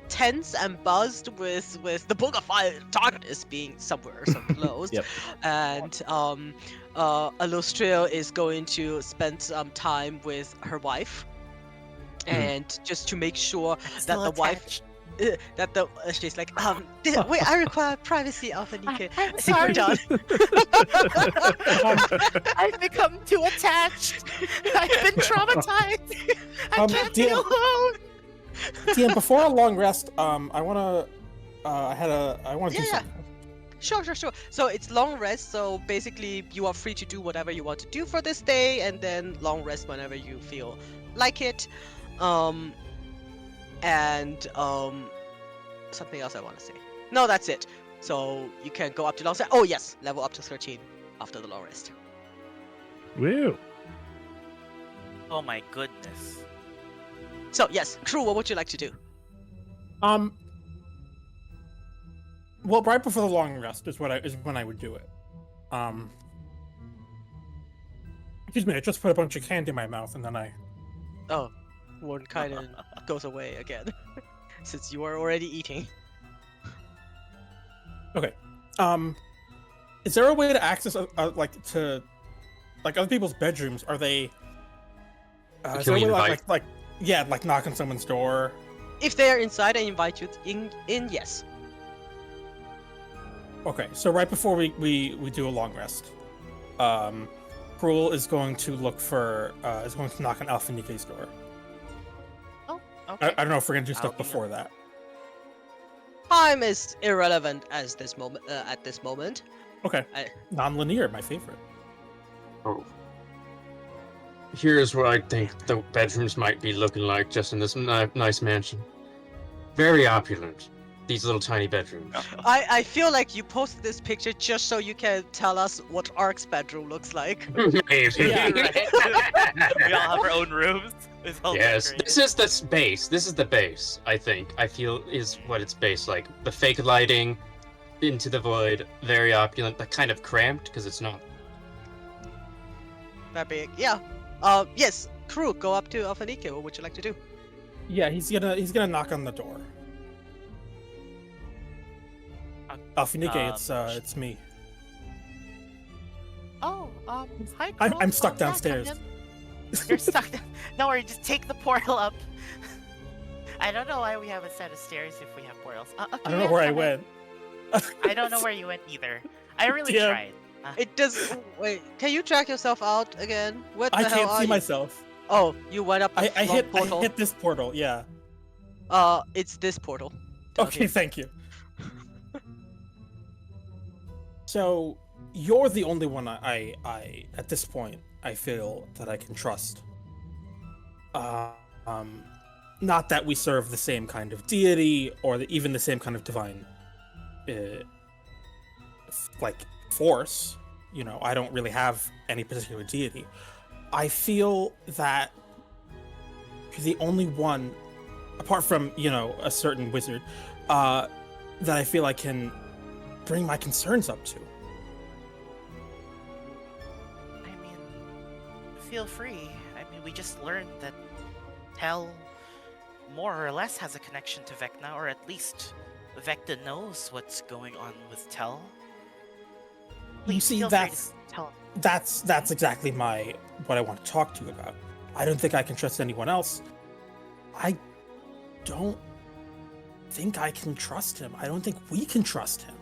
tense and buzzed with the Book of Fire darkness being somewhere so close, Yep. and Illustria is going to spend some time with her wife, and just to make sure that the wife. She's like wait, I require privacy, Alphanika. I think we're done. I've become too attached. I've been traumatized. I can't be DM, alone. DM, before a long rest, I wanna, I wanna do Yeah, yeah. something. Sure. So it's long rest. So basically, you are free to do whatever you want to do for this day, and then long rest whenever you feel like it. And something else I want to say. No, that's it. So you can go up to long rest. Oh yes, level up to 13 after the long rest. Woo. Oh my goodness. So yes, crew, what would you like to do? Well, right before the long rest is when I would do it. Excuse me, I just put a bunch of candy in my mouth and then I. Oh, one kind of goes away again, since you are already eating. Okay. Is there a way to access like other people's bedrooms? Are they? Is Can there a we way invite? like knock on someone's door? If they are inside and invite you in, yes. Okay, so right before we do a long rest, Cruel is going to look for is going to knock on Alphanike's door. Oh, okay. I don't know if we're gonna do I'll stuff be before that. Time is irrelevant as this moment. At this moment. Okay, I- non-linear, my favorite. Oh. Here's what I think the bedrooms might be looking like just in this nice mansion. Very opulent. These little tiny bedrooms. I feel like you posted this picture just so you can tell us what Ark's bedroom looks like. Maybe. Yeah. We all have our own rooms. It's all Yes, decorated. this is the base. This is the base, I think. I feel is what it's based like. The fake lighting into the void, very opulent, but kind of cramped because it's not. That big, yeah. Yes, crew, go up to Alphanike. What would you like to do? Yeah, he's gonna knock on the door. Alphanike, it's me. Oh, hi. I'm Carl. stuck Yeah, downstairs. come in. You're stuck. Don't worry, just take the portal up. I don't know why we have a set of stairs if we have portals. Okay, I don't know yeah, where I come in. went. I don't know where you went either. I really Damn. tried. It does. Wait, can you track yourself out again? What the I hell can't are see you? myself. Oh, you went up the I wrong hit portal. I hit this portal. Yeah. It's this portal. down Okay, here. thank you. So you're the only one I at this point I feel that I can trust. Not that we serve the same kind of deity or even the same kind of divine, like force. You know, I don't really have any particular deity. I feel that you're the only one, apart from a certain wizard, that I feel I can bring my concerns up to. I mean, feel free. I mean, we just learned that Hell more or less has a connection to Vecna, or at least Vecna knows what's going on with Tell. You Please see, feel free to tell. that's exactly what I want to talk to you about. I don't think I can trust anyone else. I don't think I can trust him. I don't think we can trust him.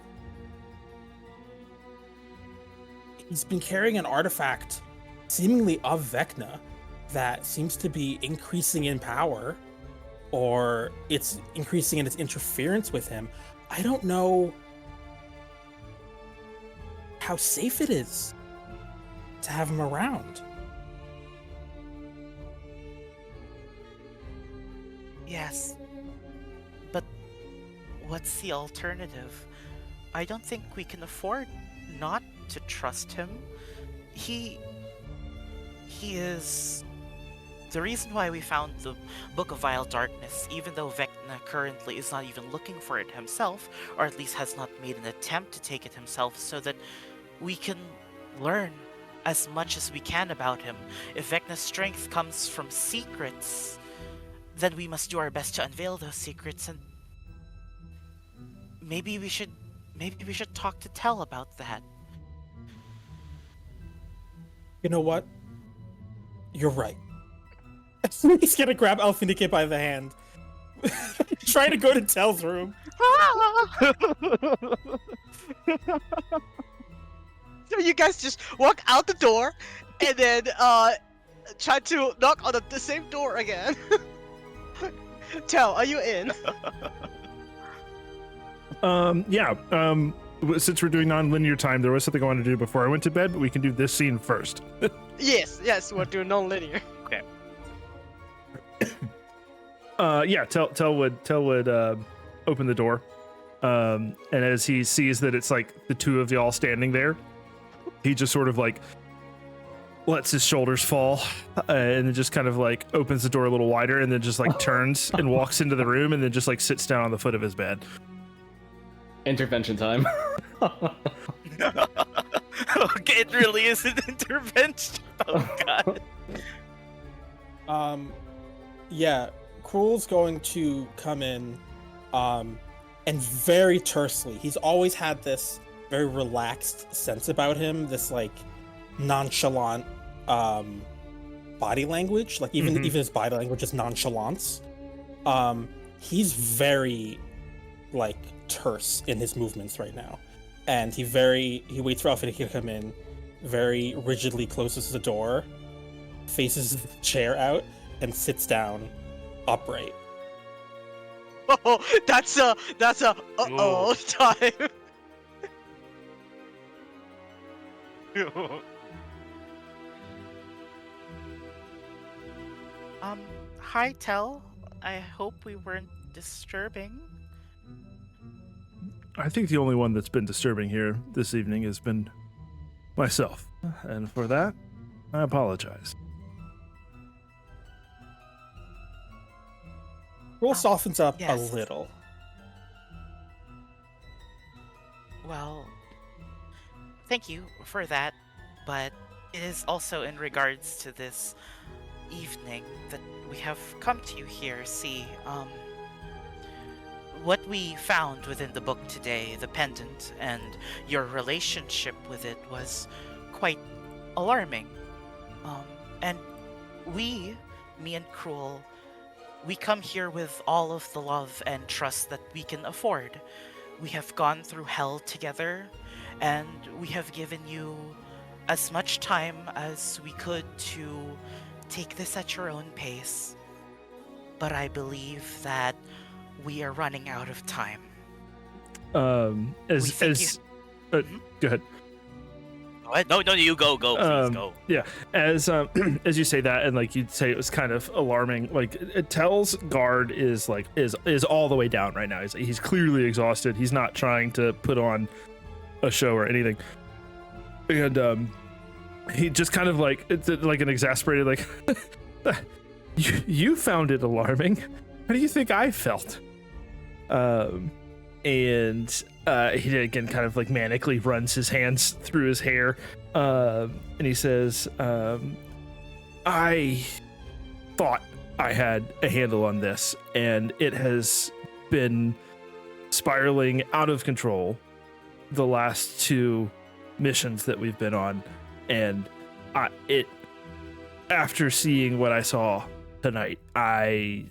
he's been carrying an artifact seemingly of Vecna that seems to be increasing in power, or it's increasing in its interference with him. I don't know how safe it is to have him around. Yes. But what's the alternative? I don't think we can afford not to trust him. He is the reason why we found the Book of Vile Darkness, even though Vecna currently is not even looking for it himself, or at least has not made an attempt to take it himself, so that we can learn as much as we can about him. If Vecna's strength comes from secrets, then we must do our best to unveil those secrets, and maybe we should talk to Tell about that. You know what? You're right. He's gonna grab Alfinike by the hand. Trying to go to Tell's room. So you guys just walk out the door and then try to knock on the same door again. Tell, are you in? Yeah. Since we're doing non-linear time, there was something I wanted to do before I went to bed, but we can do this scene first. Yes, we're doing non-linear. Okay. Yeah. Tell would open the door, and as he sees that it's like the two of y'all standing there, he just sort of like lets his shoulders fall, and then just kind of like opens the door a little wider, and then just like turns and walks into the room, and then just like sits down on the foot of his bed. Intervention time. Okay, it really is an intervention. Oh god. Yeah, Cruel's going to come in, and very tersely. He's always had this very relaxed sense about him, this like nonchalant body language. Like even his body language is nonchalance. He's very like terse in his movements right now, and he waits for Alfinike to come in, very rigidly closes the door, faces the chair out, and sits down upright. Oh, that's a uh-oh time. Hi, Tell. I hope we weren't disturbing. I think the only one that's been disturbing here this evening has been myself, and for that, I apologize. Cruel softens up yes. a little. Well, thank you for that, but it is also in regards to this evening that we have come to you here. See, what we found within the book today, the pendant, and your relationship with it was quite alarming. And me and Cruel, we come here with all of the love and trust that we can afford. We have gone through hell together, and we have given you as much time as we could to take this at your own pace. But I believe that we are running out of time. Go ahead. No, you go, please go. Yeah, as you say that, and like you'd say, it was kind of alarming. Like Tell's guard is all the way down right now. He's clearly exhausted. He's not trying to put on a show or anything, and he just kind of like it's like an exasperated like, you found it alarming. How do you think I felt? And he again kind of like manically runs his hands through his hair, and he says, I thought I had a handle on this, and it has been spiraling out of control the last two missions that we've been on, and after seeing what I saw tonight, I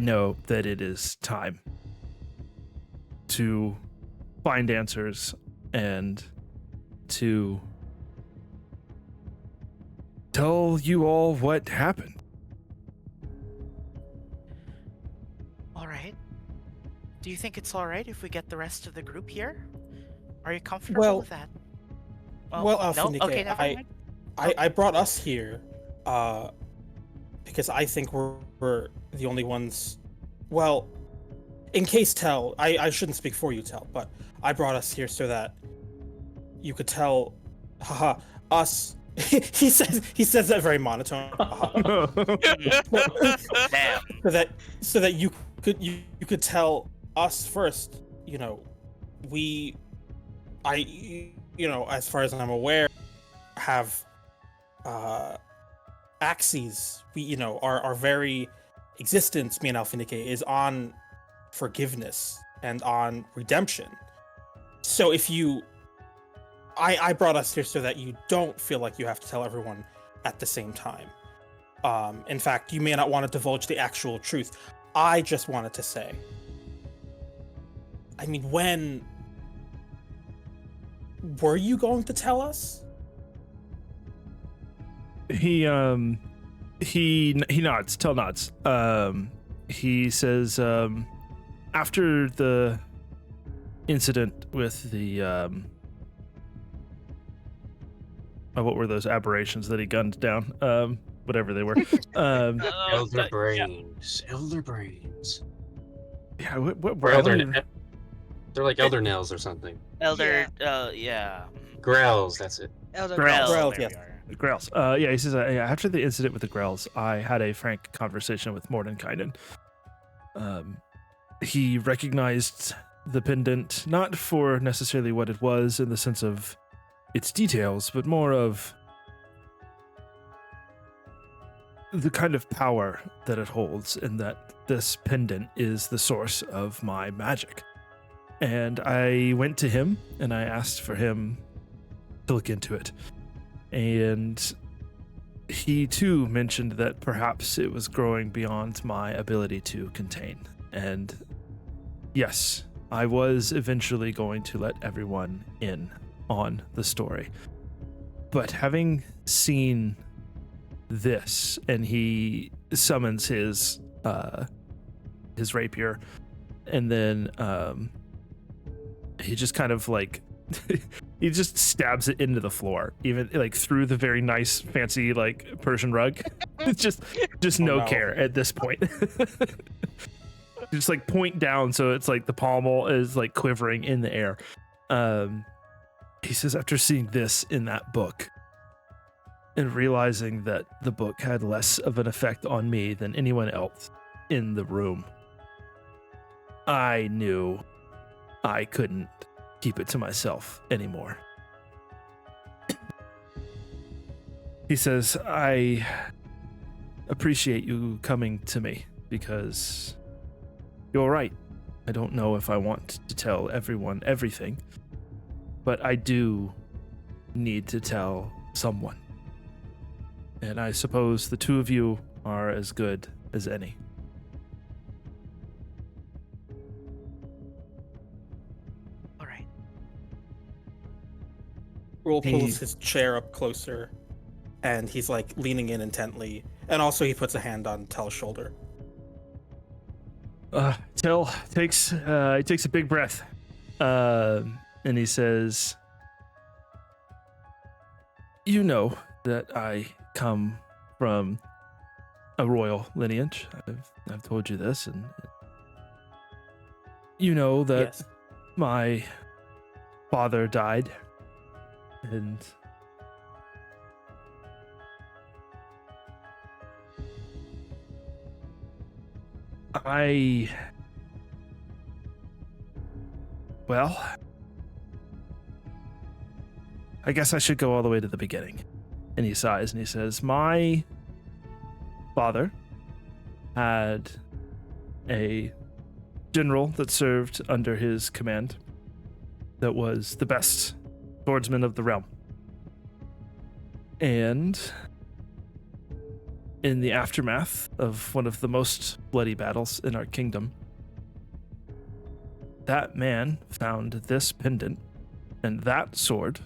know that it is time to find answers and to tell you all what happened. All right. Do you think it's all right if we get the rest of the group here? Are you comfortable Well- with that? Well, no? Alpha Okay, never mind. I brought us here because I think we're the only ones. Well, in case Tell, I shouldn't speak for you, Tell, but I brought us here so that you could tell, haha, us. he says that very monotone. Damn. so that you could tell us first. You know, as far as I'm aware, have axes. Our very existence, me and Alfinike, is on forgiveness and on redemption. So if you I brought us here so that you don't feel like you have to tell everyone at the same time. In fact, you may not want to divulge the actual truth. I just wanted to say, I mean, when were you going to tell us? He nods. Tell nods. He says, after the incident with the what were those aberrations that he gunned down? Whatever they were. Elder brains. Elder brains. Yeah. What Or I don't elder. even- They're like elder nails or something. Elder, yeah. Grells. That's it. Elder Grell, Grell, there yes. we are. Grells. Yeah, he says after the incident with the Grells, I had a frank conversation with Mordenkainen. He recognized the pendant not for necessarily what it was in the sense of its details, but more of the kind of power that it holds, and that this pendant is the source of my magic. And I went to him and I asked for him to look into it. And he too mentioned that perhaps it was growing beyond my ability to contain. And yes, I was eventually going to let everyone in on the story. But having seen this, and he summons his rapier, and then he just kind of like he just stabs it into the floor, even like through the very nice fancy like Persian rug. It's just no no. care at this point. Just like point down, so it's like the pommel is like quivering in the air. He says, after seeing this in that book and realizing that the book had less of an effect on me than anyone else in the room, I knew I couldn't keep it to myself anymore. He says, I appreciate you coming to me because you're right. I don't know if I want to tell everyone everything, but I do need to tell someone. And I suppose the two of you are as good as any. All right. Roll He- pulls his chair up closer, and he's like leaning in intently. And also, he puts a hand on Tell's shoulder. Tell takes he takes a big breath, and he says, "You know that I come from a royal lineage. I've told you this, and you know that Yes. my father died, and well, I guess I should go all the way to the beginning." And he sighs and he says, my father had a general that served under his command that was the best swordsman of the realm. And in the aftermath of one of the most bloody battles in our kingdom, that man found this pendant and that sword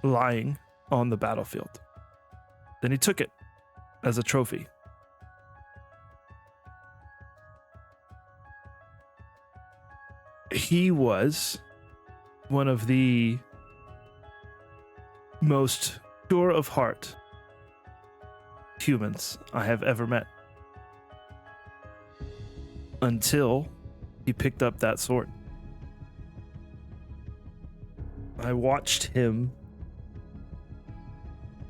lying on the battlefield. Then he took it as a trophy. He was one of the most pure of heart humans I have ever met. Until he picked up that sword. I watched him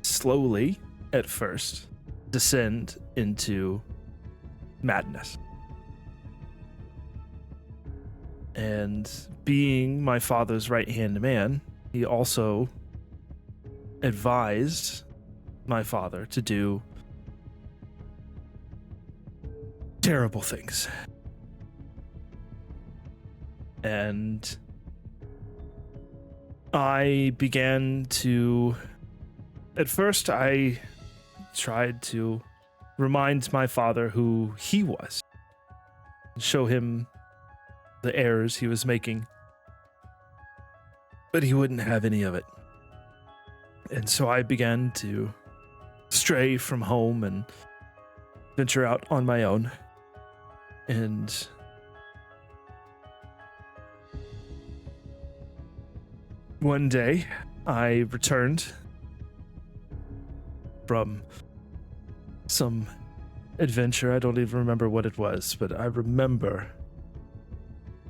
slowly, at first, descend into madness. And being my father's right-hand man, he also advised my father to do terrible things. And I began to... At first, I tried to remind my father who he was, show him the errors he was making, but he wouldn't have any of it. And so I began to stray from home and venture out on my own. And one day I returned from some adventure. I don't even remember what it was, but I remember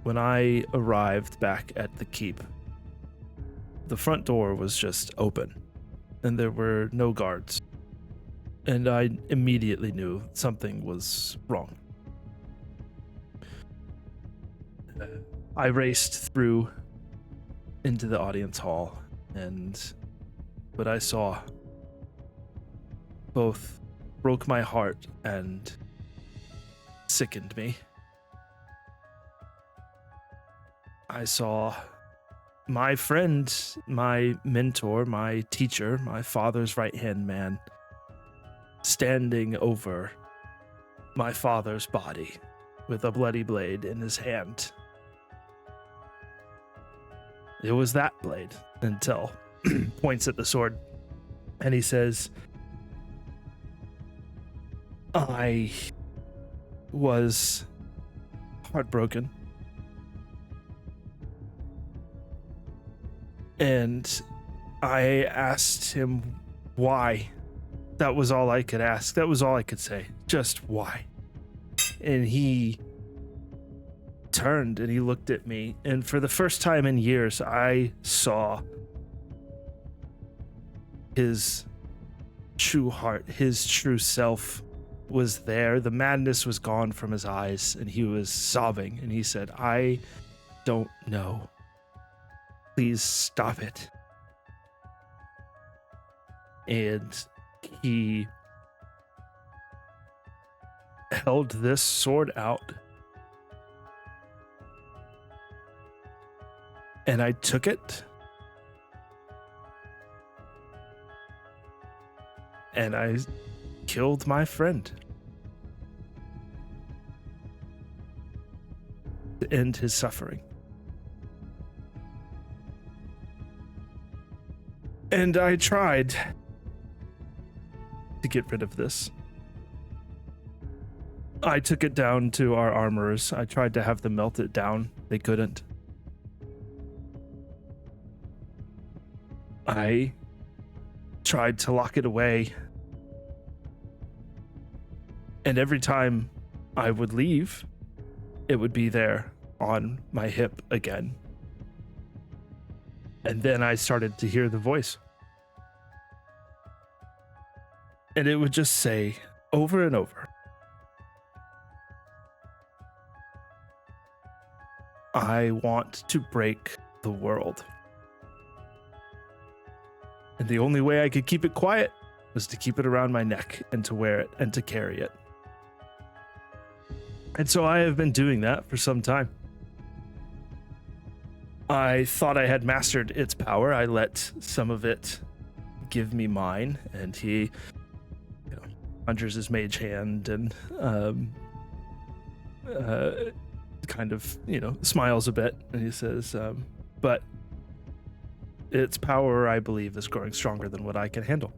when I arrived back at the keep, the front door was just open and there were no guards. And I immediately knew something was wrong. I raced through into the audience hall, and what I saw both broke my heart and sickened me. I saw my friend, my mentor, my teacher, my father's right-hand man, standing over my father's body with a bloody blade in his hand. It was that blade, until points at the sword, and he says, I was heartbroken. And I asked him why. That was all I could ask. That was all I could say. Just why. And he turned and he looked at me. And for the first time in years, I saw his true heart, his true self was there. The madness was gone from his eyes and he was sobbing. And he said, I don't know. Please stop it. And he held this sword out. And I took it. And I killed my friend. To end his suffering. And I tried to get rid of this. I took it down to our armorers. I tried to have them melt it down. They couldn't. I tried to lock it away. And every time I would leave, it would be there on my hip again. And then I started to hear the voice. And it would just say over and over, I want to break the world. And the only way I could keep it quiet was to keep it around my neck and to wear it and to carry it. And so I have been doing that for some time. I thought I had mastered its power. I let some of it give me mine, and he conjures his mage hand and kind of, smiles a bit, and he says, but its power, I believe, is growing stronger than what I can handle.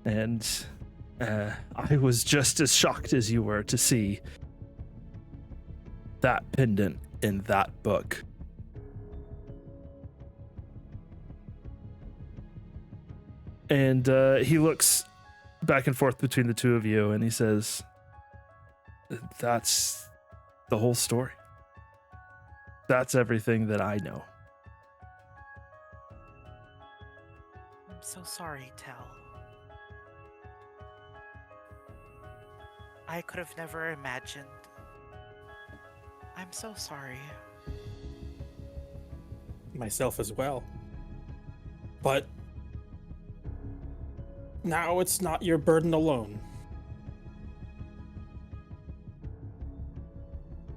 And I was just as shocked as you were to see that pendant in that book. And he looks back and forth between the two of you, and he says, "That's the whole story. That's everything that I know." I'm so sorry, Tel. I could have never imagined. I'm so sorry. Myself as well. But now it's not your burden alone.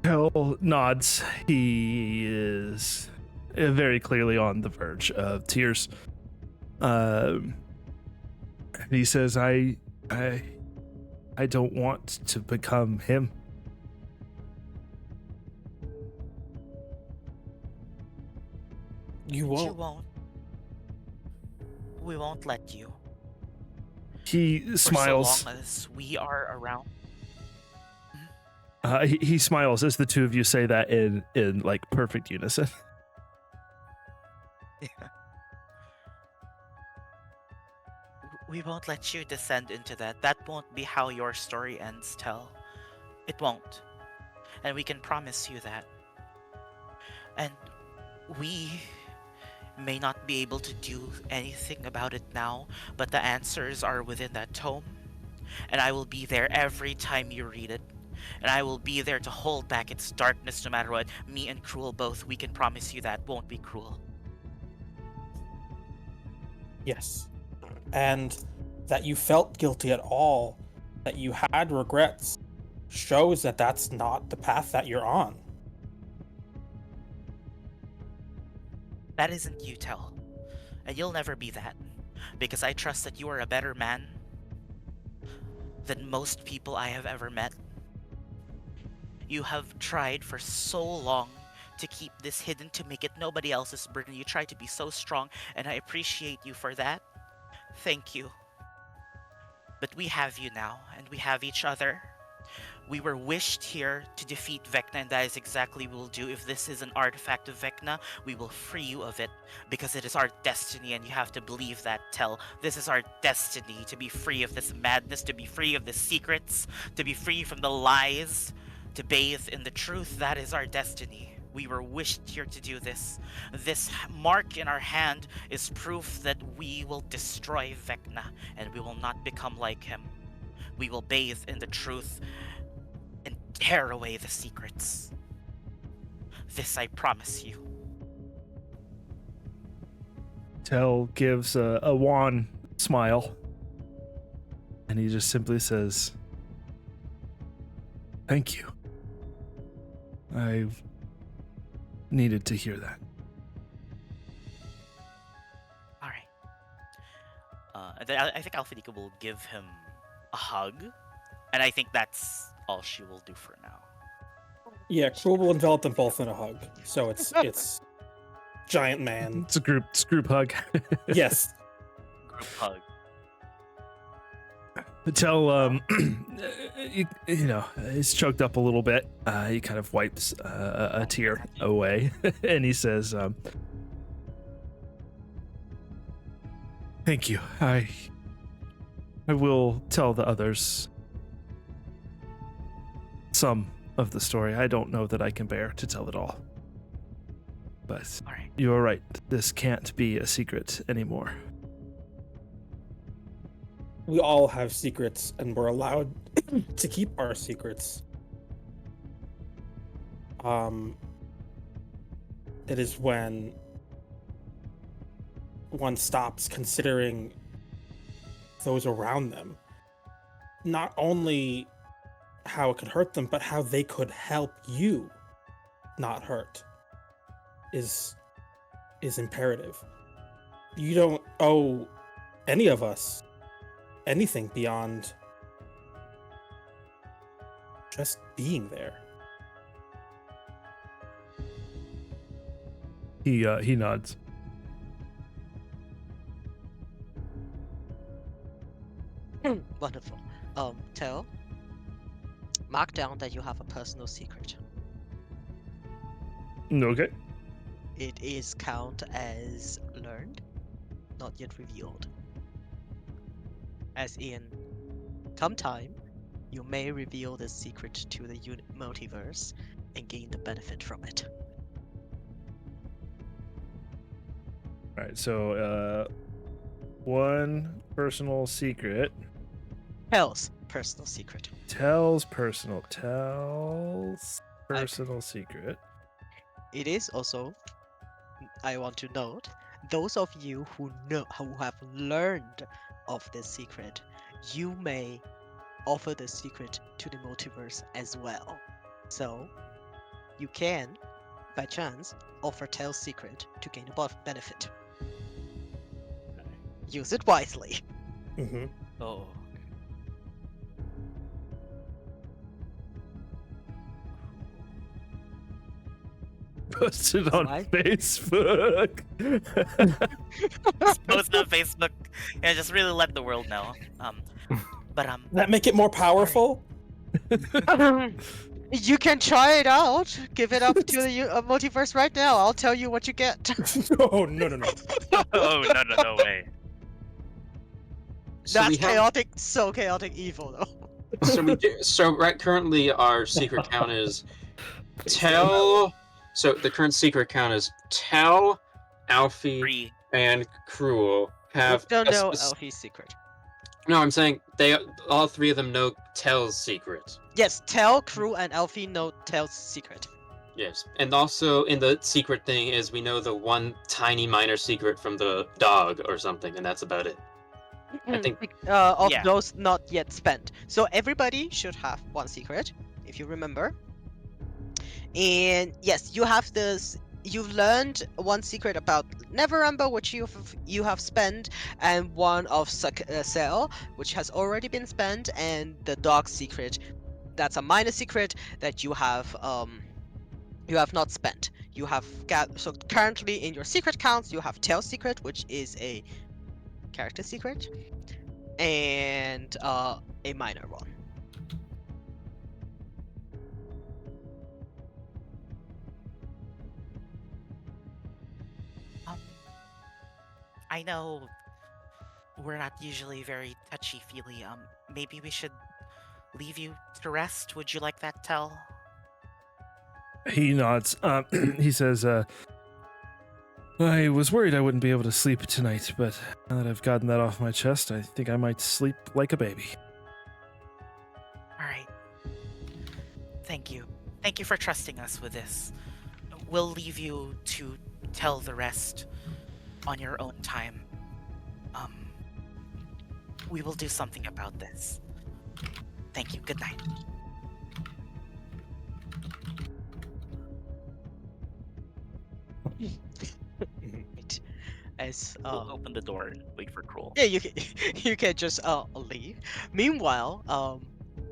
Kel nods. He is very clearly on the verge of tears. He says, I don't want to become him. You You won't. won't. We won't let you. He For smiles. so long as we are around. He smiles as the two of you say that in like perfect unison. We won't let you descend into that. That won't be how your story ends, Tel. It won't. And we can promise you that. And we may not be able to do anything about it now, but the answers are within that tome. And I will be there every time you read it. And I will be there to hold back its darkness no matter what. Me and Cruel both, we can promise you that won't be cruel. Yes. And that you felt guilty at all, that you had regrets, shows that that's not the path that you're on. That isn't you, Tel. And you'll never be that. Because I trust that you are a better man than most people I have ever met. You have tried for so long to keep this hidden, to make it nobody else's burden. You tried to be so strong, and I appreciate you for that. Thank you. But we have you now, and we have each other. We were wished here to defeat Vecna, and that is exactly what we'll do. If this is an artifact of Vecna, we will free you of it, because it is our destiny, and you have to believe that, Tel. This is our destiny, to be free of this madness, to be free of the secrets, to be free from the lies, to bathe in the truth. That is our destiny. We were wished here to do this. This mark in our hand is proof that we will destroy Vecna, and we will not become like him. We will bathe in the truth and tear away the secrets. This I promise you. Tel gives a wan smile, and he just simply says, "Thank you. I've needed to hear that." All right. And then I think Alfredika will give him a hug, and I think that's all she will do for now. Yeah, Cruel will envelop them both in a hug. So it's giant man. It's a group hug. Yes. Group hug. Tel, you know, he's choked up a little bit. He kind of wipes a tear away, and he says, "Thank you. I will tell the others some of the story. I don't know that I can bear to tell it all. But All right. you are right. This can't be a secret anymore." We all have secrets, and we're allowed to keep our secrets. It is when one stops considering those around them. Not only how it could hurt them, but how they could help you not hurt is imperative. You don't owe any of us anything beyond just being there. He nods. Wonderful. Tell. Mark down that you have a personal secret. Okay. It is count as learned, not yet revealed. As in, come time, you may reveal the secret to the multiverse and gain the benefit from it. All right. So, one personal secret Hell's personal secret. tells personal secret. It is also, I want to note, those of you who have learned of this secret, you may offer the secret to the multiverse as well. So you can, by chance, offer Tail's secret to gain a benefit. Use it wisely. Mm-hmm. Oh. Post it on Alright. Facebook. Just post on Facebook. Yeah, just really let the world know. That make it more powerful? You can try it out. Give it up to the multiverse right now. I'll tell you what you get. No. Oh no way. So we That's have, chaotic, so chaotic evil though. so right currently our secret count is Tell. So the current secret count is Tell, Alfie, 3. and Cruel We have don't a know spec- Elfie's secret. No, I'm saying all three of them know Tell's secret. Yes, Tell, Crew, and Elfie know Tell's secret. Yes, and also in the secret thing is we know the one tiny minor secret from the dog or something, and that's about it. I think Of Yeah. those not yet spent. So everybody should have one secret, if you remember. And yes, you have this. You've learned one secret about Neverember, which you have spent, and one of Cell, which has already been spent, and the dog secret. That's a minor secret that you have not spent. You have got so currently in your secret counts you have Tail's secret, which is a character secret, and a minor one. I know we're not usually very touchy-feely. Maybe we should leave you to rest. Would you like that, Tell? He nods. He says, I was worried I wouldn't be able to sleep tonight, but now that I've gotten that off my chest, I think I might sleep like a baby. All right. Thank you. Thank you for trusting us with this. We'll leave you to tell the rest on your own time. We will do something about this. Thank you. Good night. Right. As We'll open the door and wait for Cruel. yeah, you can you can just leave. Meanwhile,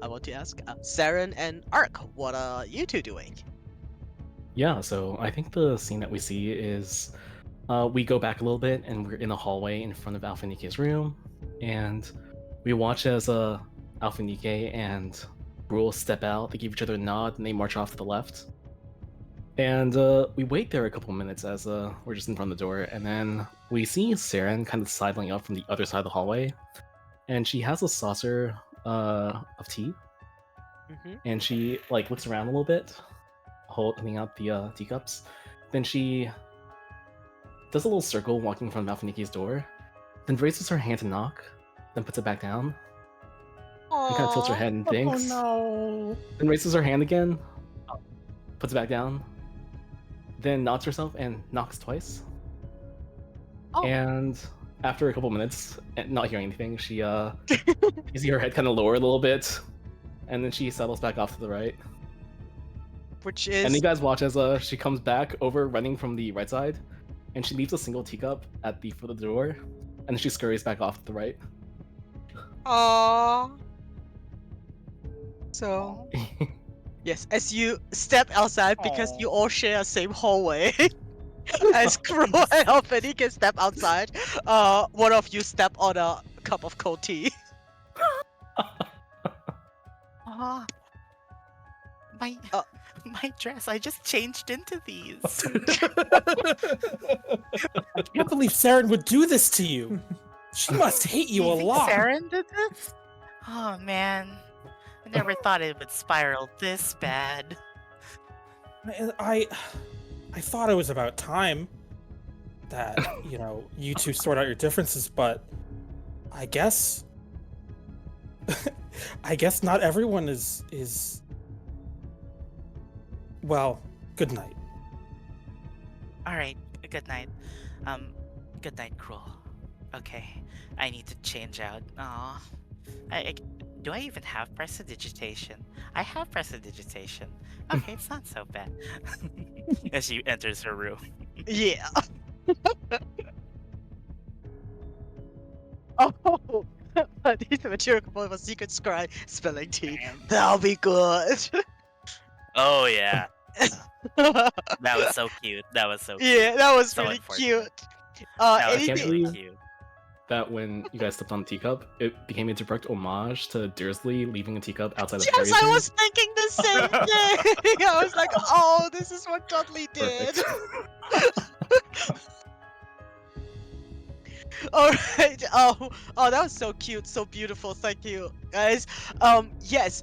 I want to ask Saren and Ark, what are you two doing? Yeah, so I think the scene that we see is we go back a little bit and we're in a hallway in front of Alphanike's room, and we watch as Alphanike and Brule step out, they give each other a nod, and they march off to the left. And we wait there a couple minutes as we're just in front of the door, and then we see Saren kind of sidling up from the other side of the hallway, and she has a saucer of tea, Mm-hmm. and she like looks around a little bit, holding out the teacups. Then she does a little circle walking from Alphanike's door, then raises her hand to knock, then puts it back down, and kind of tilts her head and thinks. Oh Then raises her hand again, puts it back down, then nods herself and knocks twice. Oh. And after a couple minutes, and not hearing anything, she you see her head kind of lower a little bit, and then she settles back off to the right. Which is And you guys watch as she comes back over, running from the right side, and she leaves a single teacup at the foot of the door, and then she scurries back off to the right. Aww. So yes, as you step outside because you all share a same hallway. As Crow and Alfani can step outside, one of you step on a cup of cold tea. Ah, my Uh. my dress. I just changed into these. I can't believe Saren would do this to you. She must hate you a think lot. Saren did this? Oh man, I never thought it would spiral this bad. I thought it was about time that, you two sort out your differences, but I guess I guess not everyone is well, good night. All right, good night. Good night, Cruel. Okay, I need to change out. Aw. Do I even have prestidigitation? I have prestidigitation. Okay, it's not so bad. As she enters her room. Yeah. Oh, I need the material component of a secret scribe spelling tea. That'll be good. Oh yeah, Yeah, that was so cute. That was so cute. that was So really unfortunate. cute. That was I can't really believe cute. that when you guys stepped on the teacup, it became a direct homage to Dursley leaving a teacup outside of Yes, I Harry's was thinking the same thing. I was like, oh, this is what Dudley did. Perfect. All right. Oh, that was so cute, so beautiful. Thank you, guys. Yes.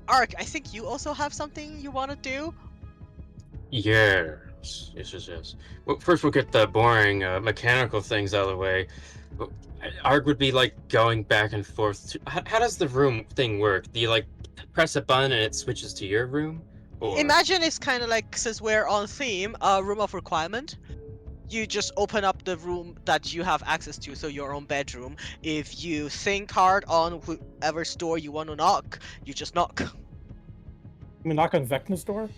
Ark, I think you also have something you want to do. Yes. Well, first we'll get the boring mechanical things out of the way. But Arg would be like going back and forth. How does the room thing work? Do you like press a button and it switches to your room? Or Imagine it's kind of like, since we're on theme, a room of requirement. You just open up the room that you have access to, so your own bedroom. If you think hard on whoever's door you want to knock, you just knock. We knock on Vecna's door?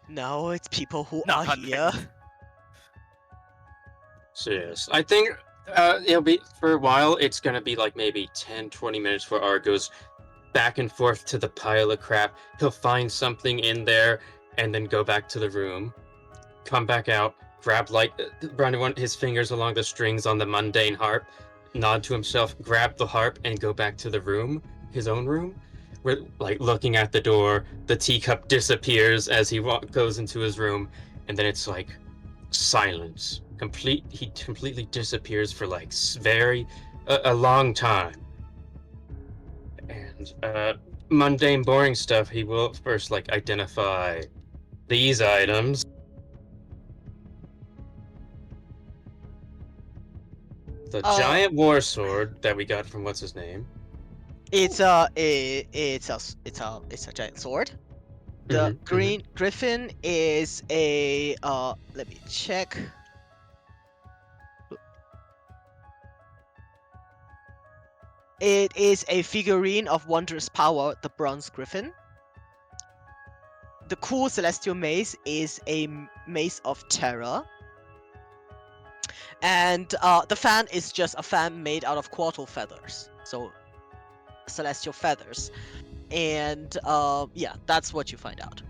No, it's people who Knock are on here. So yes, I think it'll be for a while. It's gonna be like maybe 10-20 minutes where Arg goes back and forth to the pile of crap. He'll find something in there and then go back to the room, come back out, grab run his fingers along the strings on the mundane harp, nod to himself, grab the harp, and go back to the room, his own room. Where, like, looking at the door, the teacup disappears as he goes into his room, and then it's like silence. He completely disappears for like a long time. And mundane, boring stuff. He will first like identify these items. The giant war sword that we got from what's his name. It's a giant sword. The Mhm, green griffin is a let me check. It is a figurine of wondrous power, the bronze griffin. The cool celestial mace is a mace of terror. And the fan is just a fan made out of quartal feathers. So celestial feathers. And yeah, that's what you find out.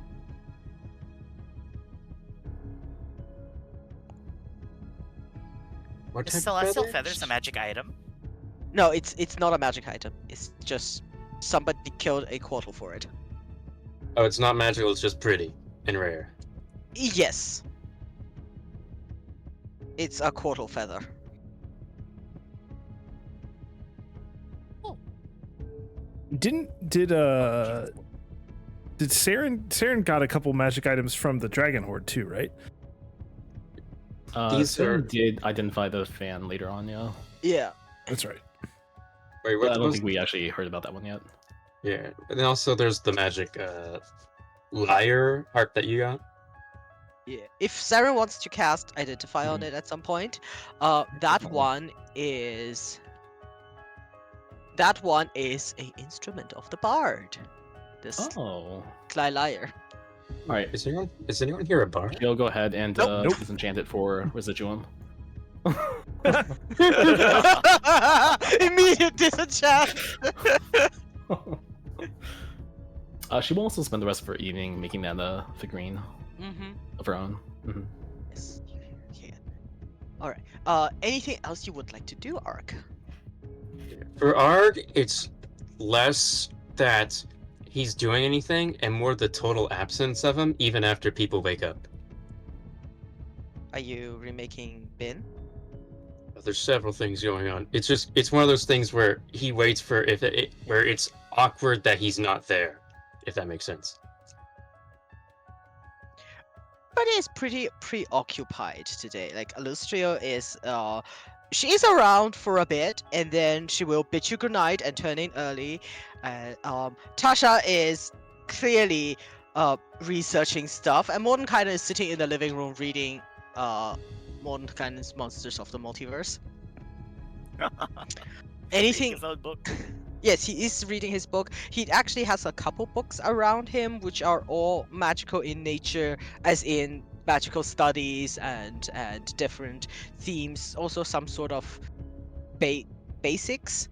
What Is type of celestial feathers? feathers a magic item? No, it's not a magic item. It's just somebody killed a quartal for it. Oh, it's not magical. It's just pretty and rare. Yes. It's a quartal feather. Did Saren got a couple magic items from the Dragon Horde too, right? These Saren are- did identify the fan later on, yeah. Yeah. That's right. Wait, But I don't was- think we actually heard about that one yet. Yeah, and then also there's the magic lyre harp that you got. Yeah. If Saren wants to cast Identify on Mhm. it at some point, that one is a instrument of the bard. This Oh. lyre. Alright, Is anyone here a bard? She'll go ahead and Nope. disenchant it for Residuum. Immediate disenchant. She will also spend the rest of her evening making that figurine Mm-hmm. of her own. Mhm. Yes, you can. All right. Anything else you would like to do, Ark? For Arg, it's less that he's doing anything and more the total absence of him, even after people wake up. Are you remaking Bin? There's several things going on. It's one of those things where he waits for where it's awkward that he's not there, if that makes sense. But it's pretty preoccupied today. Like Illustrio is she's around for a bit and then she will bid you good night and turn in early. Tasha is clearly researching stuff, and Mordenkainen is sitting in the living room reading Mordenkainen's Monsters of the Multiverse. Anything? His own book. Yes, he is reading his book. He actually has a couple books around him, which are all magical in nature, as in magical studies and different themes. Also, some sort of basics,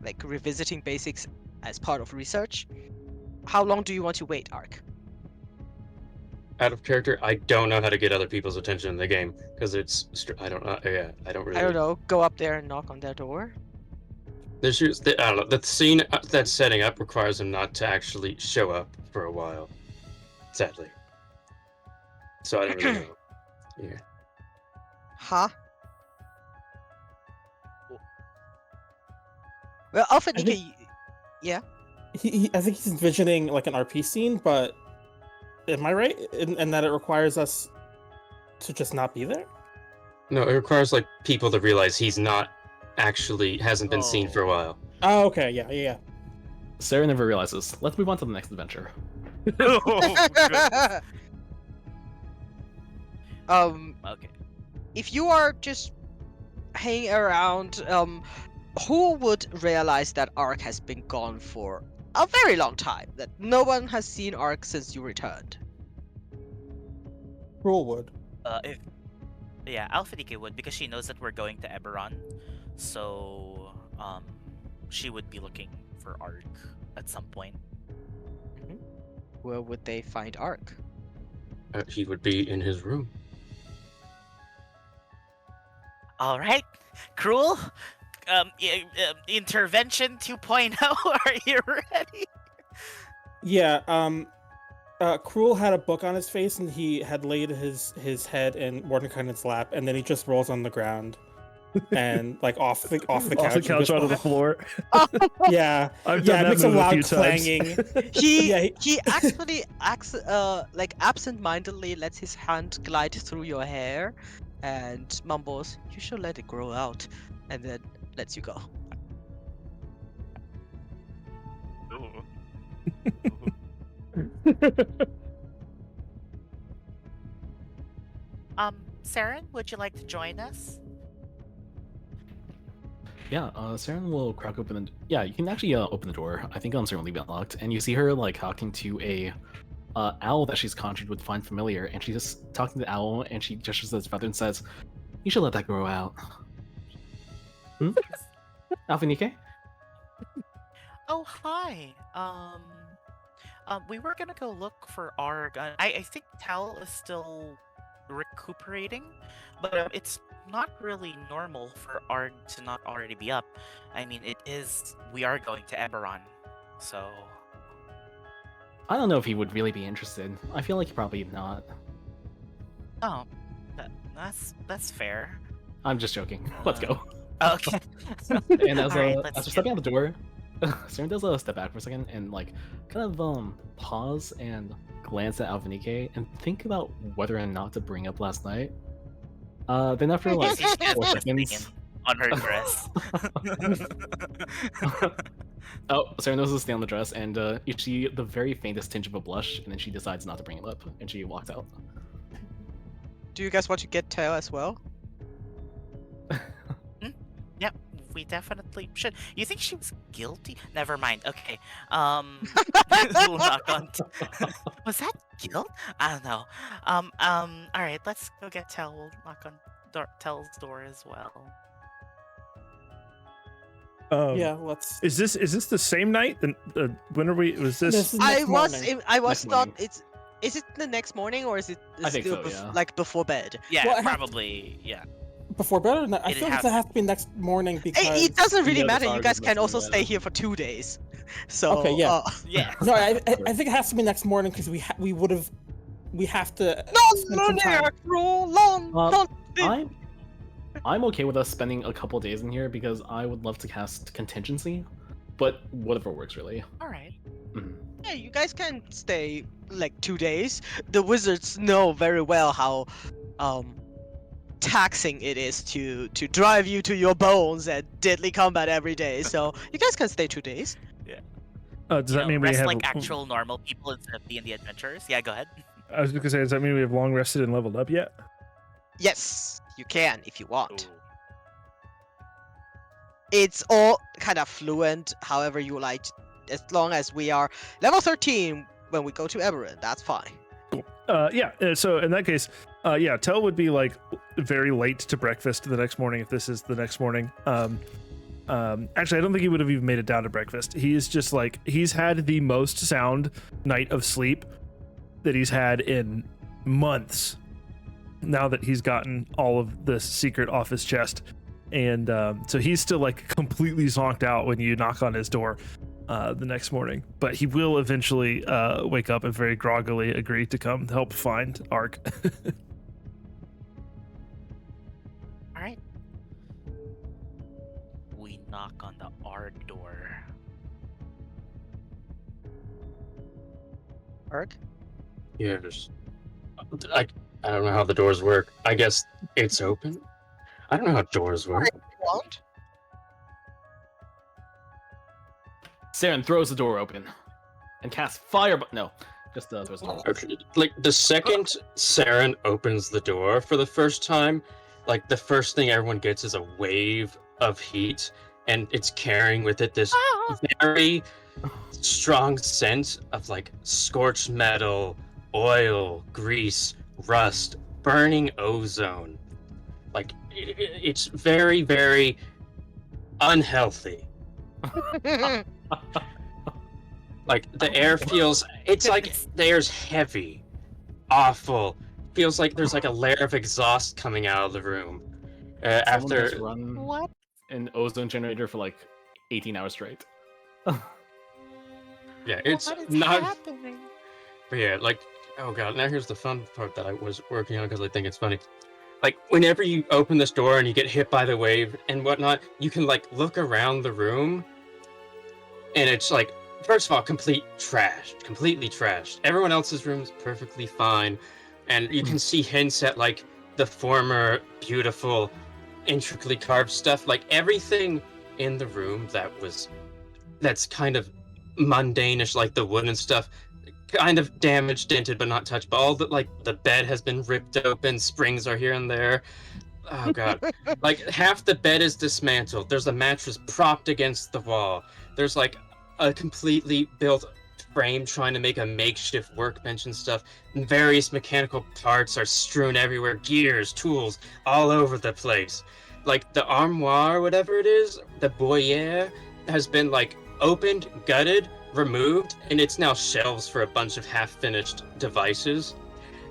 like revisiting basics as part of research. How long do you want to wait, Ark? Out of character, I don't know how to get other people's attention in the game because I don't know. Yeah, I don't really. I don't know. Go up there and knock on their door. I don't know. The scene that's setting up requires him not to actually show up for a while. Sadly. So I don't really know. Yeah. Huh? Well, often I you think- can. Yeah. I think he's envisioning like an RP scene, but am I right in that it requires us to just not be there? No, it requires like people to realize he's not actually hasn't been seen for a while. Oh, okay, yeah. Sarah never realizes. Let's move on to the next adventure. Okay. If you are just hanging around, who would realize that Ark has been gone for a very long time? That no one has seen Ark since you returned. Rollwood. If yeah, Alphanike would, because she knows that we're going to Eberron, so she would be looking for Ark at some point. Where would they find Ark? He would be in his room. All right, Cruel. Intervention 2.0. Are you ready? Yeah, Cruel had a book on his face and he had laid his head in Mordenkainen's lap, and then he just rolls on the ground and like off the couch. Off the and couch just- onto the floor. Yeah. I've Yeah, done it makes that a move loud few times. clanging. He Yeah, he actually like absent-mindedly lets his hand glide through your hair, and mumbles, "You should let it grow out," and then lets you go. Saren, would you like to join us? Yeah, Saren will crack open the. Yeah, you can actually open the door. I think Saren will leave it locked, and you see her like talking to a owl that she's conjured with Find Familiar, and she's just talking to the owl, and she gestures at its feather and says, "You should let that grow out." Hmm? Alphanike? Oh, hi. We were gonna go look for Arg. I think Tal is still recuperating, but it's not really normal for Arg to not already be up. I mean, it is. We are going to Eberron, so. I don't know if he would really be interested. I feel like probably not. Oh, that's fair. I'm just joking. Let's go. Okay. And as Alright, as let's we're go. stepping out the door, Saren does a step back for a second and like kind of pause and glance at Alvanike and think about whether or not to bring up last night. Then after like She has 4 this thing seconds, on her dress. oh, Saren notices the on the dress and you see the very faintest tinge of a blush, and then she decides not to bring it up and she walks out. Do you guys want to get tail as well? Yep, we definitely should. You think she was guilty? Never mind. Okay. We'll knock on. Was that guilt? I don't know. All right, let's go get Tell. We'll knock on Tell's door as well. Yeah, let's. Is this the same night? When are we? Was this? This is I next was morning. I was Next thought morning. is it the next morning or is it I think still so, yeah. like before bed? Yeah, Well, I have- probably. Yeah. before bed, or I It feel like has- that has to be next morning because It doesn't really Yeah, the matter. You Arg guys is can missing, also yeah. stay here for 2 days. So Okay, yeah. Yeah. No, I think it has to be next morning because we have to spend some time. I'm okay with us spending a couple days in here because I would love to cast contingency, but whatever works really. All right. Mhm. Yeah, you guys can stay like 2 days. The wizards know very well how taxing it is to drive you to your bones and deadly combat every day. So you guys can stay 2 days. Does that mean we rest have? like actual normal people instead of D&D adventurers? Yeah, go ahead. I was gonna say, does that mean we have long rested and leveled up yet? Yes, you can if you want. It's all kind of fluent, however you like. As long as we are level 13 when we go to Eberron, that's fine. So in that case, Tell would be like very late to breakfast the next morning if this is the next morning. Actually, I don't think he would have even made it down to breakfast. He is just like, he's had the most sound night of sleep that he's had in months now that he's gotten all of this secret off his chest. And so he's still like completely zonked out when you knock on his door the next morning. But he will eventually wake up and very groggily agree to come help find Ark. All right. We knock on the R door. Ark? Yes. I don't know how the doors work. I guess it's open. I don't know how doors work. Want? Saren throws the door open and casts fire. No, just throws the door. Okay, like the second Saren opens the door for the first time, like the first thing everyone gets is a wave of heat, and it's carrying with it this very strong scent of like scorched metal, oil, grease, rust, burning ozone. Like it's very, very unhealthy. Like the air feels, it's like the air's heavy, awful. Feels like there's like a layer of exhaust coming out of the room. Someone After just run an ozone generator for like 18 hours straight. yeah, it's not. But yeah, like oh god, now here's the fun part that I was working on because I think it's funny. Like whenever you open this door and you get hit by the wave and whatnot, you can like look around the room, and it's like first of all, completely trashed. Everyone else's room is perfectly fine, and you can see hints at like the former beautiful, intricately carved stuff. Like everything in the room that's kind of mundane-ish, like the wood and stuff, kind of damaged, dented, but not touched. But all the like the bed has been ripped open, springs are here and there. Oh god. Like half the bed is dismantled. There's a mattress propped against the wall. There's like a completely built frame trying to make a makeshift workbench and stuff. And various mechanical parts are strewn everywhere, gears, tools, all over the place. Like the armoire, whatever it is, the boyer, has been like opened, gutted, removed, and it's now shelves for a bunch of half-finished devices.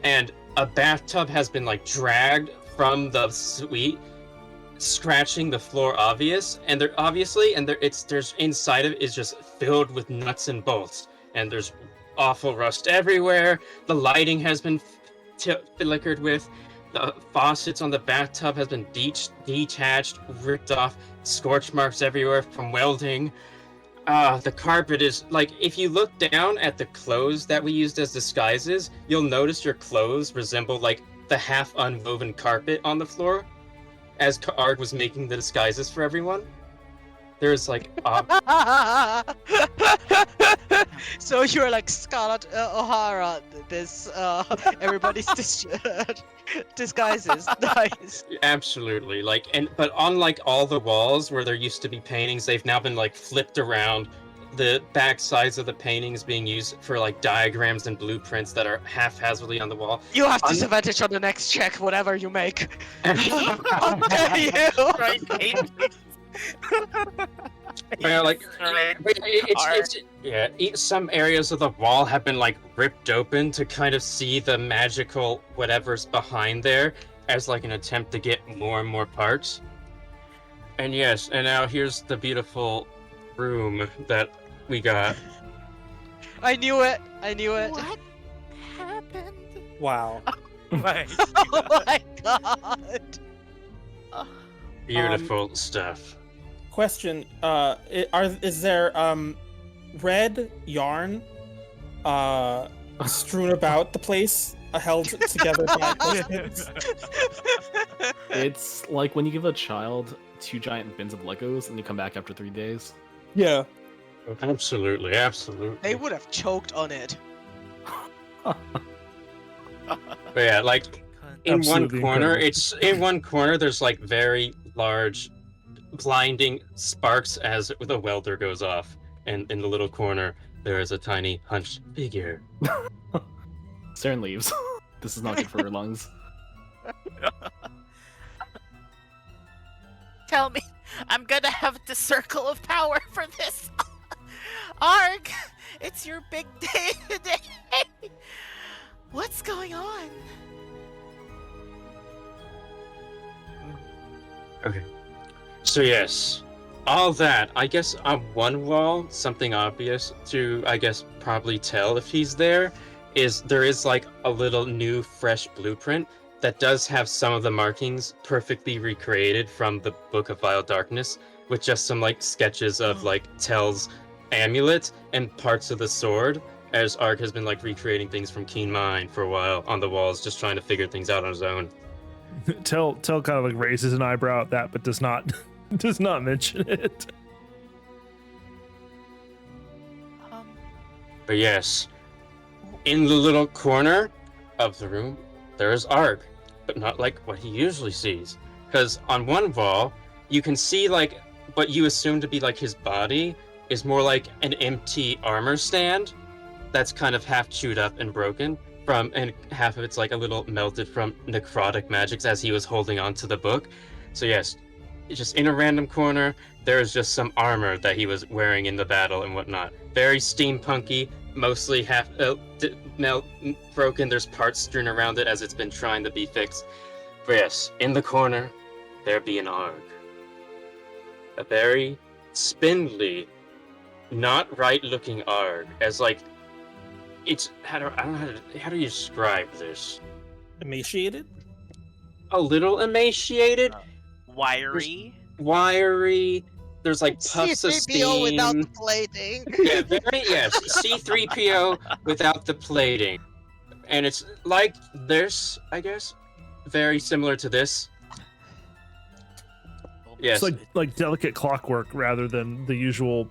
And a bathtub has been like dragged from the suite, scratching the floor there's inside of it is just filled with nuts and bolts, and there's awful rust everywhere. The lighting has been flickered with. The faucets on the bathtub has been detached, ripped off, scorch marks everywhere from welding. The carpet is like, if you look down at the clothes that we used as disguises, you'll notice your clothes resemble like the half unwoven carpet on the floor as Arg was making the disguises for everyone. There's like So you're like Scarlett O'Hara, this everybody's disguises. Nice. absolutely like, but on like all the walls where there used to be paintings, they've now been like flipped around. The back sides of the paintings being used for like diagrams and blueprints that are haphazardly on the wall. You have disadvantage on the next check, whatever you make. How dare you? Right, Yeah, like some areas of the wall have been like ripped open to kind of see the magical whatever's behind there, as like an attempt to get more and more parts. And yes, and now here's the beautiful room that we got. I knew it. I knew it. What happened? Wow. My Oh God. my god. Beautiful stuff. Question: is there red yarn strewn about the place, held together by post-its? It's like when you give a child 2 giant bins of Legos and you come back after 3 days. Yeah. Absolutely, absolutely. They would have choked on it. But yeah, like in Absolutely one corner, incredible. in one corner. There's like very large, blinding sparks as the welder goes off, and in the little corner there is a tiny hunched figure. Saren leaves. This is not good for her lungs. Tell me, I'm gonna have the circle of power for this. Arg, it's your big day today. What's going on? Okay. So yes, all that. I guess on one wall, something obvious to I guess probably tell if he's there is there is like a little new fresh blueprint that does have some of the markings perfectly recreated from the Book of Vile Darkness, with just some like sketches of like Tell's amulet and parts of the sword. As Ark has been like recreating things from Keen Mind for a while on the walls, just trying to figure things out on his own. Tell kind of like raises an eyebrow at that, but does not does not mention it. But yes, in the little corner of the room, there is Ark, but not like what he usually sees. Because on one wall, you can see like what you assume to be like his body is more like an empty armor stand that's kind of half chewed up and broken from, and half of it's like a little melted from necrotic magics as he was holding on to the book. So yes, just in a random corner, there is just some armor that he was wearing in the battle and whatnot. Very steampunky, mostly half broken. There's parts strewn around it as it's been trying to be fixed. But yes, in the corner, there be an Arg. A very spindly, not right-looking Arg, as like it's I don't know how do you describe this? Emaciated? A little emaciated, Wiry. wiry. There's like puffs of C3PO without steam. the plating. Yeah, very yes. C3PO without the plating, and it's like this, I guess, very similar to this. Yes, It's like delicate clockwork rather than the usual,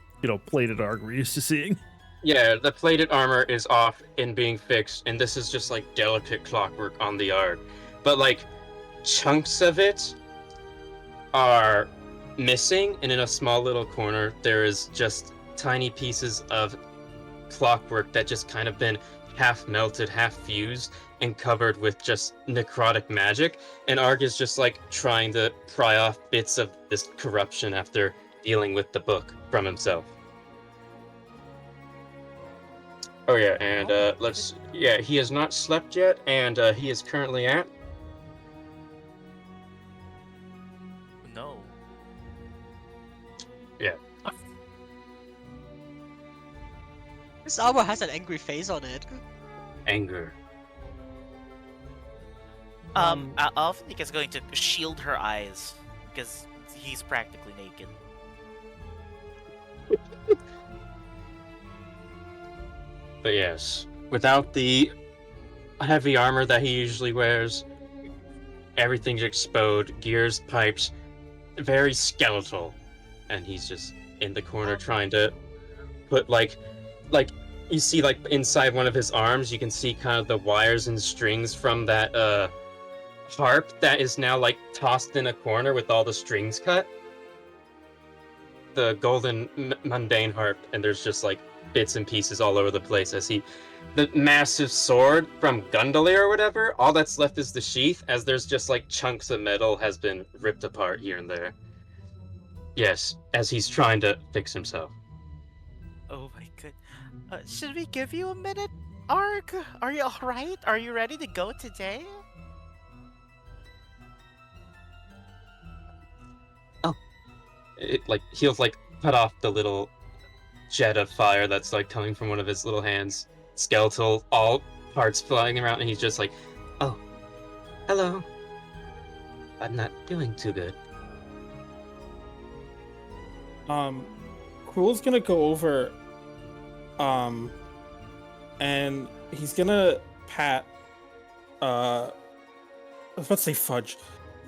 plated arg we're used to seeing. yeah. The plated armor is off and being fixed, and this is just like delicate clockwork on the Arg, but like chunks of it are missing, and in a small little corner there is just tiny pieces of clockwork that just kind of been half melted, half fused, and covered with just necrotic magic. And Arg is just like trying to pry off bits of this corruption after dealing with the book from himself. Oh yeah, and he has not slept yet, and he is currently at No. This armor has an angry face on it. anger. Alphanik is going to shield her eyes because he's practically naked. But yes, without the heavy armor that he usually wears, everything's exposed, gears, pipes, very skeletal. And he's just in the corner trying to put like you see like inside one of his arms, you can see kind of the wires and strings from that harp that is now like tossed in a corner with all the strings cut. The golden mundane harp, and there's just like bits and pieces all over the place as the massive sword from Gundali or whatever, all that's left is the sheath, as there's just like chunks of metal has been ripped apart here and there. Yes, as he's trying to fix himself. Oh my god. Should we give you a minute, Arg? Are you alright? Are you ready to go today? He'll like cut off the little jet of fire that's like coming from one of his little hands, skeletal, all parts flying around, and he's just like, "Oh, hello. I'm not doing too good." Cruel's gonna go over, and he's gonna pat, I was about to say Fudge.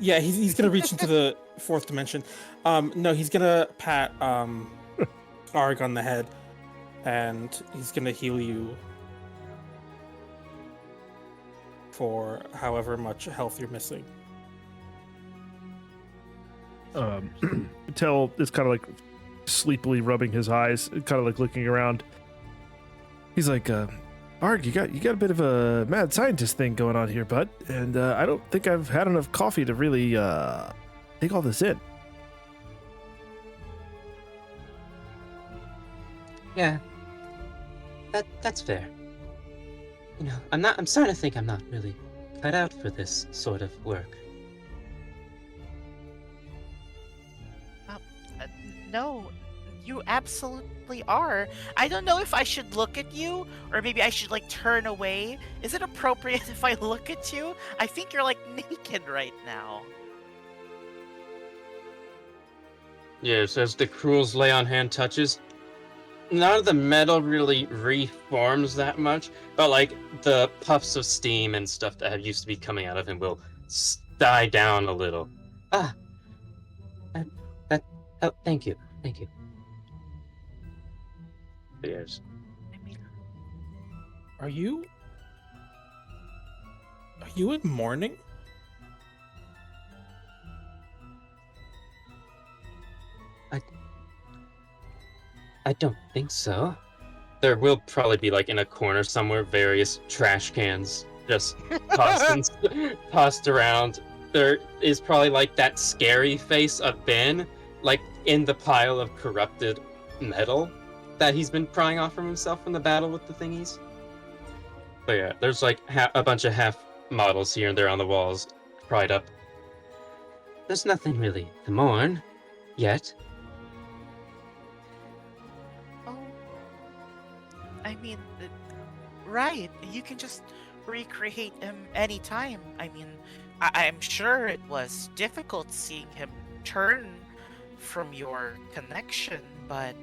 Yeah, he's gonna reach into the fourth dimension. No, he's gonna pat, Arg on the head, and he's gonna heal you for however much health you're missing. Tell is kind of like sleepily rubbing his eyes, kind of like looking around. He's like, Arg, you got a bit of a mad scientist thing going on here, bud, and I don't think I've had enough coffee to really take all this in. Yeah, that's fair. You know, I'm starting to think I'm not really cut out for this sort of work. No, you absolutely are. I don't know if I should look at you, or maybe I should like turn away. Is it appropriate if I look at you? I think you're like naked right now. Yes, as the Cruel's lay on hand touches, none of the metal really reforms that much, but like the puffs of steam and stuff that have used to be coming out of him will die down a little. Ah, oh, thank you. Yes. I mean, Are you in mourning? I don't think so. There will probably be like in a corner somewhere various trash cans just tossed around. There is probably like that scary face of Ben, like in the pile of corrupted metal that he's been prying off from himself from the battle with the thingies. But yeah, there's like a bunch of half models here and there on the walls, pried up. There's nothing really to mourn yet. oh, I mean, right? You can just recreate him anytime. I mean, I'm sure it was difficult seeing him turn from your connection, but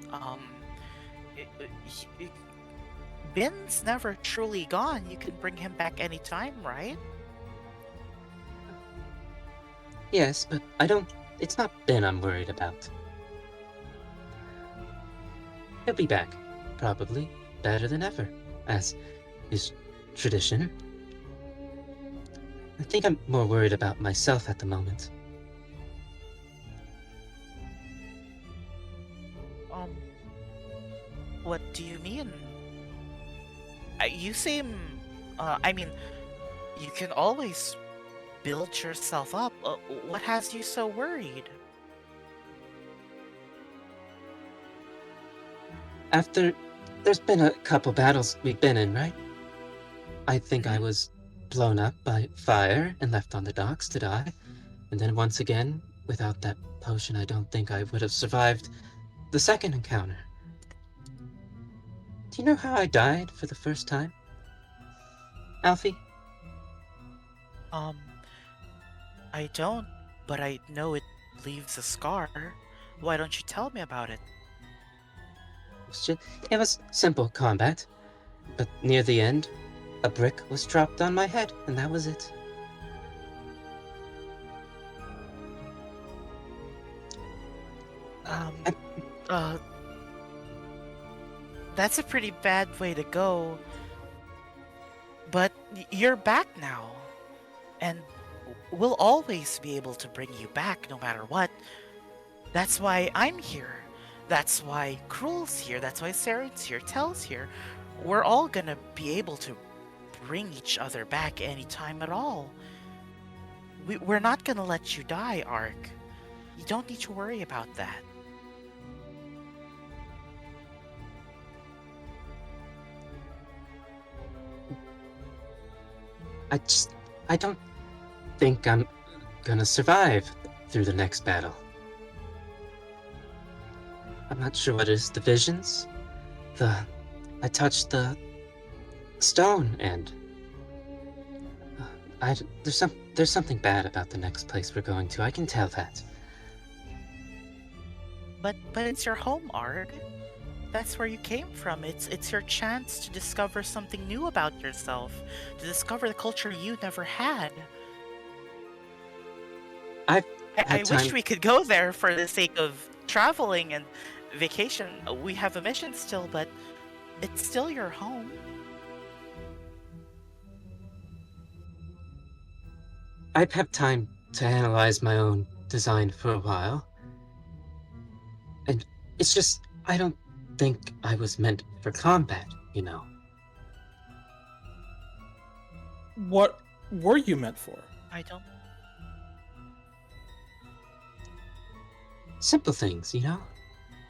Ben's never truly gone. You can bring him back anytime, right? Yes, but I don't. It's not Ben I'm worried about. He'll be back, probably better than ever, as is tradition. I think I'm more worried about myself at the moment. What do you mean? You seem. I mean, you can always build yourself up. What has you so worried? There's been a couple battles we've been in, right? I think I was blown up by fire and left on the docks to die. And then once again, without that potion, I don't think I would have survived the second encounter. Do you know how I died for the first time? Alfie? I don't, but I know it leaves a scar. Why don't you tell me about it? It was simple combat, but near the end, a brick was dropped on my head, and that was it. That's a pretty bad way to go. But you're back now, and we'll always be able to bring you back no matter what. That's why I'm here. That's why Cruel's here. That's why Saren's here. Tell's here. We're all gonna be able to bring each other back anytime at all. We're not gonna let you die, Ark. You don't need to worry about that. I don't think I'm gonna survive through the next battle. I'm not sure what it is. The visions? I touched the stone and there's something bad about the next place we're going to. I can tell that. But it's your home, Arg. That's where you came from. It's your chance to discover something new about yourself, to discover the culture you never had. I've I had time. wish we could go there for the sake of traveling and vacation. We have a mission still, but it's still your home. I've had time to analyze my own design for a while. And it's just, I don't think I was meant for combat, you know. What were you meant for? I don't. Simple things, you know?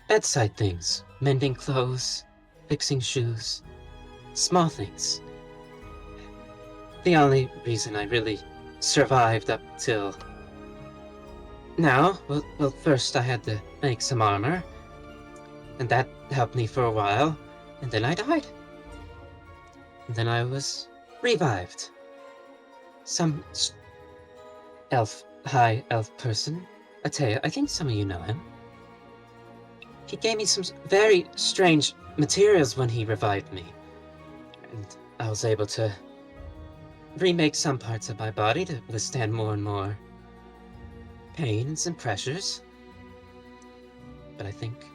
Bedside things. Mending clothes, fixing shoes. Small things. The only reason I really survived up till now, well, first I had to make some armor, and that helped me for a while, and then I died. And then I was revived. Some high elf person, Atea, I think some of you know him. He gave me some very strange materials when he revived me, and I was able to remake some parts of my body to withstand more and more pains and pressures. But I think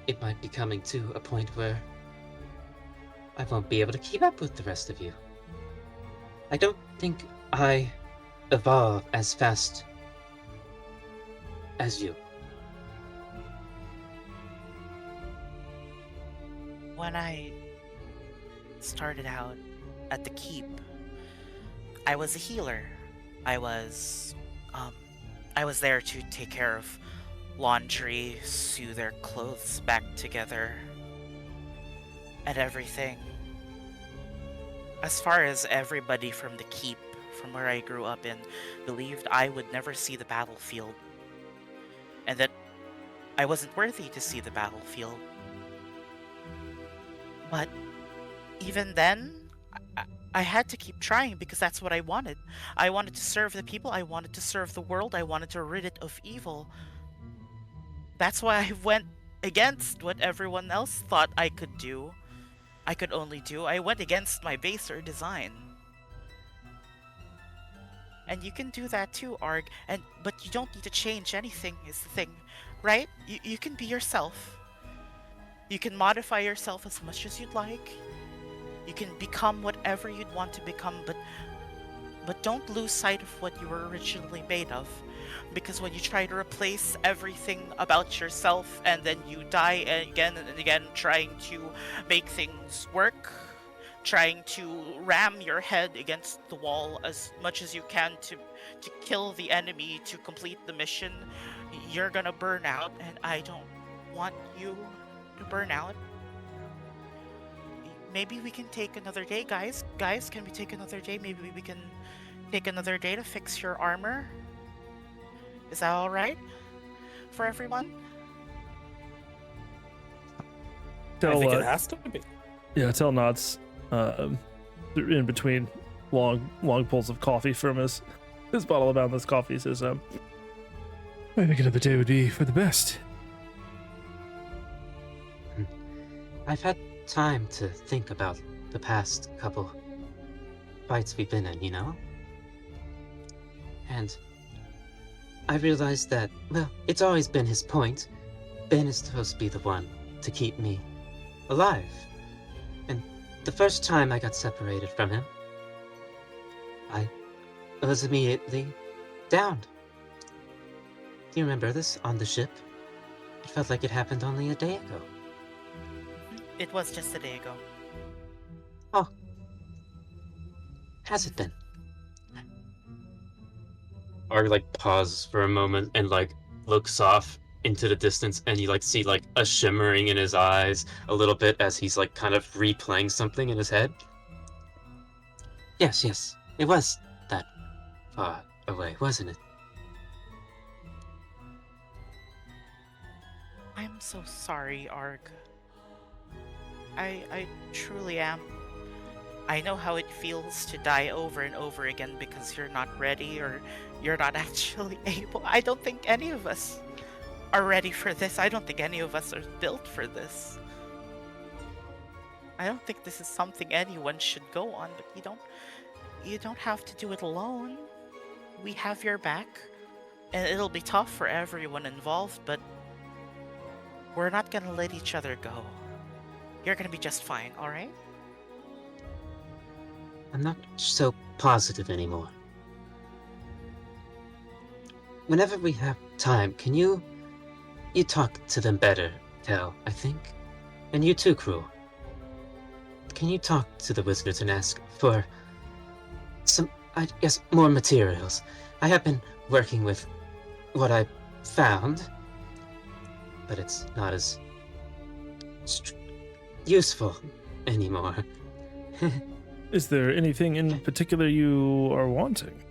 it might be coming to a point where I won't be able to keep up with the rest of you. I don't think I evolve as fast as you. When I started out at the keep, I was a healer. I was there to take care of laundry, sew their clothes back together, and everything. As far as everybody from the keep, from where I grew up in, believed I would never see the battlefield, and that I wasn't worthy to see the battlefield. But even then, I had to keep trying because that's what I wanted. I wanted to serve the people, I wanted to serve the world, I wanted to rid it of evil. That's why I went against what everyone else thought I could do. I could only do. I went against my baser design. And you can do that too, Arg. But you don't need to change anything, is the thing. Right? You can be yourself. You can modify yourself as much as you'd like. You can become whatever you'd want to become, but don't lose sight of what you were originally made of. Because when you try to replace everything about yourself and then you die again and again trying to make things work, trying to ram your head against the wall as much as you can to kill the enemy, to complete the mission, you're gonna burn out, and I don't want you to burn out. Maybe we can take another day, guys. Guys, can we take another day? Maybe we can take another day to fix your armor. Is that all right for everyone? I think it Tell has to be. Tell nods in between long pulls of coffee from his bottle of boundless coffee. Says, I think another day would be for the best. I've had time to think about the past couple fights we've been in, you know? And I realized that, well, it's always been his point. Ben is supposed to be the one to keep me alive. And the first time I got separated from him, I was immediately downed. Do you remember this on the ship? It felt like it happened only a day ago. It was just a day ago. Oh. Has it been? Arg pauses for a moment and looks off into the distance, and you see a shimmering in his eyes a little bit as he's kind of replaying something in his head. Yes, it was that far away, wasn't it? I'm so sorry, Arg. I truly am. I know how it feels to die over and over again because you're not ready or you're not actually able. I don't think any of us are ready for this. I don't think any of us are built for this. I don't think this is something anyone should go on, but you don't have to do it alone. We have your back, and it'll be tough for everyone involved, but we're not gonna let each other go. You're gonna be just fine, alright? I'm not so positive anymore. Whenever we have time, can you talk to them better, Tel, I think? And you too, Crew. Can you talk to the wizards and ask for some, I guess, more materials? I have been working with what I found, but it's not as useful anymore. Is there anything in particular you are wanting?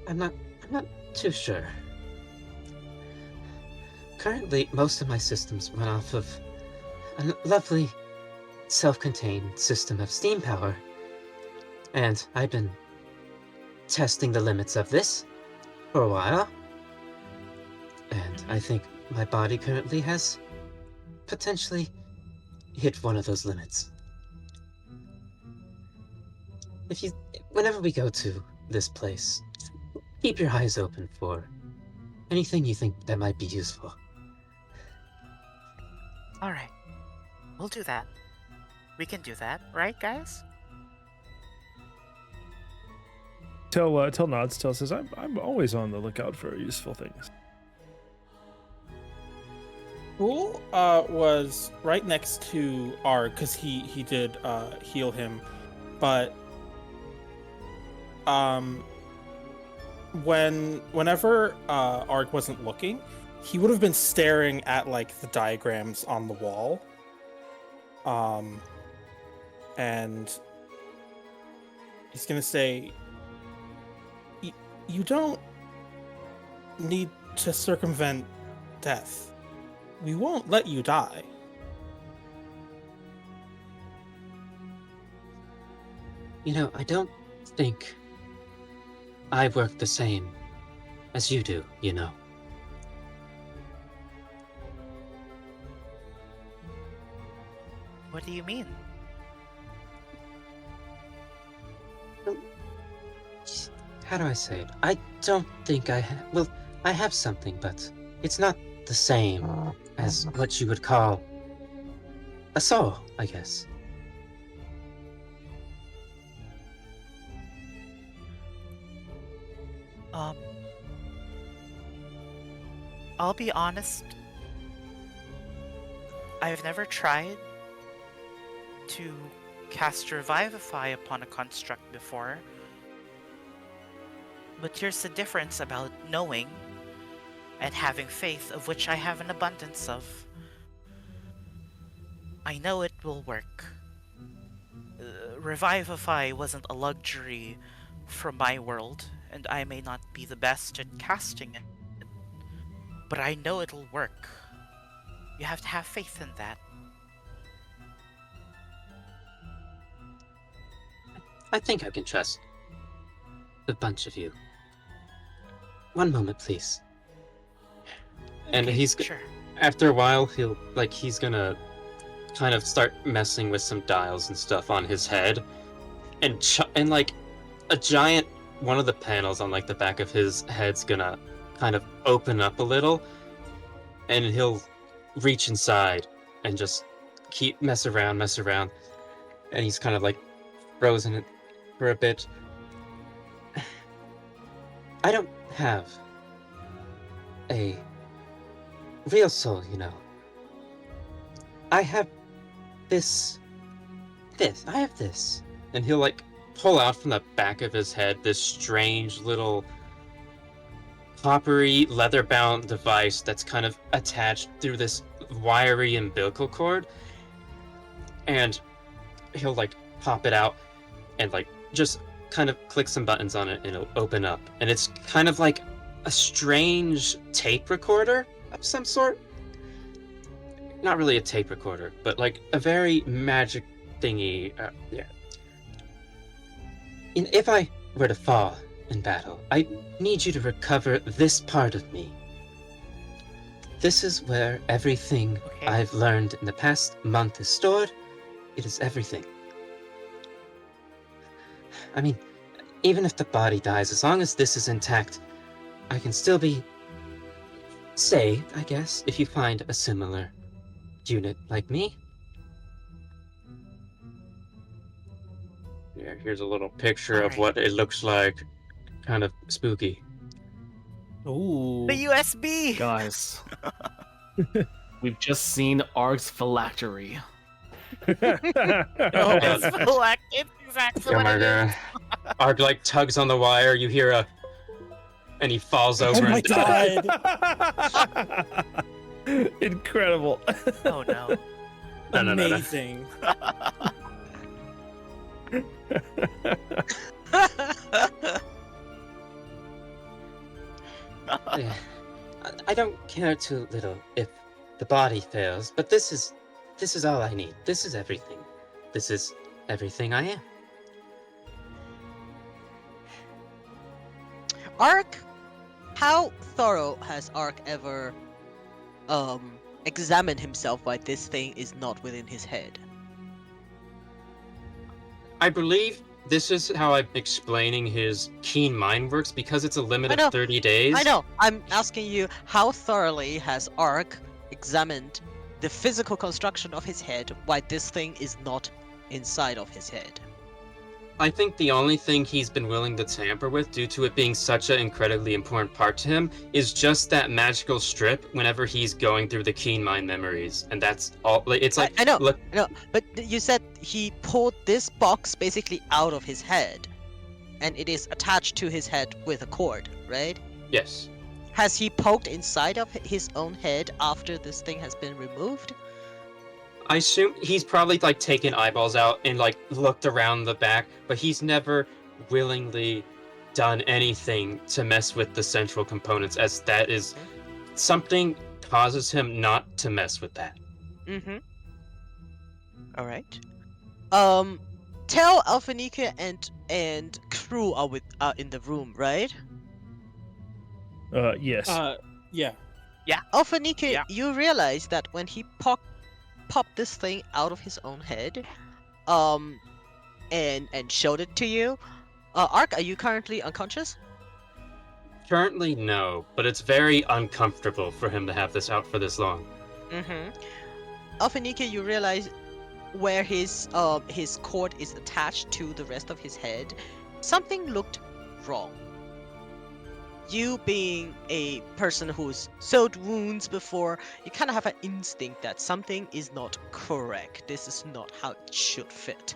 I'm not too sure. Currently, most of my systems run off of a lovely, self-contained system of steam power. And I've been testing the limits of this for a while. And I think my body currently has potentially hit one of those limits. Whenever we go to this place, keep your eyes open for anything you think that might be useful. Alright. We'll do that. We can do that, right, guys? Tell nods. Tell says, I'm always on the lookout for useful things. Pool was right next to Arg because he did heal him, but whenever Arg wasn't looking, he would have been staring at like the diagrams on the wall, and he's gonna say, "You don't need to circumvent death. We won't let you die." You know, I don't think I work the same as you do, you know. What do you mean? How do I say it? I don't think I well, I have something, but it's not the same as what you would call a soul, I guess. I'll be honest. I've never tried to cast Revivify upon a construct before. But here's the difference about knowing and having faith, of which I have an abundance of. I know it will work. Revivify wasn't a luxury from my world, and I may not be the best at casting it, but I know it'll work. You have to have faith in that. I think I can trust the bunch of you. One moment, please. And Okay, he's sure. after a while, he's gonna kind of start messing with some dials and stuff on his head, and like a giant one of the panels on like the back of his head's gonna kind of open up a little, and he'll reach inside and just keep mess around, and he's kind of like frozen it for a bit. I don't have a real soul, you know. I have this. I have this. And he'll like pull out from the back of his head this strange little coppery leather-bound device that's kind of attached through this wiry umbilical cord. And he'll like pop it out and like just kind of click some buttons on it and it'll open up. And it's kind of like a strange tape recorder of some sort. Not really a tape recorder, but like a very magic thingy. Yeah. If I were to fall in battle, I need you to recover this part of me. This is where everything Okay. I've learned in the past month is stored. It is everything. I mean, even if the body dies, as long as this is intact, I can still be saved, I guess, if you find a similar unit like me. Yeah, here's a little picture of Alright. what it looks like. Kind of spooky. Ooh. The USB. Guys, we've just seen Ark's phylactery. Oh, It's black. It's exactly Oh what my it is. god. Arg like tugs on the wire, you hear a... And he falls Oh over my and dies. god. Incredible. Oh no. No. Amazing. Yeah. I don't care too little if the body fails, but this is all I need. This is everything. This is everything I am. Ark, how thorough has Ark ever examined himself why this thing is not within his head? I believe this is how I'm explaining his keen mind works because it's a limit I know. of 30 days. I know. I'm asking you, how thoroughly has Ark examined the physical construction of his head why this thing is not inside of his head? I think the only thing he's been willing to tamper with, due to it being such an incredibly important part to him, is just that magical strip whenever he's going through the keen mind memories. And that's all. It's like, I know. look, No, but you said he pulled this box basically out of his head, and it is attached to his head with a cord, right? yes. Has he poked inside of his own head after this thing has been removed? I assume he's probably like taken eyeballs out and like looked around the back, but he's never willingly done anything to mess with the central components, as that is something causes him not to mess with that. Mm-hmm. All right. Tell Alphanika and crew are in the room, right? Yes. Yeah. Alphanika, Yeah. you realize that when he popped this thing out of his own head, and showed it to you, Ark, are you currently unconscious? Currently, no, but it's very uncomfortable for him to have this out for this long. Mm-hmm. Alphanika, you realize where his cord is attached to the rest of his head, something looked wrong. You being a person who's sewed wounds before, you kind of have an instinct that something is not correct. This is not how it should fit.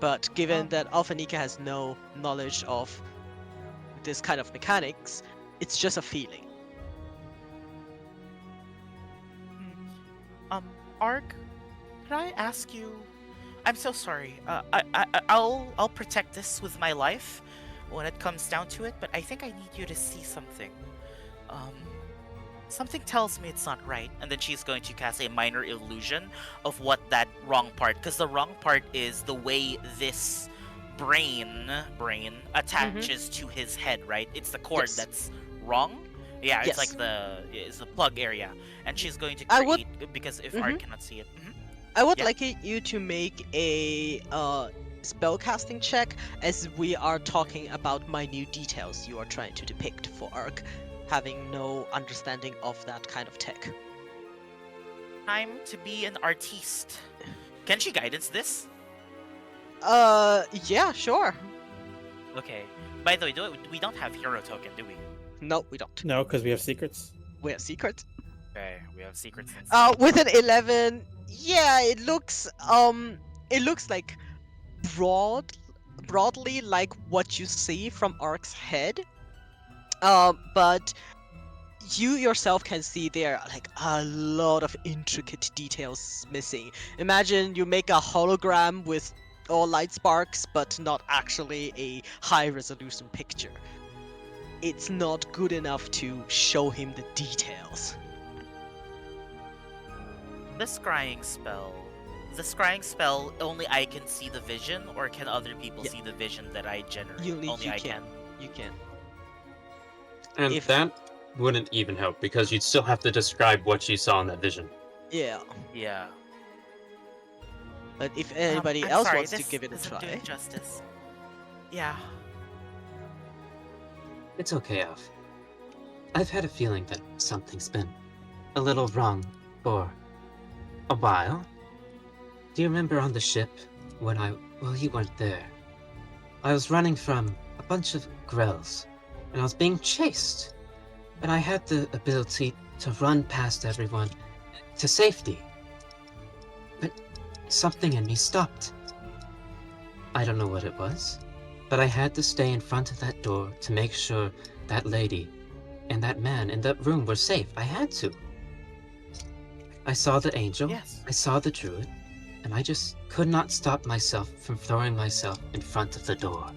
But given that Alphanika has no knowledge of this kind of mechanics, it's just a feeling. Ark, could I ask you? I'm so sorry. I'll protect this with my life when it comes down to it, but I think I need you to see something. Something tells me it's not right, and then she's going to cast a minor illusion of what that wrong part, because the wrong part is the way this brain attaches to his head, right? It's the cord Yes. that's wrong. Yeah, it's Yes. like it's the plug area, and she's going to I would- create because if Art cannot see it. I would Yeah. like you to make a spellcasting check, as we are talking about minute details you are trying to depict for Ark, having no understanding of that kind of tech. Time to be an artiste. Can she guidance this? Yeah, sure. Okay. By the way, we don't have hero token, do we? No, we don't. No, because we have secrets. We have secrets. Okay, we have secrets. And With an 11, yeah, it looks like broadly like what you see from Ark's head. But you yourself can see there are like a lot of intricate details missing. Imagine you make a hologram with or light sparks, but not actually a high resolution picture. It's not good enough to show him the details. The scrying spell. The scrying spell, only I can see the vision, or can other people Yeah. see the vision that I generate? You Only I can. can. You can. And If- that wouldn't even help because you'd still have to describe what you saw in that vision. Yeah. Yeah. But if anybody I'm else sorry, wants to this give it a isn't try, doing justice. Yeah. It's okay, Alf. I've had a feeling that something's been a little wrong for a while. Do you remember on the ship when well, you weren't there. I was running from a bunch of grells, and I was being chased. And I had the ability to run past everyone to safety. But something in me stopped. I don't know what it was, but I had to stay in front of that door to make sure that lady and that man in that room were safe. I had to. I saw the angel, Yes. I saw the druid, and I just could not stop myself from throwing myself in front of the door.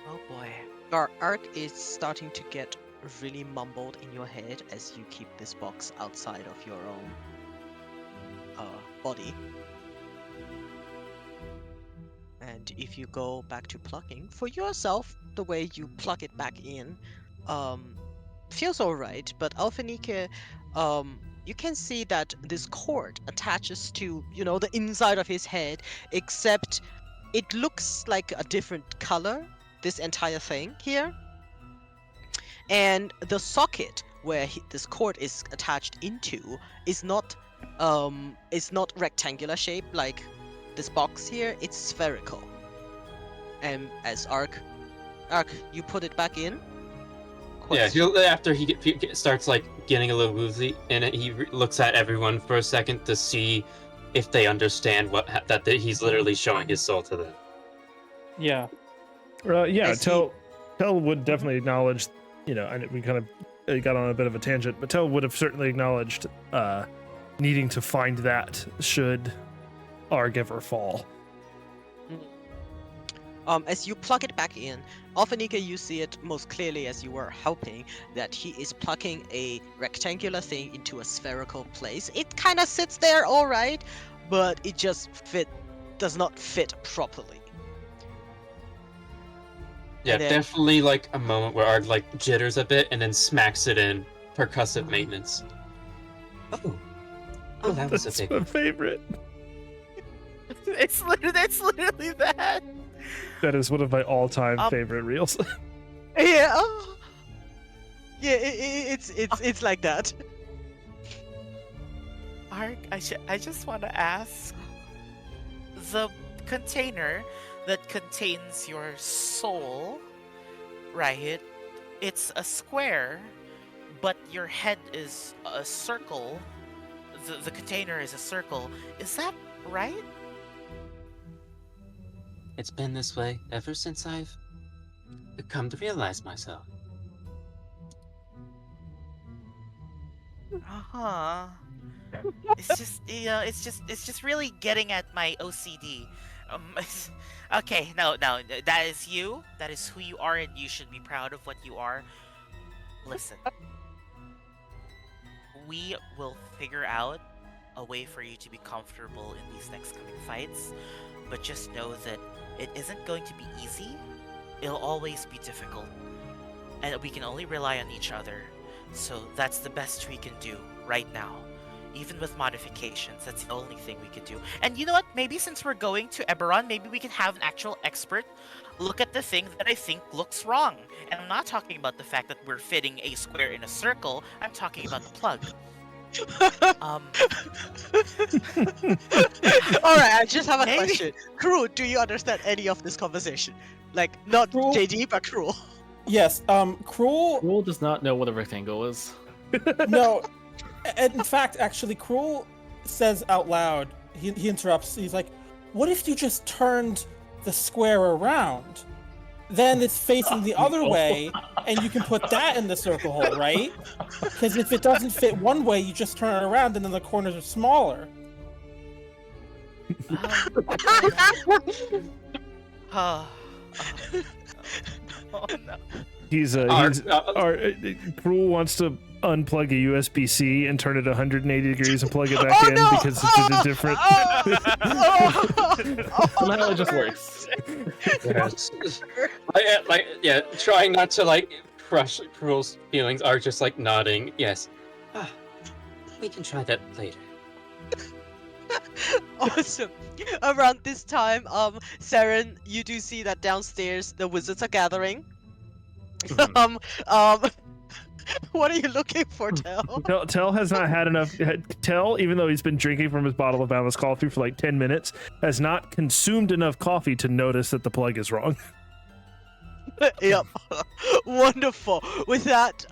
Oh boy. your arc is starting to get really mumbled in your head as you keep this box outside of your own body. And if you go back to plucking, for yourself, the way you plug it back in feels alright, but Alphanike, you can see that this cord attaches to, the inside of his head, except it looks like a different color, this entire thing here. And the socket where this cord is attached into is not rectangular shaped like this box here, it's spherical. And as Ark, you put it back in. Yeah, after he starts like getting a little woozy in it, he looks at everyone for a second to see if they understand that he's literally showing his soul to them. Yeah. Yeah, As Tell would definitely acknowledge, and we kind of got on a bit of a tangent, but Tell would have certainly acknowledged needing to find that should Arg ever fall. As you plug it back in, Alphanika, you see it most clearly as you were helping that he is plugging a rectangular thing into a spherical place. It kind of sits there all right, but it just does not fit properly. Yeah, And then- definitely like a moment where Arg like jitters a bit and then smacks it in percussive maintenance. Oh, that was a That's big my one. favorite. It's literally that. That is one of my all-time favorite reels. Yeah. Yeah, it's like that. Ark, I just want to ask, the container that contains your soul, right? It's a square, but your head is a circle. The container is a circle. Is that right? It's been this way ever since I've come to realize myself. Uh-huh. It's just, it's just really getting at my OCD. Okay, no, that is you. That is who you are, and you should be proud of what you are. Listen. We will figure out a way for you to be comfortable in these next coming fights, but just know that it isn't going to be easy. It'll always be difficult, and we can only rely on each other. So that's the best we can do right now. Even with modifications, that's the only thing we can do. And you know what? Maybe since we're going to Eberron, maybe we can have an actual expert look at the thing that I think looks wrong. And I'm not talking about the fact that we're fitting a square in a circle. I'm talking about the plug. Alright, I just have a Maybe- question. Crew, do you understand any of this conversation? Like, not Crew? JD, but Crew. Yes. Cruel. Cruel does not know what a rectangle is. No. In fact, actually, Cruel says out loud. He interrupts. He's like, "What if you just turned the square around?" then it's facing the other way, and you can put that in the circle hole, right? Because if it doesn't fit one way, you just turn it around, and then the corners are smaller. Oh no. Cruel wants to unplug a USB-C and turn it 180 degrees and plug it back Oh, in no! because it's in a different. Somehow it just works. Yes. Trying not to like crush Cruel's feelings are just like nodding. Yes. We can try that later. Awesome. Around this time, Saren, you do see that downstairs the wizards are gathering. What are you looking for, Tel? Tell has not had enough. Tell, even though he's been drinking from his bottle of Boundless Coffee for like 10 minutes, has not consumed enough coffee to notice that the plug is wrong. Yep. Wonderful. With that,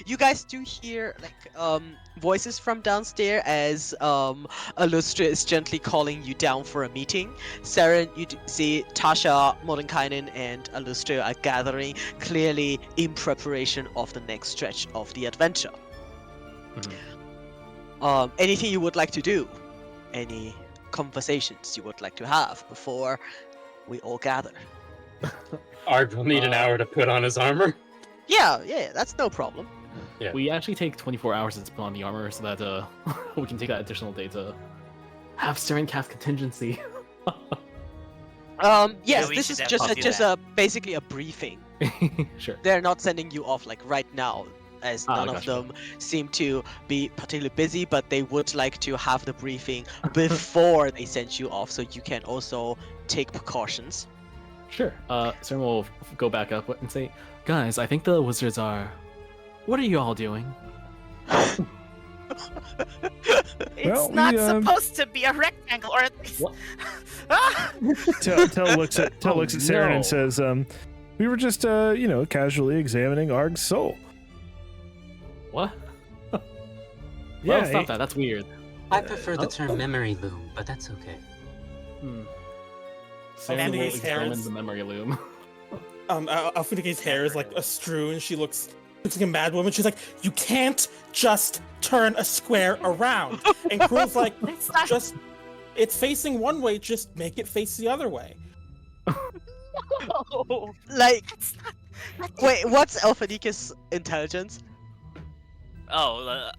you guys do hear like voices from downstairs as Illustra is gently calling you down for a meeting. Saren, you do see Tasha, Mordenkainen, and Illustra are gathering, clearly in preparation of the next stretch of the adventure. Anything you would like to do? Any conversations you would like to have before we all gather? Arg will need an hour to put on his armor. Yeah, that's no problem. Yeah. We actually take 24 hours to put on the armor so that we can take that additional day to have Saren cast contingency. Yes, we this should is just definitely do that. basically a briefing. Sure. They're not sending you off like right now, as none of gotcha. them seem to be particularly busy, but they would like to have the briefing before they send you off, so you can also take precautions. Sure. Saren will go back up and say, guys, I think the wizards are... What are you all doing? It's Well, not we, supposed to be a rectangle, or at least. What? Tell looks at Saren no. and says, "We were just, casually examining Arg's soul." What? Yeah, Well, stop that. That's weird. I prefer the term memory loom, but that's okay. Saren And will his examine parents- the memory loom. Alfinica's hair is like a strew, and she looks like a mad woman. She's like, "You can't just turn a square around." And Cruel's like, It's not- "Just, it's facing one way. Just make it face the other way." Like, That's not. wait, what's Alphanika's intelligence? Oh.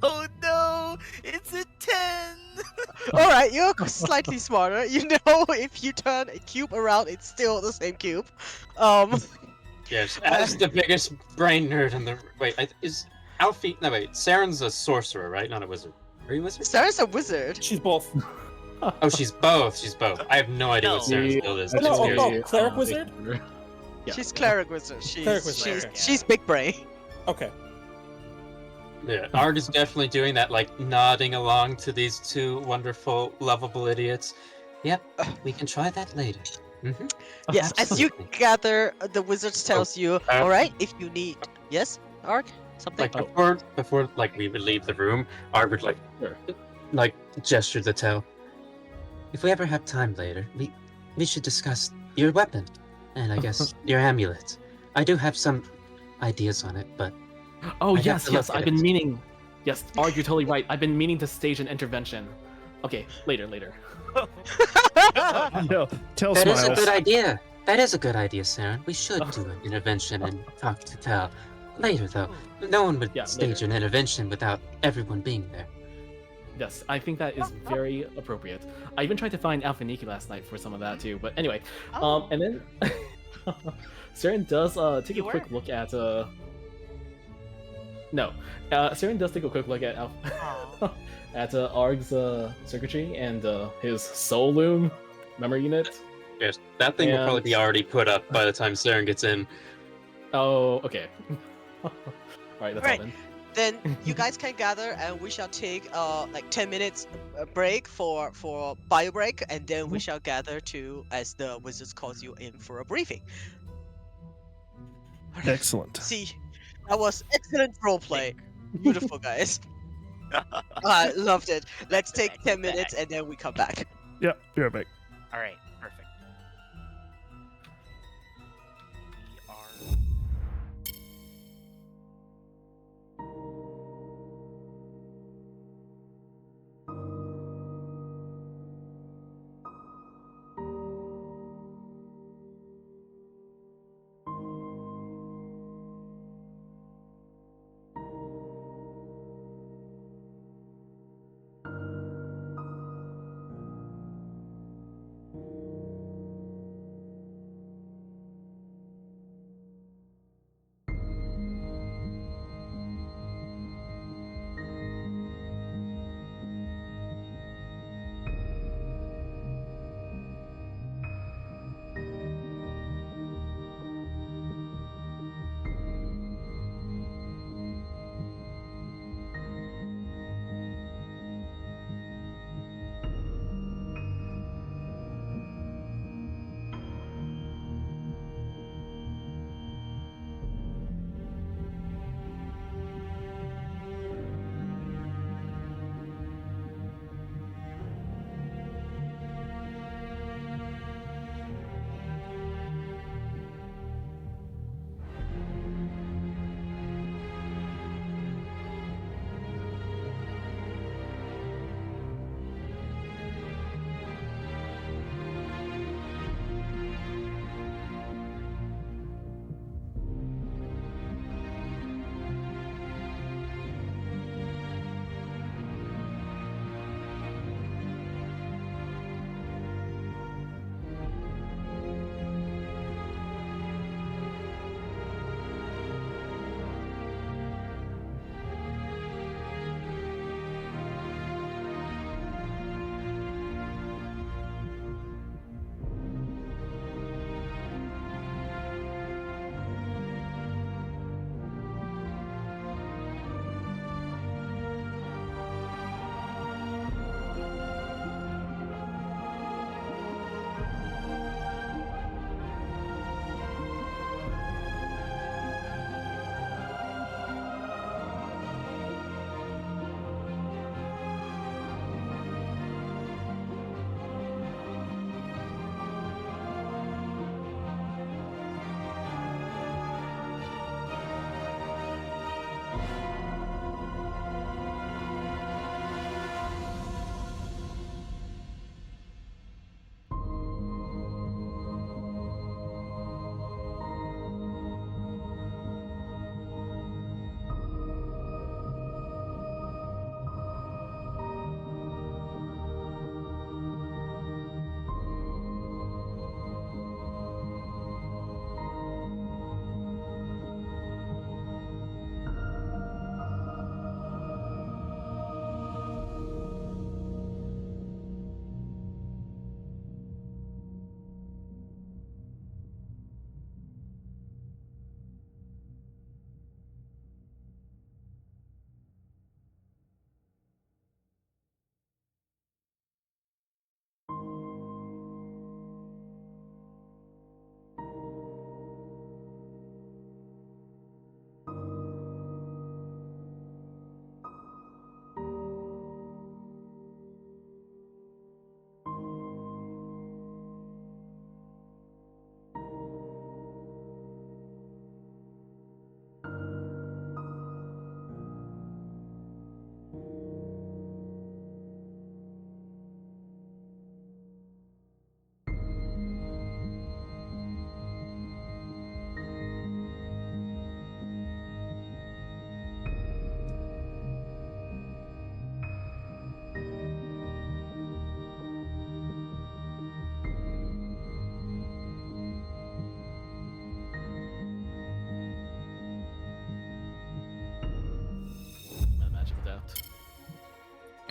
Oh no! It's a 10. All right, you're slightly smarter. You know, if you turn a cube around, it's still the same cube. Yes, as the biggest brain nerd in the... Wait, is Alfie... No, wait, Saren's a sorcerer, right? Not a wizard. Are you a wizard? Sarah's a wizard. She's both. Oh, she's both. She's both. I have no idea what No. Saren's build is. Oh, no, Excuse oh, me. no. Cleric wizard? Yeah. She's cleric wizard. Cleric wizard, okay. She's big brain. Okay. Yeah, Arg is definitely doing that, like, nodding along to these two wonderful, lovable idiots. Yep, we can try that later. Mm-hmm. Yes, as you Absolutely. gather, the wizard tells you, all right, if you need... Yes, Ark? Something? Like, before, like, we would leave the room, Arg would, like, gesture the tail. If we ever have time later, we should discuss your weapon, and I guess your amulet. I do have some ideas on it, but... Oh, I have yes, to yes, look at I've been it. meaning... Yes, Arg, you're totally right. I've been meaning to stage an intervention. Okay, later. No, Tell That is smiles. a good idea. That is a good idea, Saren. We should do an intervention and talk to Tal. Later, though. No one would Yeah, stage later. an intervention without everyone being there. Yes, I think that is very appropriate. I even tried to find Alphaniki last night for some of that too, but anyway. And then... Saren does take You a quick look at... No. Saren does take a quick look at at Arg's circuitry and his soul loom memory unit. Yes, that thing will probably And- be already put up by the time Saren gets in. Oh, okay. Alright, that's Right. all then. Then you guys can gather, and we shall take like 10 minutes break for bio break, and then we shall gather to as the wizards calls you in for a briefing. Excellent. See, that was excellent roleplay. Beautiful, guys. I loved it. Let's take 10 minutes, and then we come back. Yep, be right back. All right, perfect.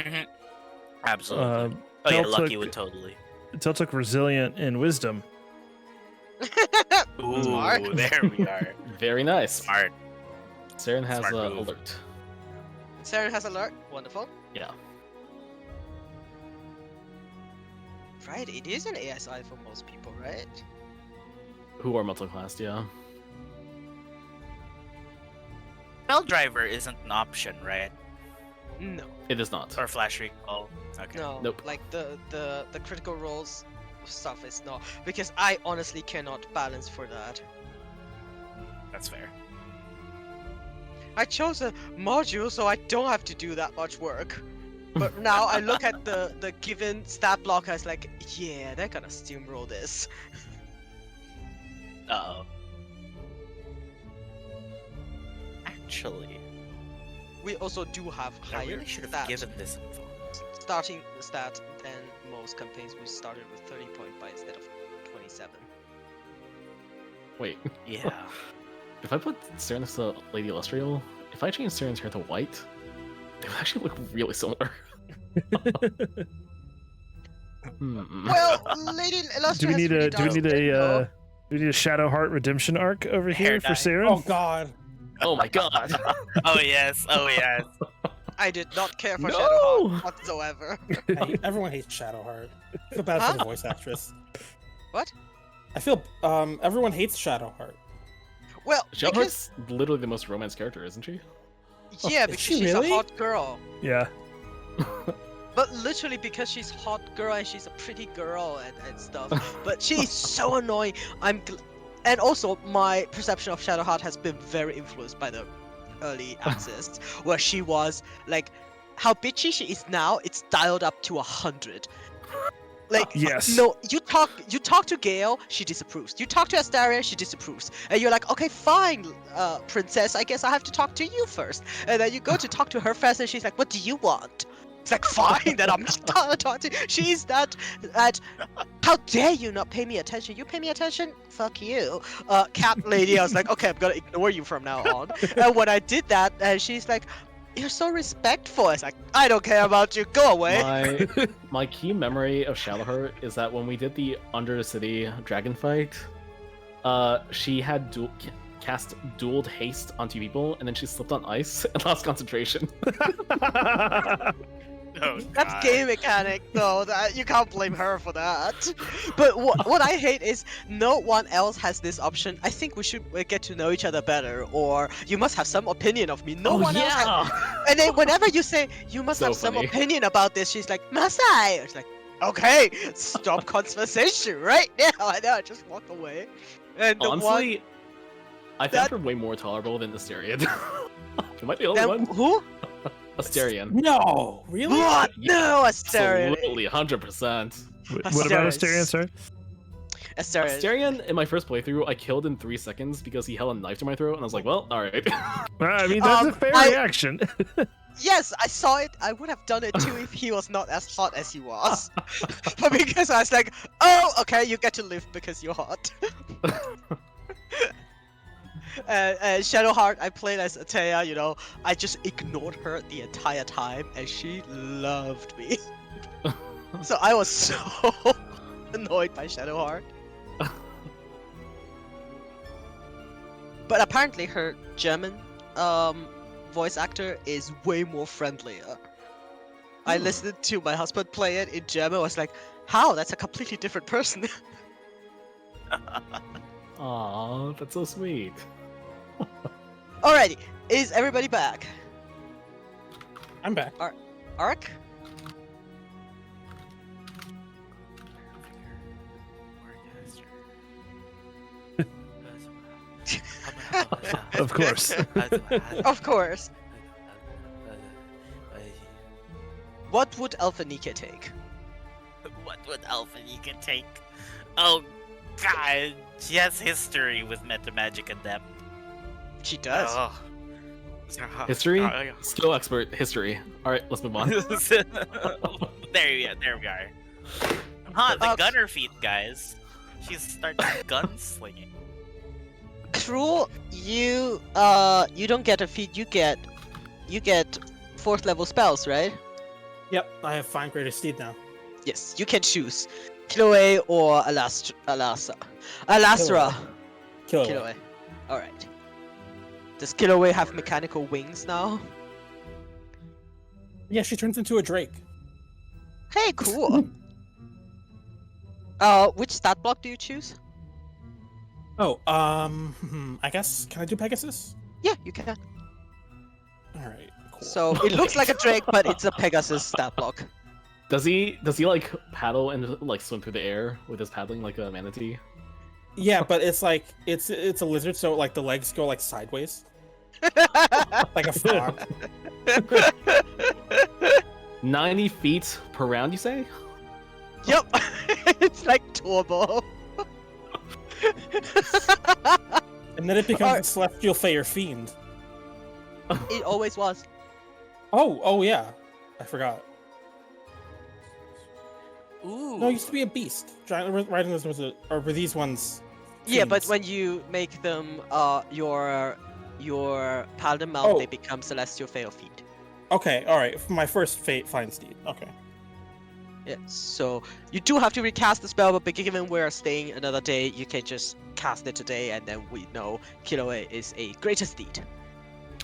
Mhm. Absolutely. Uh, Oh yeah, Del Lucky took- would totally. Tel took resilient and wisdom. Ooh, Smart. there we are. Very nice. Smart. Saren has Smart move. alert. Saren has alert. Wonderful. Yeah. Right, it is an ASI for most people, right? Who are multi-classed, yeah. Spell driver isn't an option, right? No, It is not. Or flash recall. Okay. no. Nope. Like the critical rolls stuff is not, because I honestly cannot balance for that. That's fair. I chose a module so I don't have to do that much work. But now I look at the given stat block as like, yeah, they're gonna steamroll this. Uh-oh. Actually, We also do have I higher really should have stat, given this info. starting stat than most campaigns. We started with 30 point by instead of 27. Wait. Yeah. If I put Saren next to Lady Illustrial, if I change Saren's hair to white, they would actually look really similar. Well, Lady Do we Illustrious need really a does do we need a Shadowheart redemption arc over Hair here for dye. Saren? Oh God. Oh my god! Oh yes. Oh yes. I did not care for No! Shadowheart whatsoever. Everyone hates Shadowheart. I feel bad for the voice actress. What? I feel everyone hates Shadowheart. Well, because Shadowheart's literally the most romance character, isn't she? yeah, Is because she she's really? a hot girl. Yeah. But literally because she's hot girl and she's a pretty girl and stuff. But she's so annoying. And also my perception of Shadowheart has been very influenced by the early access, where she was like, how bitchy she is now. It's dialed up to 100. Like, Yes. no, you talk to Gale, she disapproves. You talk to Asteria, she disapproves. And you're like, okay, fine, princess, I guess I have to talk to you first. And then you go to talk to her first, and she's like, what do you want? It's like, fine, then I'm not gonna talk to you. She's that, how dare you not pay me attention? You pay me attention? Fuck you. Cat lady, I was like, okay, I'm gonna ignore you from now on. And when I did that, and she's like, you're so respectful. I was like, I don't care about you, go away. My key memory of Shadowheart is that when we did the Under the City dragon fight, she had cast dueled haste on 2 people, and then she slipped on ice and lost concentration. Oh, That's God. game mechanic, though. That you can't blame her for that. But what I hate is no one else has this option. I think we should get to know each other better, or you must have some opinion of me. No one else. And then whenever you say you must So have some funny. opinion about this, she's like, must I? It's like, okay, stop conversation right now. And then I just walk away. And the Honestly, I found that- her way more tolerable than Asterion. Am I the only then one? who? Asterion. No, really? What? No, Asterion. Absolutely, 100%. What about Asterion. Asterion, sorry? Asterion. Asterion, in my first playthrough, I killed in 3 seconds because he held a knife to my throat, and I was like, well, alright. I mean, that's a fair reaction. Yes, I saw it. I would have done it too if he was not as hot as he was. But because I was like, oh, okay, you get to live because you're hot. Shadowheart, I played as Atea, you know, I just ignored her the entire time, and she loved me. So I was so annoyed by Shadowheart. But apparently her German voice actor is way more friendlier. I listened to my husband play it in German, I was like, how? That's a completely different person. Aw, that's so sweet. Alrighty, is everybody back? I'm back. Ark? Of course. Of course. What would Alphanika take? What would Alphanika take? Oh, God. She has history with Metamagic Adept. She does. Oh. History? Oh, Skill expert, history. Alright, let's move on. there we are. Huh, the Okay. gunner feat, guys. She starts gunslinging. Cruel, you don't get a feat. You get 4th level spells, right? Yep, I have find greater steed now. Yes, you can choose Kiloe or Alastra. Kill away. Kiloe. Alright. Does Kiloe have mechanical wings now? Yeah, she turns into a drake. Hey, cool. Which stat block do you choose? Oh, I guess, can I do Pegasus? Yeah, you can. Alright, cool. So it looks like a drake, but it's a Pegasus stat block. Does he like paddle and like swim through the air with his paddling like a manatee? Yeah, but it's like, it's a lizard, so like the legs go like sideways. Like a frog. 90 feet per round, you say? Yep, it's like turbo. And then it becomes Alright. a celestial Fayer fiend. It always was. Oh yeah. I forgot. Ooh. No, it used to be a beast. Giant riding lizard was or were these ones? Yeah, but fiends? when you make them your paladin mount, Oh. they become celestial fail feet. Okay, alright. For my first find steed. Okay. Yeah, so you do have to recast the spell, but given we're staying another day, you can just cast it today, and then we know Kiloe is a greater steed.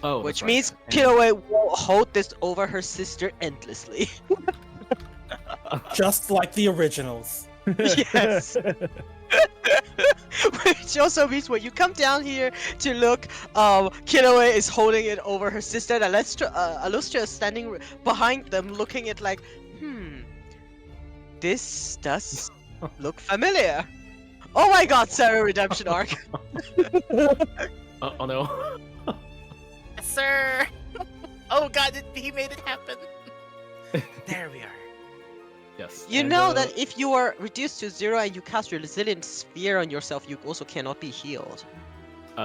Oh, Which that's right. means And- Kiloe will hold this over her sister endlessly. Just like the originals. Yes. Which also means when you come down here to look, Kiloe is holding it over her sister, and Alustra is standing behind them, looking at like, this does look familiar. Oh my god, Sarah Redemption arc. Oh no. Yes, sir. Oh god, he made it happen. There we are. Yes. You and, know that if you are reduced to 0 and you cast your resilient sphere on yourself, you also cannot be healed.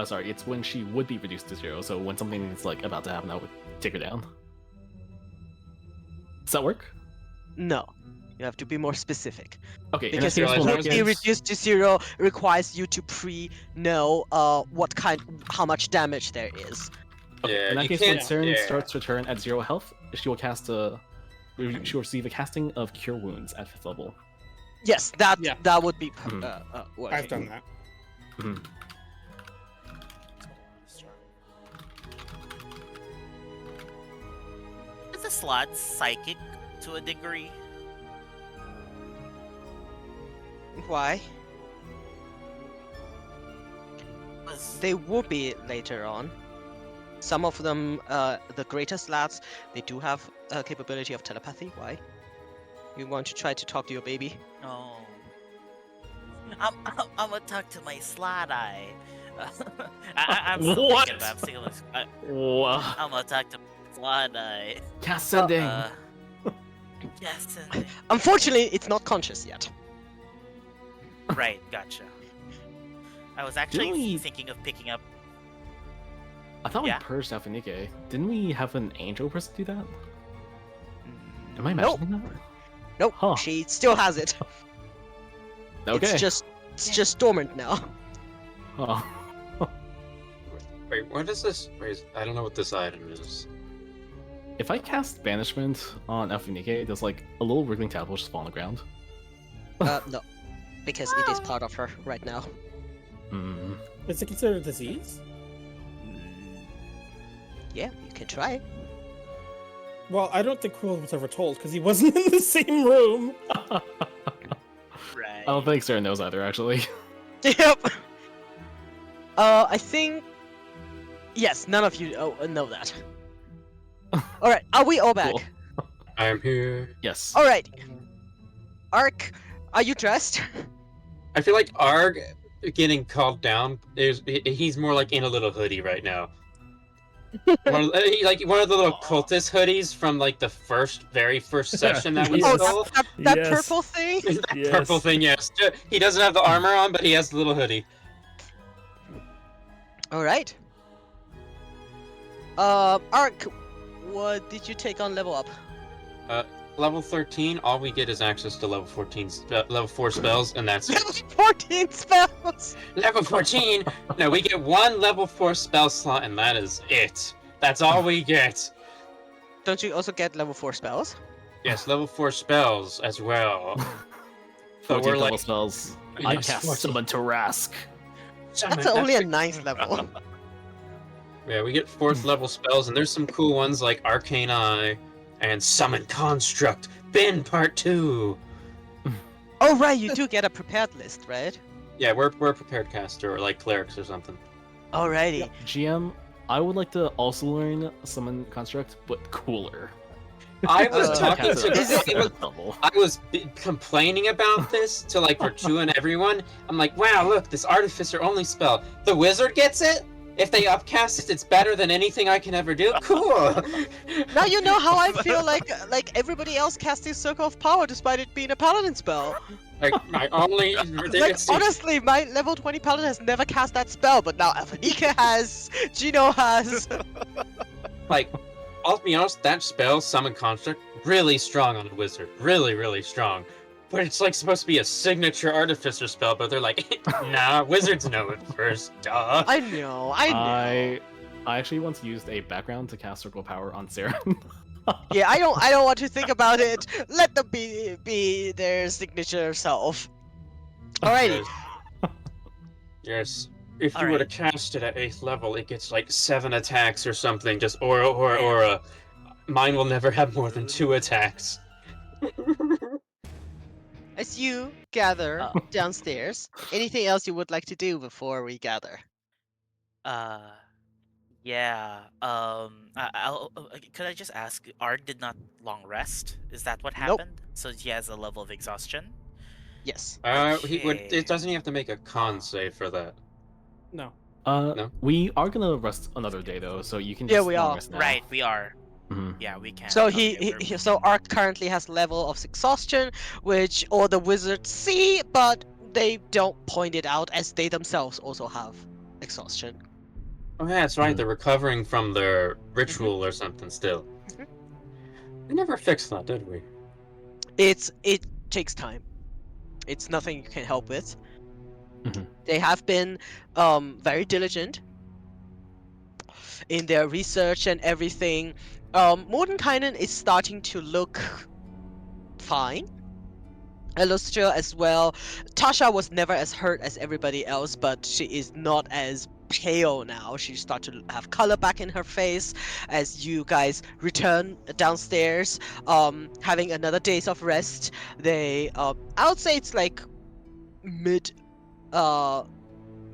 Sorry, it's when she would be reduced to 0, so when something is like about to happen, that would take her down. Does that work? No. You have to be more specific. Okay, in that Because case, realize we'll that make was be it... reduced to 0 requires you to know how much damage there is. Okay, Yeah, in that you case, when can't- Saren yeah. starts her turn at 0 health, she will cast a... She will receive a casting of Cure Wounds at 5th level. Yes, Yeah. that would be working. I've done that. Mhm. Is the slot psychic to a degree? Why? 'Cause- They will be later on. Some of them, the greater slats, they do have a capability of telepathy. Why? You want to try to talk to your baby? Oh. I'm gonna talk to my slot eye. I'm still What? thinking about it. I'm thinking of this- Wow. I'm gonna talk to my slot eye. Cast Sending! Yes, and Unfortunately, it's not conscious yet. right, gotcha. I was actually Didn't we- thinking of picking up. I thought Yeah. we purged Alphanike. Didn't we have an angel person do that? Am I Nope. imagining that? Nope, Huh. she still has it. Okay. It's just dormant now. Oh. Wait, what is this? Wait, I don't know what this item is. If I cast Banishment on Alphanike, does like a little wriggling tadpole just fall on the ground? No, because it is part of her right now. Hmm. Is it considered a disease? Yeah, you can try it. Well, I don't think Quill was ever told because he wasn't in the same room. Right. I don't think Sarah knows either, actually. Yep. I think. Yes, none of you know that. All right, are we all back? Cool. I am here. Yes. All right. Ark, are you dressed? I feel like Arg getting called down. He's more like in a little hoodie right now. Like one of the little cultist hoodies from like the very first session that we Yes. stole. That Yes. purple thing? That Yes. purple thing, yes. He doesn't have the armor on, but he has the little hoodie. All right. Ark, what did you take on level up? Level 13, all we get is access to level 14, level 4 spells, and that's it. 14 spells. Level 14? No, we get one level 4 spell slot, and that is it. That's all we get. Don't you also get level 4 spells? Yes, level 4 spells as well. So 14th we're level like, spells. I yes, cast 14. Summon Tarask. That's only a ninth level. Yeah, we get 4th level spells, and there's some cool ones like Arcane Eye and Summon Construct. Bin Part 2. Oh right, you do get a prepared list, right? Yeah, we're a prepared caster, or like clerics or something. Alrighty. GM, I would like to also learn Summon Construct, but cooler. I was Uh, talking Cast it to at Is it- 7th level. I was complaining about this to like Virtue and everyone. I'm like, wow, look, this artificer only spell. The wizard gets it. If they upcast it, it's better than anything I can ever do. Cool. Now you know how I feel like everybody else casting Circle of Power despite it being a paladin spell. Like my only. Like honestly, my level 20 paladin has never cast that spell, but now Avanika has, Gino has. Like, I'll be honest, that spell, Summon Construct, really strong on a wizard. Really, really strong. But it's like supposed to be a signature artificer spell, but they're like, nah, wizards know it first. Duh. I know. I actually once used a background to cast Circle of Power on Saren. Yeah, I don't want to think about it. Let them be their signature self. Alrighty. Yes. If you All were to right. cast it at 8th level, it gets like 7 attacks or something. Just aura. Mine will never have more than 2 attacks. As you gather Uh. downstairs, anything else you would like to do before we gather? Yeah. Could I just ask? Ard did not long rest. Is that what Nope. happened? So he has a level of exhaustion. Yes. He would. Okay. It doesn't have to make a con save for that. No. No? We are gonna rest another day though, so you can Yeah, just we long are. rest now. Right, we are. Mhm. Yeah, we can. So Okay, so Ark currently has level of exhaustion, which all the wizards see, but they don't point it out as they themselves also have exhaustion. Oh yeah, that's right. Mhm. They're recovering from their ritual or something still. Mhm. We never fixed that, did we? It takes time. It's nothing you can help with. Mhm. They have been very in their research and everything. Mordenkainen is starting to look fine. Illustra as well. Tasha was never as hurt as everybody else, but she is not as pale now. She started to have color back in her face as you guys return downstairs, having another days of rest. They I would say it's like mid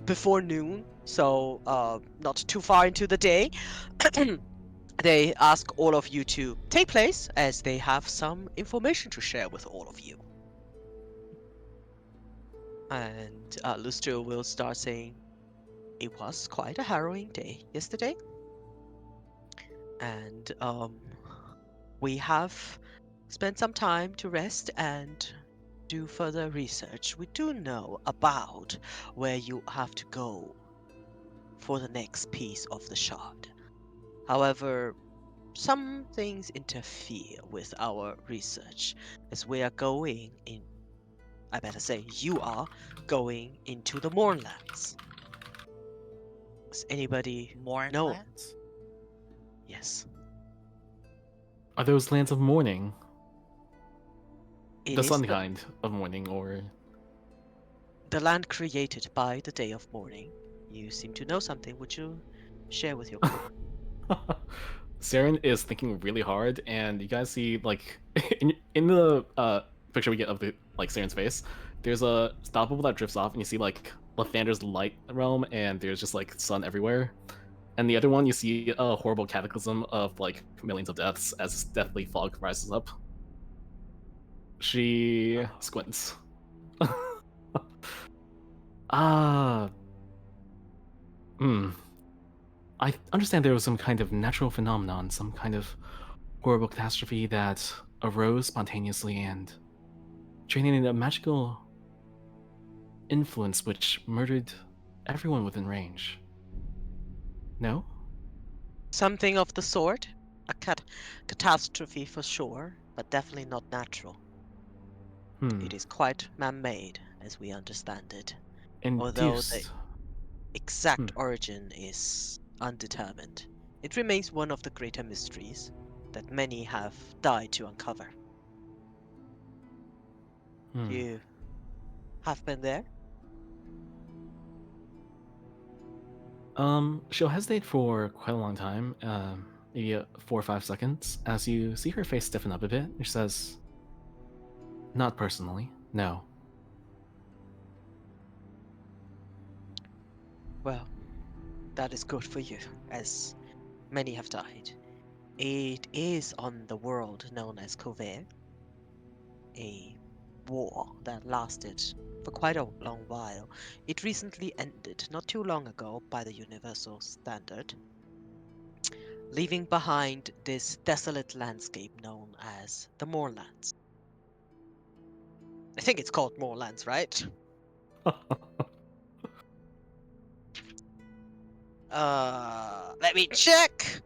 before noon, so not too far into the day. They ask all of you to take place as they have some information to share with all of you. And Lustro will start saying, it was quite a harrowing day yesterday. And we have spent some time to rest and do further research. We do know about where you have to go for the next piece of the shard. However, some things interfere with our research as we are going in. I better say, you are going into the Mournlands. Does anybody More know? lands? Yes. Are those lands of mourning? It The is sun kind of mourning, or the land created by the day of mourning. You seem to know something. Would you share with your group? Saren is thinking really hard, and you guys see like in the picture we get of the like Saren's face, there's a stop bubble that drifts off, and you see like Lathander's light realm, and there's just like sun everywhere. And the other one, you see a horrible cataclysm of like millions of deaths as deathly fog rises up. She squints. Ah. I understand there was some kind of natural phenomenon, some kind of horrible catastrophe that arose spontaneously and generated a magical influence which murdered everyone within range. No? Something of the sort. A catastrophe for sure, but definitely not natural. It is quite man-made, as we understand it. Although the Induced. exact origin is undetermined. It remains one of the greater mysteries that many have died to uncover. Hmm. You have been there? She'll hesitate for quite a long time, maybe 4 or 5 seconds, as you see her face stiffen up a bit. She says, "Not personally, no." Well, that is good for you, as many have died. It is on the world known as Covert, a war that lasted for quite a long while. It recently ended not too long ago by the universal standard, leaving behind this desolate landscape known as the Moorlands. I think it's called Moorlands, right? Let me check.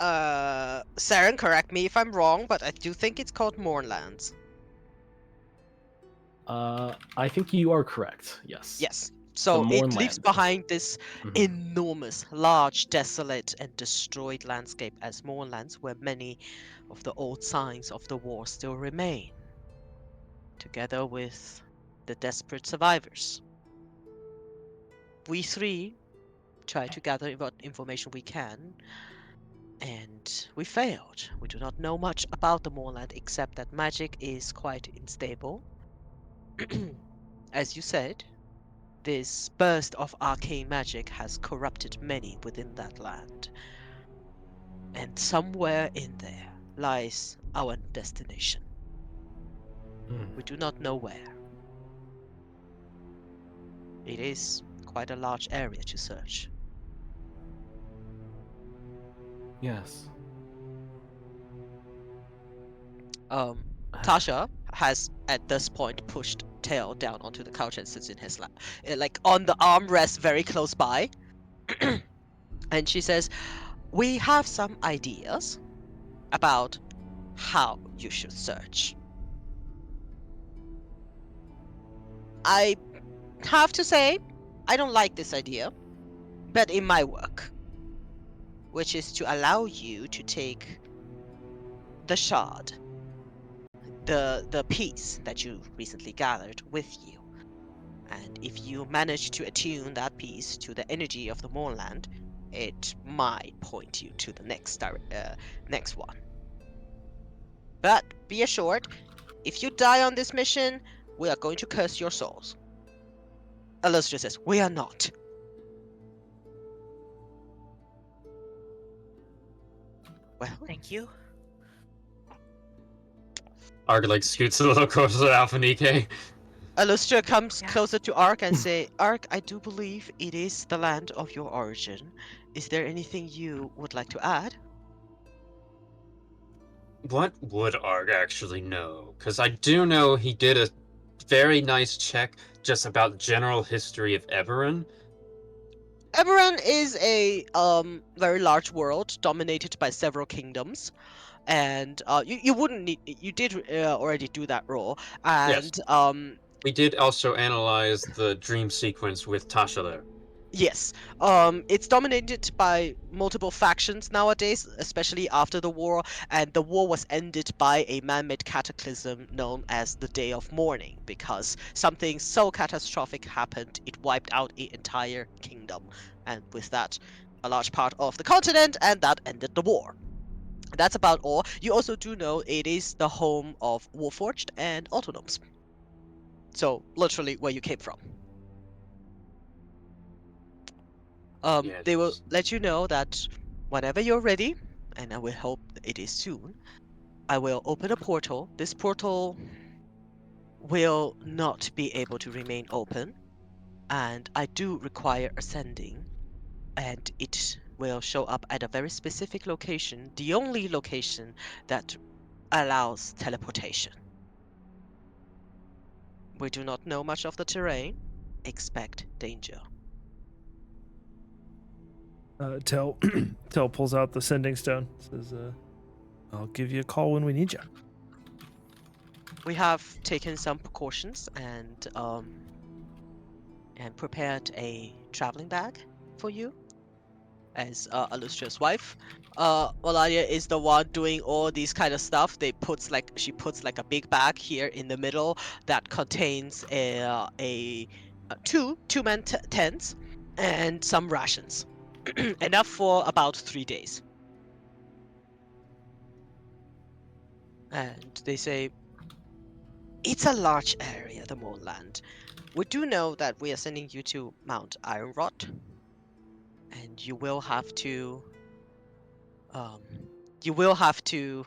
Saren, correct me if I'm wrong, but I do think it's called Moorlands. I think you are correct, yes. Yes. The So it leaves Mournland. behind this Mhm. enormous, large, desolate, and destroyed landscape as Moorlands, where many of the old signs of the war still remain, together with the desperate survivors. We three try to gather what information we can, and we failed. We do not know much about the Moorland except that magic is quite unstable. As you said, this burst of arcane magic has corrupted many within that land. And somewhere in there lies our destination. Hmm. We do not know where. It is quite a large area to search. Yes. Um, Tasha has at this point pushed Tail down onto the couch and sits in his lap, like on the armrest very close by. And she says, "We have some ideas about how you should search. I have to say, I don't like this idea, but in my work, which is to allow you to take the shard, the piece that you recently gathered with you. And if you manage to attune that piece to the energy of the Moorland, it might point you to the next one. But be assured, if you die on this mission, we are going to curse your souls." Illustrator says, "We are not." Well, Thank you. Arg like scoots a little closer to Alpha Nike. Illustra comes Yeah. closer to Ark and say, "Ark, I do believe it is the land of your origin. Is there anything you would like to add?" What would Arg actually know? Because I do know he did a very nice check just about general history of Eberron. Eberron is a very large world dominated by several kingdoms, and you wouldn't need, you did already do that role, Yes. and We did also analyze the dream sequence with Tasha there. yes, it's dominated by multiple factions nowadays, especially after the war, and the war was ended by a man-made cataclysm known as the Day of Mourning, because something so catastrophic happened, it wiped out an entire kingdom, and with that, a large part of the continent, and that ended the war. That's about all. You also do know it is the home of Warforged and Autonomes. So, literally where you came from. They will Yes. let you know that whenever you're ready, and I will hope it is soon, I will open a portal. This portal will not be able to remain open, and I do require ascending, and it will show up at a very specific location, the only location that allows teleportation. We do not know much of the terrain. Expect danger. Tell Tell pulls out the sending stone. Says, "I'll give you a call when we need you." We have taken some precautions and prepared a traveling bag for you, as Alustria's wife. Olalia is the one doing all these kind of stuff. She puts like a big bag here in the middle that contains two-man tents and some rations, enough for about 3 days. And they say, it's a large area, the Moonland. We do know that we are sending you to Mount Ironrod, and um, you will have to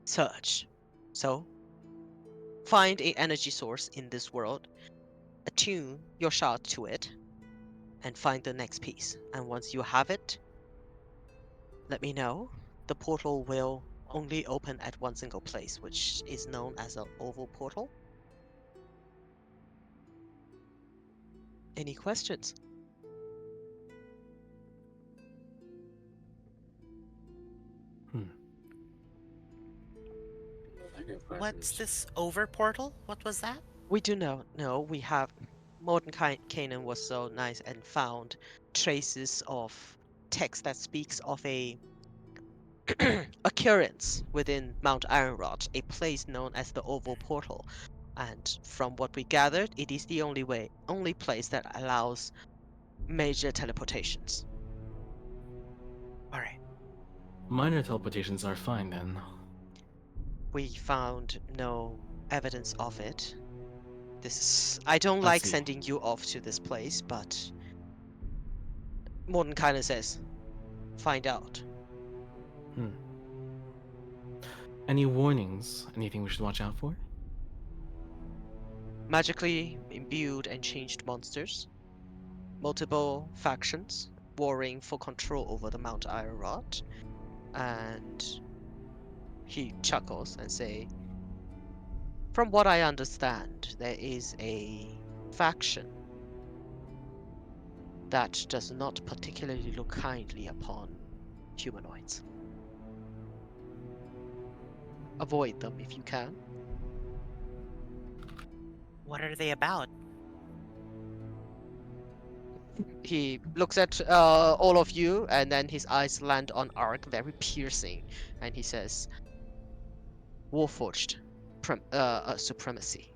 search. So, find a energy source in this world, attune your shard to it, and find the next piece. And once you have it, let me know. The portal will only open at one single place, which is known as an oval portal. Any questions? What's this over portal? What was that? We do know. We have Canaan was so nice and found traces of text that speaks of a occurrence within Mount Ironrod, a place known as the Oval Portal. And from what we gathered, it is the only place that allows major teleportations. All right. Minor teleportations are fine then. We found no evidence of it. I don't I like see. sending you off to this place, but Morton kind of says, find out. Any warnings? Anything we should watch out for? Magically imbued and changed monsters. Multiple factions warring for control over the Mount Ironrod. And he chuckles and say, from what I understand, there is a faction that does not particularly look kindly upon humanoids. Avoid them if you can. What are they about? He looks at all of you, and then his eyes land on Ark, very piercing, and he says, Warforged supremacy.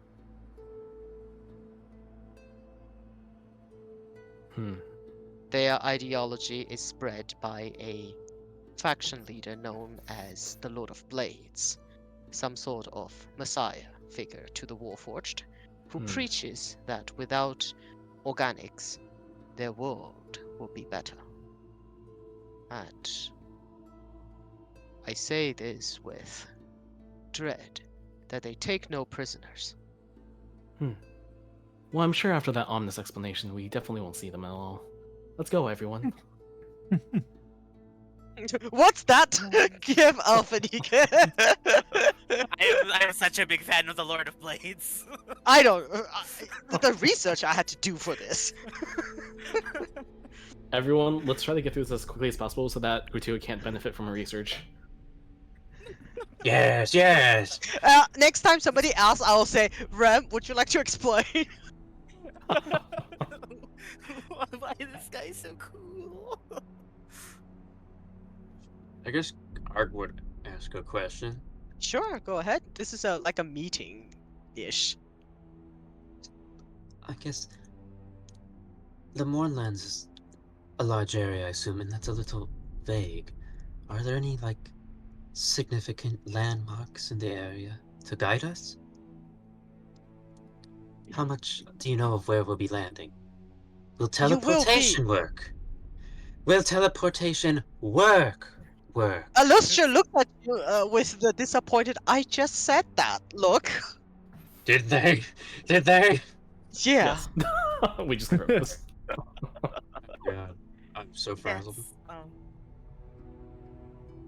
Their ideology is spread by a faction leader known as the Lord of Blades, some sort of messiah figure to the Warforged, who preaches that without organics, their world will be better. And I say this with dread that they take no prisoners. Well, I'm sure after that ominous explanation, we definitely won't see them at all. Let's go, everyone. What's that? Give Alphanik. I'm such a big fan of the Lord of Blades. I don't. The research I had to do for this. Everyone, let's try to get through this as quickly as possible so that Gratuito can't benefit from her research. Yes, yes. Next time somebody asks, I will say, Rem, would you like to explain? Why is this guy so cool? I guess Art would ask a question. Sure, go ahead. This is like a meeting-ish. I guess the Mournlands is a large area, I assume, and that's a little vague. Are there any, like, significant landmarks in the area to guide us? How much do you know of where we'll be landing? Will teleportation work? Will teleportation work? Alustria looked at you with the disappointed, I just said that, look. Did they? Did they? Yeah. Yes. We just confirmed this. Yeah. I'm so frazzled. Yes,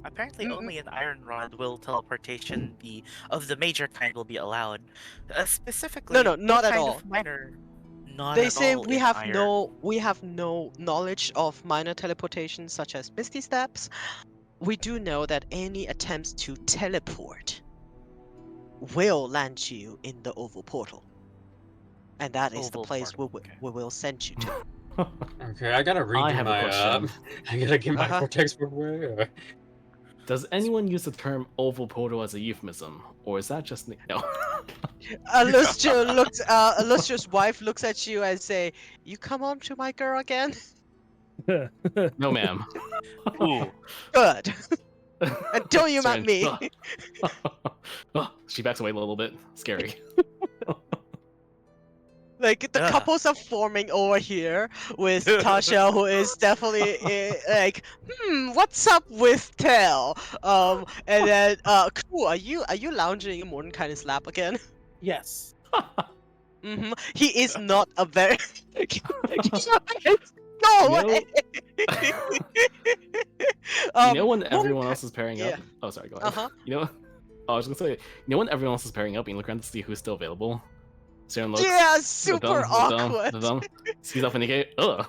apparently only in Ironrod will teleportation be of the major kind will be allowed. Specifically, No, not at kind all. of minor. Not They at say all we in have Iron. no knowledge of minor teleportation such as Misty Steps. We do know that any attempts to teleport will land you in the Oval Portal. And that is the Oval place portal, okay. we will send you to. Okay, I gotta redo I have a my. question. I gotta get my Uh-huh. vortex away. Does anyone use the term oval portal as a euphemism, or is that just no? Illustrious wife looks at you and say, "You come on to my girl again? No, ma'am. Ooh. Good. And don't you at Saren, me." She backs away a little bit. Scary. Like the Ugh. couples are forming over here with Tasha, who is definitely like, what's up with Tail? And then Crew, are you lounging in Morton kind of slap again? Yes. He is not a very. You No know, way. you know when Morton everyone else is pairing yeah. up. Oh, sorry. Go Uh ahead. huh. You know, I was gonna say, you know when everyone else is pairing up, and you look around to see who's still available. Saren looks. Yeah, The super thumb, awkward. the thumb. Sees up indicate. Ugh.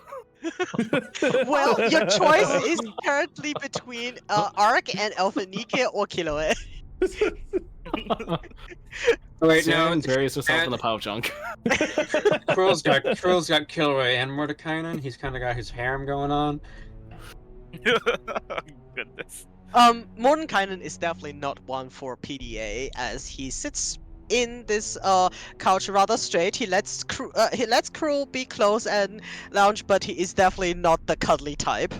Well, your choice is currently between Ark and Alphanike or Kiloe. Oh, wait, no. Saren buries herself and- in a pile of junk. Krill's got Kilroy and Mordekainen. He's kind of got his harem going on. Goodness. Mordenkainen is definitely not one for PDA, as he sits in this couch rather straight. He lets Crew be close and lounge, but he is definitely not the cuddly type.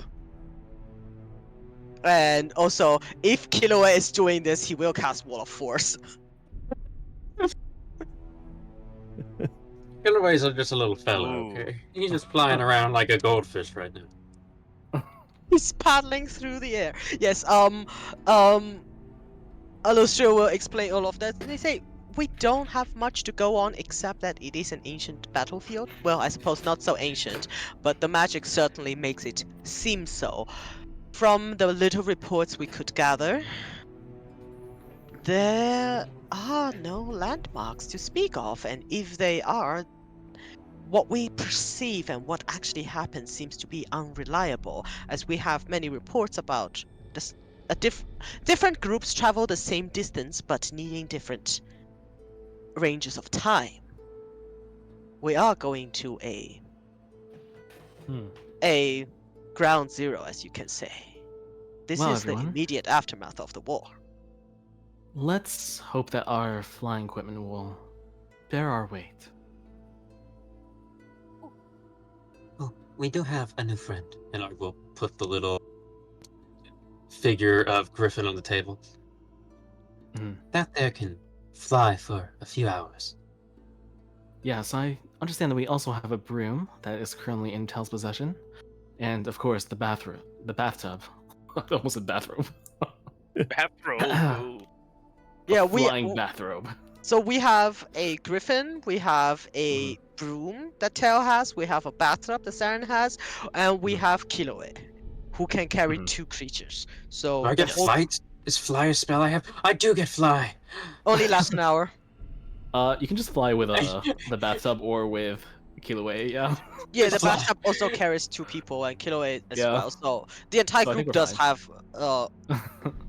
And also, if Killua is doing this, he will cast Wall of Force. Kilroy's just a little fella, Ooh. okay? He's just flying around like a goldfish right now. He's paddling through the air. Yes, Alustria will explain all of that. They say, we don't have much to go on except that it is an ancient battlefield. Well, I suppose not so ancient, but the magic certainly makes it seem so. From the little reports we could gather, there are no landmarks to speak of, and if they are, what we perceive and what actually happens seems to be unreliable, as we have many reports about this, different groups travel the same distance but needing different ranges of time. We are going to Hmm. a ground zero, as you can say. This Well, is the everyone. immediate aftermath of the war. Let's hope that our flying equipment will bear our weight. Oh, we do have a new friend. And I will put the little figure of Griffin on the table. Mhm. That there can fly for a few hours. Yes, I understand that we also have a broom that is currently in Tel's possession, and of course the bathtub. I almost said bathrobe. Bathrobe. Ooh. Yeah, Flying bathrobe. So we have a griffin, we have a broom that Tail has, we have a bathtub that Saren has, and we have Kiloe, who can carry Mhm. 2 creatures. Do So I the get whole flight? Is fly a spell I have? I do get fly! only lasts an hour. You can just fly with the bathtub or with Kilauea, yeah. Yeah, the Fly. bathtub also carries 2 people and Kiloe as Yeah. well. So the entire So I think group we're does fine. have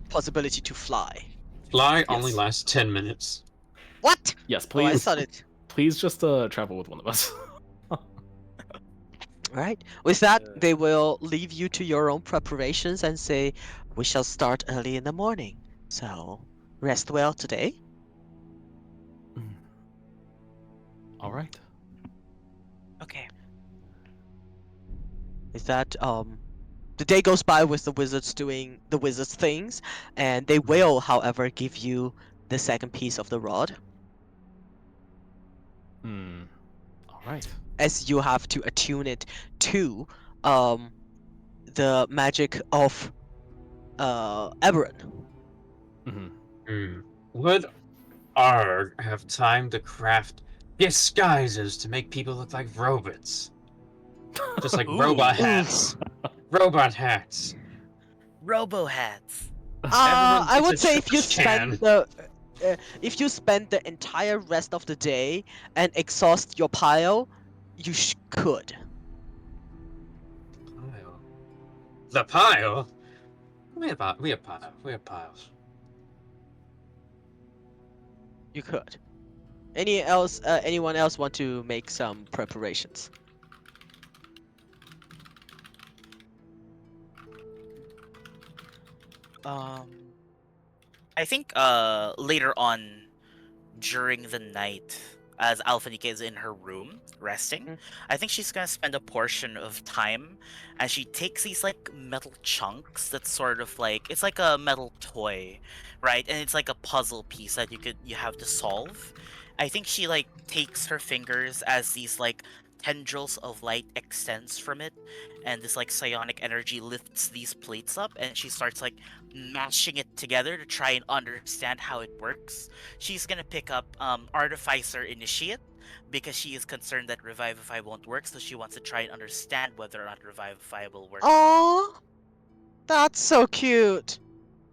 possibility to fly. Fly only Yes. lasts 10 minutes. What? Yes, Oh, I please. thought it. Please just travel with one of us. Right. With that, they will leave you to your own preparations and say, "We shall start early in the morning. So rest well today." All right. Okay. Is that the day goes by with the wizards doing the wizards things, and they will, however, give you the second piece of the rod, All right. as you have to attune it to the magic of Eberron. Would Arg have time to craft disguises to make people look like robots? Just like Ooh. robot hats. Robot hats. Robo hats. Everyone I gets would a say if you trash can. spend the entire rest of the day and exhaust your pile, you could. Pile. The pile? We have piles. You could. Anyone else want to make some preparations? Um, I think later on during the night, as Alphanika is in her room resting, Mm. I think she's gonna spend a portion of time as she takes these like metal chunks that's sort of like it's like a metal toy, right? And it's like a puzzle piece that you have to solve. I think she like takes her fingers as these like tendrils of light extends from it, and this like psionic energy lifts these plates up, and she starts like mashing it together to try and understand how it works. She's gonna pick up Artificer Initiate because she is concerned that Revivify won't work, so she wants to try and understand whether or not Revivify will work. Oh, that's so cute.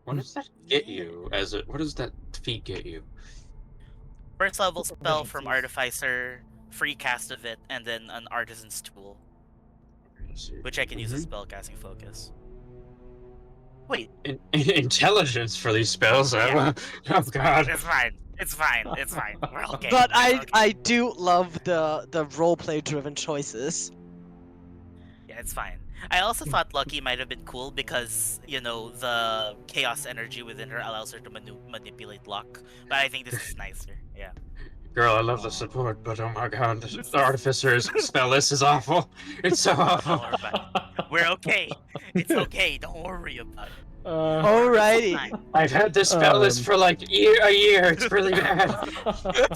What does that get you? What does that feat get you? First level spell from Proficiencies. Artificer, free cast of it, and then an Artisan's Tool, which I can use as spellcasting focus. Wait, Intelligence for these spells. Yeah. Oh god. it's fine. It's fine. It's fine. We're okay. But We're okay. I do love the roleplay driven choices. Yeah, it's fine. I also thought Lucky might have been cool because, the chaos energy within her allows her to manipulate luck. But I think this is nicer. Yeah. Girl, I love the support, but oh my god, the Artificer's spell list is awful. It's so awful. Don't worry about it. We're okay. It's okay. Don't worry about it. Alrighty. Fine. I've had this spell list for like a year. It's really bad.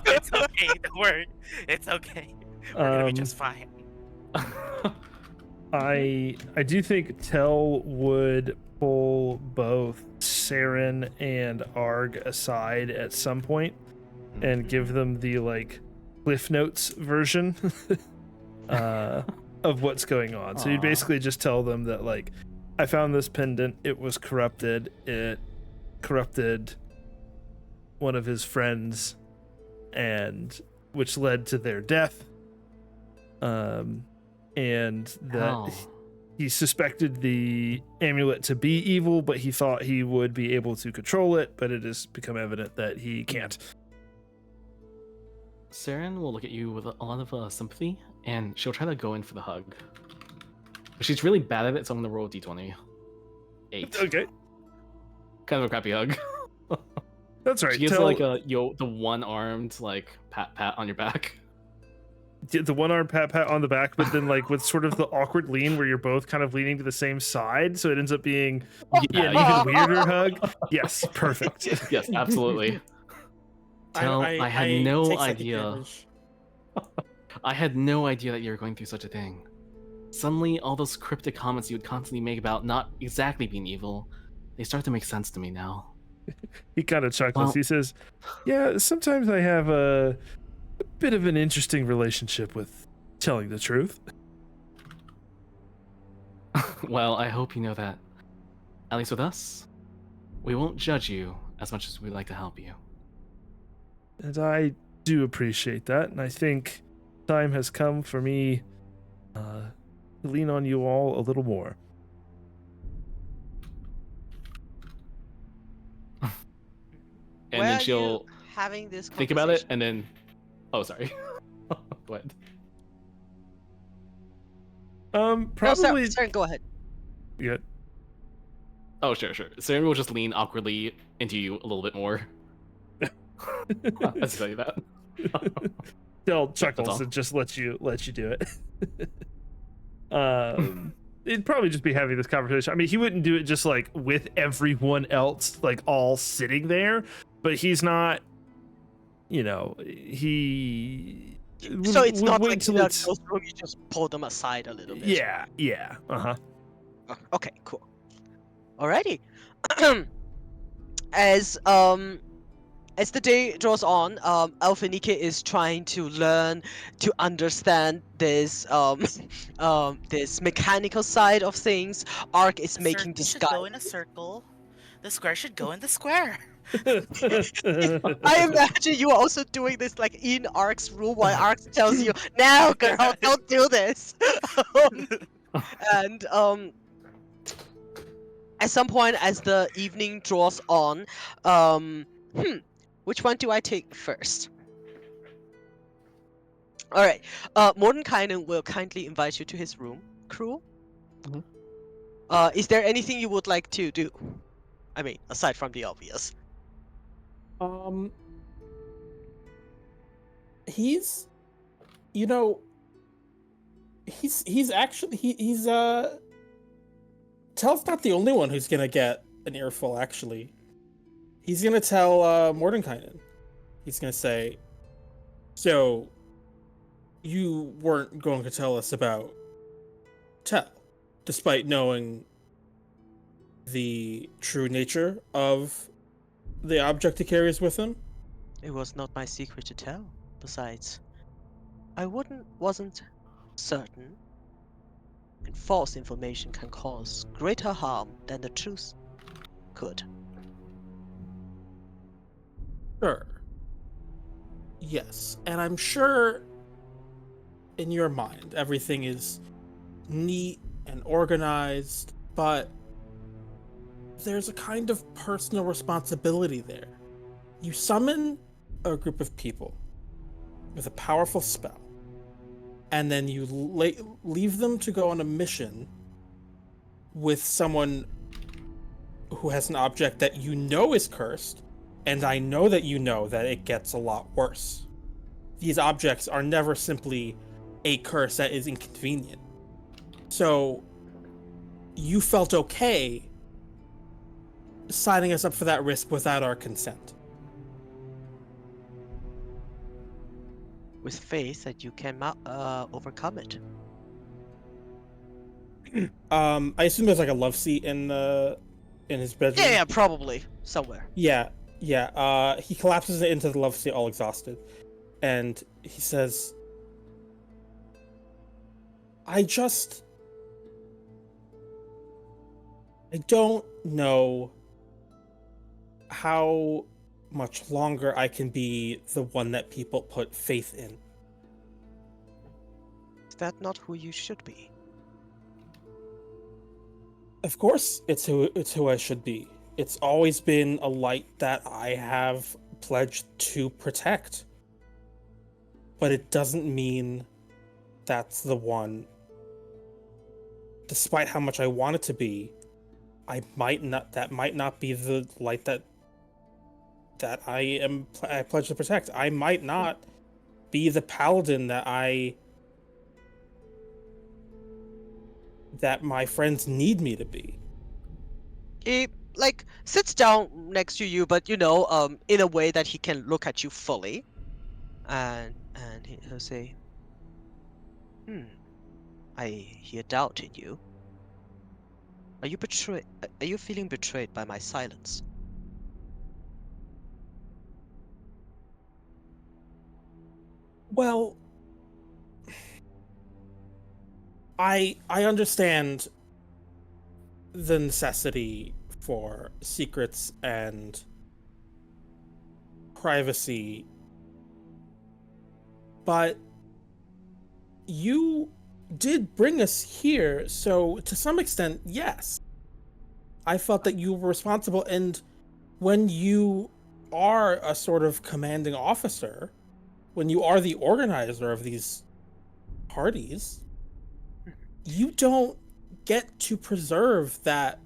It's okay. Don't worry. It's okay. We're gonna be just fine. I do think Tell would pull both Saren and Arg aside at some point and give them the like Cliff Notes version of what's going on. So you'd Aw. basically just tell them that like I found this pendant, it was corrupted, it corrupted one of his friends, and which led to their death. And that Oh. he suspected the amulet to be evil, but he thought he would be able to control it, but it has become evident that he can't. Saren will look at you with a lot of sympathy, and she'll try to go in for the hug. But she's really bad at it, so I'm gonna roll a d20. 8. Okay, Kind of a crappy hug. that's right. She gives Tell, like the one-armed like pat on your back. the one arm pat on the back, but then like with sort of the awkward lean where you're both kind of leaning to the same side, so it ends up being an even weirder hug. Yes, perfect. Yes, absolutely. Tell, I had no take second idea. damage. I had no idea that you were going through such a thing. Suddenly, all those cryptic comments you would constantly make about not exactly being evil, they start to make sense to me now. He kind of chuckles. Well- He says, "Yeah, sometimes I have a bit of an interesting relationship with telling the truth." Well, I hope you know that. At least with us, we won't judge you as much as we'd like to help you. And I do appreciate that, and I think time has come for me to lean on you all a little more. And Where then are she'll you having this think about it, conversation? and then... Oh, sorry. Go ahead. No, Probably. Saren, go ahead. Yeah. Oh, sure. Saren will just lean awkwardly into you a little bit more. Let's tell you that. Del That's chuckles all. and just lets you do it. It'd probably just be having this conversation. I mean, he wouldn't do it just like with everyone else, like all sitting there. But he's not, he. So it's would not wait like till in a it's- closed room, you just pull them aside a little bit. Yeah. Okay, cool. Alrighty. As the day draws on, Alphanike is trying to learn to understand this this mechanical side of things. Ark is making Circle should disguise. go in a circle. The square should go in the square. I imagine you are also doing this like in Ark's room while Ark tells you, "No, girl, don't do this." And at some point as the evening draws on, which one do I take first? All right. Mordenkainen will kindly invite you to his room. Crew. Mhm. Is there anything you would like to do? I mean, aside from the obvious. Um, he's, you know, he's actually he's Tell's not the only one who's gonna get an earful. Actually, he's gonna tell Mordenkainen. He's gonna say, "So, you weren't going to tell us about Tell, despite knowing the true nature of the object he carries with him?" It was not my secret to tell. Besides, I wasn't certain, and false information can cause greater harm than the truth could. Sure. Yes, and I'm sure in your mind everything is neat and organized, but there's a kind of personal responsibility there. You summon a group of people with a powerful spell, and then you leave them to go on a mission with someone who has an object that you know is cursed, and I know that you know that it gets a lot worse. These objects are never simply a curse that is inconvenient. So you felt okay signing us up for that risk without our consent. With faith that you can overcome it. I assume there's like a love seat in his bedroom. Yeah, probably somewhere. Yeah. He collapses into the love seat all exhausted, and he says, I don't know how much longer I can be the one that people put faith in. Is that not who you should be? Of course, it's who I should be. It's always been a light that I have pledged to protect. But it doesn't mean that's the one. Despite how much I want it to be, that might not be the light that I pledge to protect. I might not be the paladin that my friends need me to be. He sits down next to you, but in a way that he can look at you fully, and he'll say, I hear doubt in you. Are you feeling betrayed by my silence? Well, I understand the necessity for secrets and privacy, but you did bring us here, so to some extent, yes. I felt that you were responsible, and when you are a sort of commanding officer, when you are the organizer of these parties, you don't get to preserve that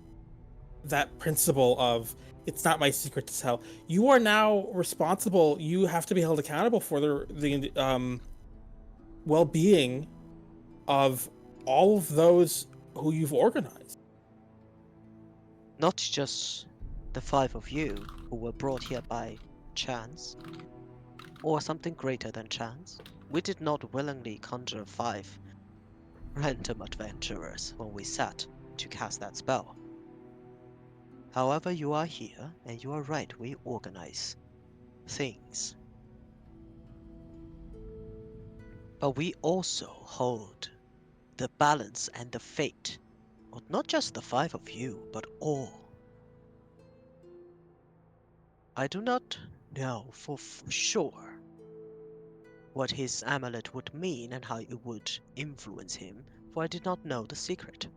principle of it's not my secret to tell. You are now responsible. You have to be held accountable for the well-being of all of those who you've organized. Not just the 5 of you who were brought here by chance, or something greater than chance. We did not willingly conjure 5 random adventurers when we sat to cast that spell. However, you are here, and you are right, we organize things. But we also hold the balance and the fate of not just the 5 of you, but all. I do not know for sure what his amulet would mean and how it would influence him, for I did not know the secret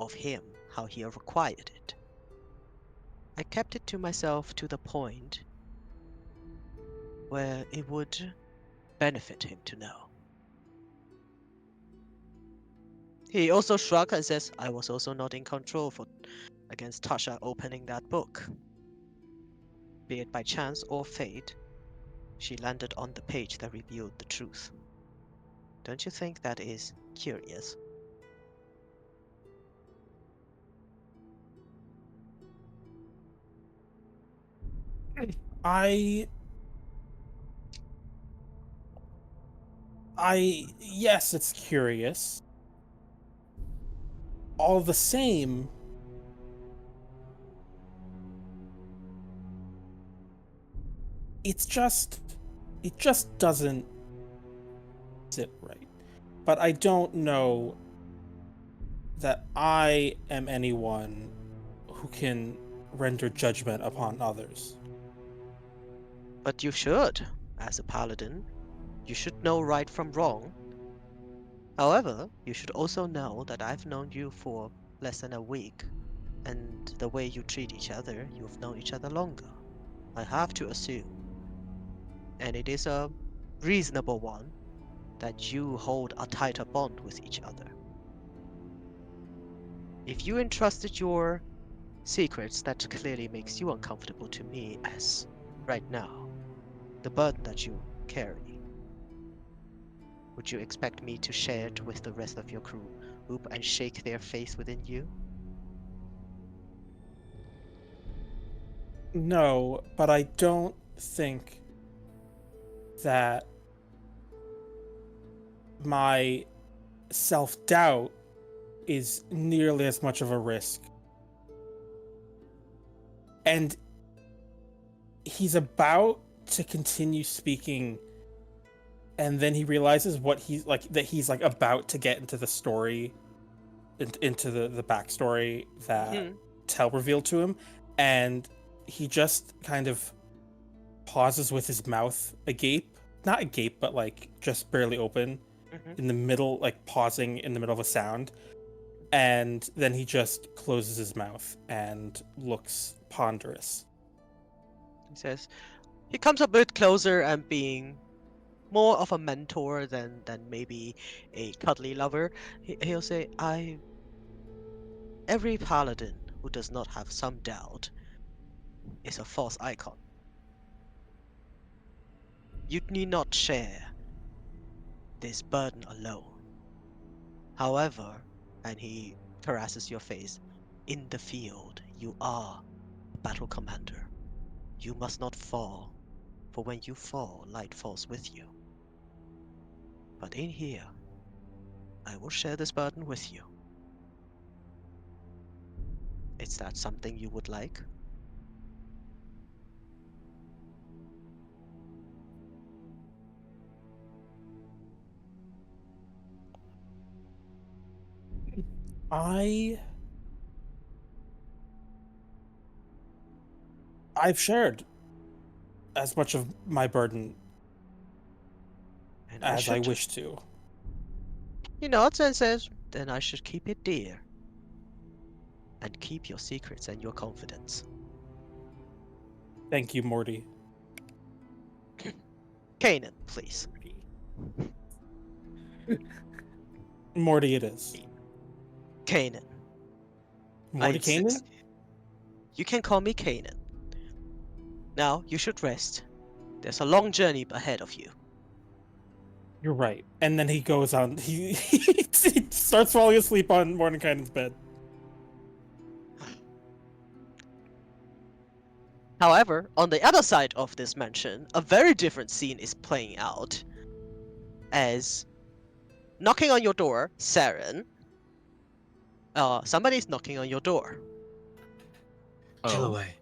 of him, how he acquired it. I kept it to myself to the point where it would benefit him to know. He also shrugs and says, I was also not in control for against Tasha opening that book. Be it by chance or fate, she landed on the page that revealed the truth. Don't you think that is curious? I yes, it's curious. All the same, it just doesn't sit right. But I don't know that I am anyone who can render judgment upon others. But you should, as a paladin. You should know right from wrong. However, you should also know that I've known you for less than a week, and the way you treat each other, you've known each other longer. I have to assume, and it is a reasonable one, that you hold a tighter bond with each other. If you entrusted your secrets, that clearly makes you uncomfortable to me as, right now, the burden that you carry. Would you expect me to share it with the rest of your group and shake their faith within you? No, but I don't think that my self-doubt is nearly as much of a risk. And he's about to continue speaking, and then he realizes what he's like, that he's like about to get into the story, into the backstory that Tell revealed to him, and he just kind of pauses with his mouth agape, not agape, but like just barely open, in the middle, like pausing in the middle of a sound, and then he just closes his mouth and looks ponderous. He says, he comes a bit closer and being more of a mentor than maybe a cuddly lover. He'll say, every paladin who does not have some doubt is a false icon. You need not share this burden alone. However, and he caresses your face, in the field you are a battle commander. You must not fall, for when you fall, light falls with you. But in here, I will share this burden with you. Is that something you would like? I've shared as much of my burden And as I wish to. He nods and says, then I should keep it dear. And keep your secrets and your confidence. Thank you, Morty. Kanan, please. Morty it is. Kanan. Morty Kanan? You can call me Kanan. Now, you should rest. There's a long journey ahead of you. You're right. And then he goes on, he starts falling asleep on Mordenkainen's bed. However, on the other side of this mansion, a very different scene is playing out. As knocking on your door, Saren. Somebody's knocking on your door. Kill Oh. away.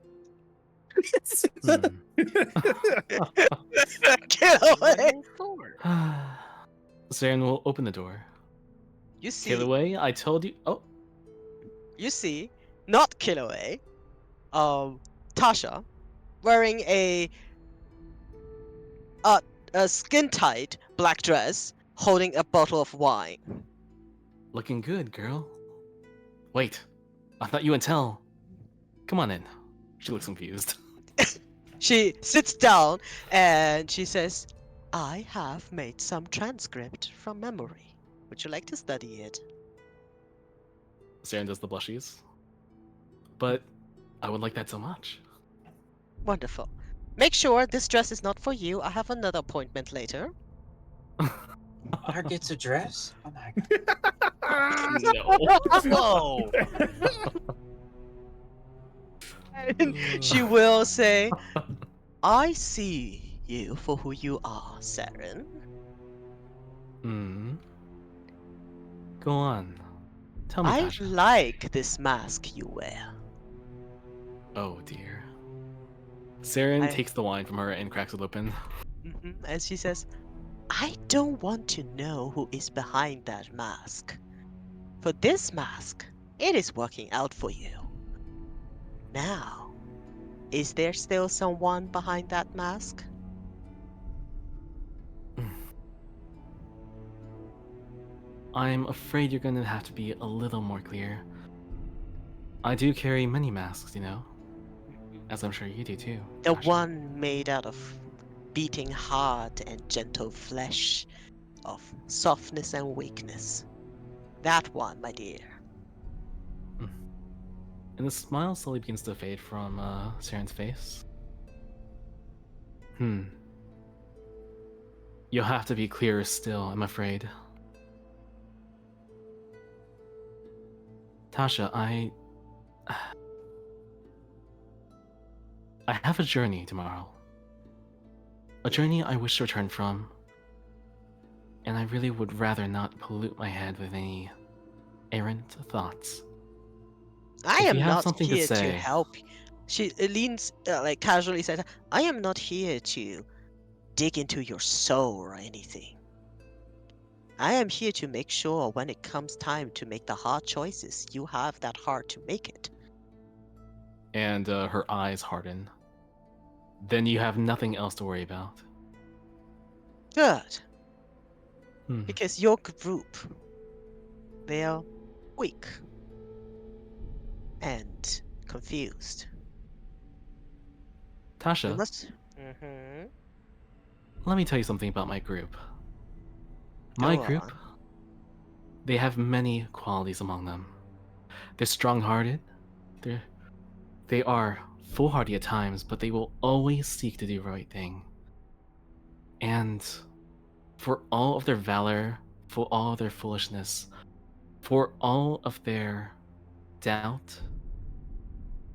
Get away! Saren will open the door. You see, Kiloway, I told you. Oh, you see, not Kiloway, Tasha, wearing a skin-tight black dress, holding a bottle of wine. looking good, girl. Wait, I thought you and Tell. Come on in. She looks confused. She sits down and she says, I have made some transcript from memory. Would you like to study it? Saren does the blushies. but I would like that so much. Wonderful. Make sure this dress is not for you. I have another appointment later. Otter gets a dress? Oh my god. No. Whoa! And she will say, I see you for who you are, Saren. Hmm. Go on. Tell me, I Tasha. like this mask you wear. Oh dear. Saren I- takes the wine from her and cracks it open. And she says, I don't want to know who is behind that mask. For this mask, it is working out for you. Now, is there still someone behind that mask? I'm afraid you're gonna have to be a little more clear. I do carry many masks, you know? As I'm sure you do too. The Tasha. one made out of beating heart and gentle flesh, of softness and weakness. That one, my dear. And the smile slowly begins to fade from Saren's face. You'll have to be clearer still, I'm afraid. Tasha, I have a journey tomorrow. A journey I wish to return from. And I really would rather not pollute my head with any errant thoughts. I If am you have not something to here to say- help. She leans like casually says, I am not here to dig into your soul or anything. I am here to make sure when it comes time to make the hard choices, you have that heart to make it. And her eyes harden. Then you have nothing else to worry about. Good. Hmm. Because your group, they are weak and confused. You Tasha, must. Mm-hmm. let me tell you something about my group. My Go group, on. they have many qualities among them. They're strong-hearted. They are foolhardy at times, but they will always seek to do the right thing. And for all of their valor, for all of their foolishness, for all of their doubt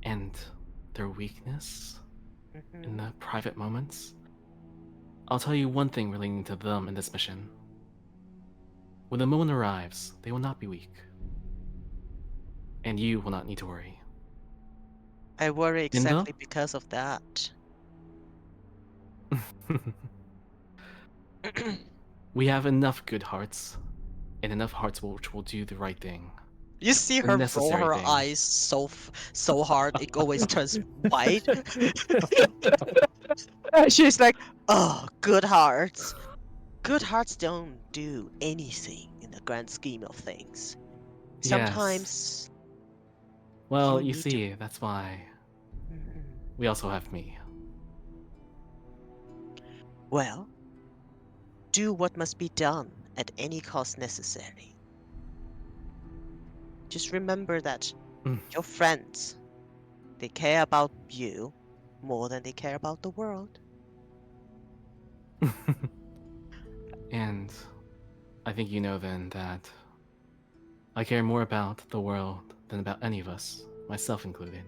and their weakness in the private moments, I'll tell you one thing relating to them in this mission. When the moment arrives, they will not be weak. And you will not need to worry. I worry Linda? exactly because of that. We have enough good hearts, and enough hearts which will do the right thing. You see The her roll necessary her thing. eyes so hard it always turns white. She's like, "Oh, good hearts. Good hearts don't do anything in the grand scheme of things. Yes. Sometimes Well, you you need see, that's why Mhm. we also have me. Well, do what must be done at any cost necessary. Just remember that Mm. your friends, they care about you more than they care about the world. And I think you know then that I care more about the world than about any of us, myself included.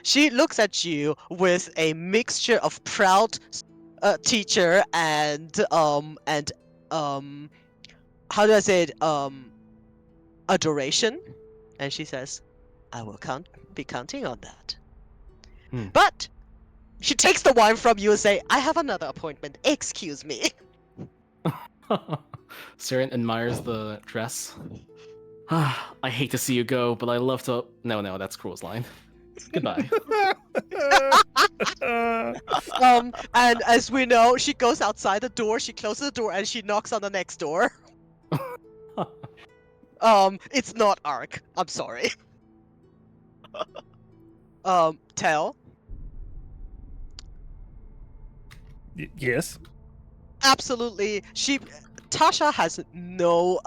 She looks at you with a mixture of proud teacher and how do I say it, adoration, and she says, I will be counting on that. Hmm. But she takes the wine from you and say, I have another appointment, excuse me. Saren admires the dress. I hate to see you go, but I love to. No, that's Cruel's line. Goodbye. And as we know, she goes outside the door, she closes the door, and she knocks on the next door. It's not Ark. I'm sorry. Tell. Yes. Absolutely. Tasha has no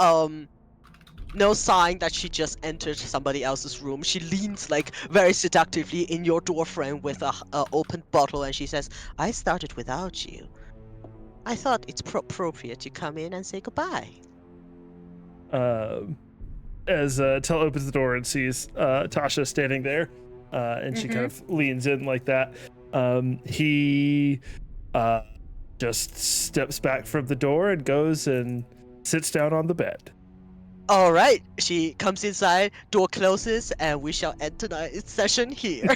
no sign that she just entered somebody else's room. She leans like very seductively in your doorframe with a open bottle, and she says, "I started without you. I thought it's appropriate to come in and say goodbye." As Tell opens the door and sees Tasha standing there, and she kind of leans in like that. He just steps back from the door and goes and sits down on the bed. All right, she comes inside, door closes, and we shall end tonight's session here.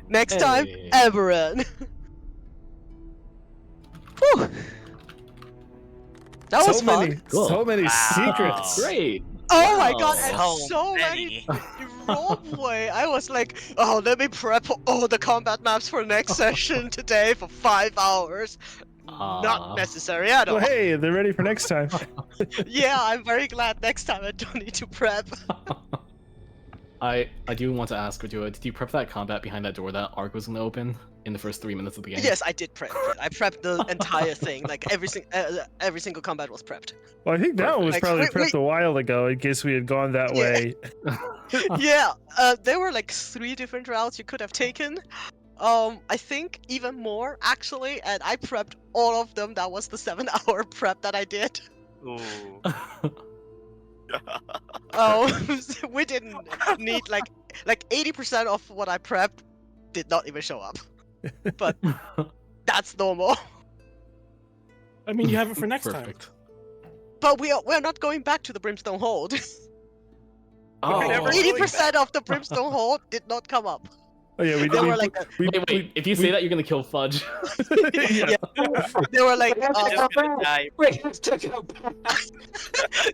Next time, Hey. Everin. Whew. That was fun. many, Cool. so many Wow. secrets. Great. Oh my Wow. god, and So so many. many roleplay. I was like, oh, let me prep all the combat maps for next session today for 5 hours. Not necessary at all. Well, hey, they're ready for next time. Yeah, I'm very glad next time I don't need to prep. I do want to ask, Gradua, did you prep that combat behind that door that Ark was going to open in the first 3 minutes of the game? Yes, I did prep it. I prepped the entire thing. Like every single combat was prepped. Well, I think that one was Like, probably wait, prepped a while ago in case we had gone that Yeah. way. Yeah, there were like 3 different routes you could have taken. I think even more actually, and I prepped all of them. That was the 7-hour prep that I did. Ooh. We didn't need like 80% of what I prepped did not even show up. But that's normal. I mean, you have it for next Perfect. But we're not going back to the Brimstone Hold. Oh. never- 80% of the Brimstone Hold did not come up. Oh yeah, They were like, Wait, if you say that, you're going to kill Fudge. yeah. they were like, Just gonna die. We have to go back.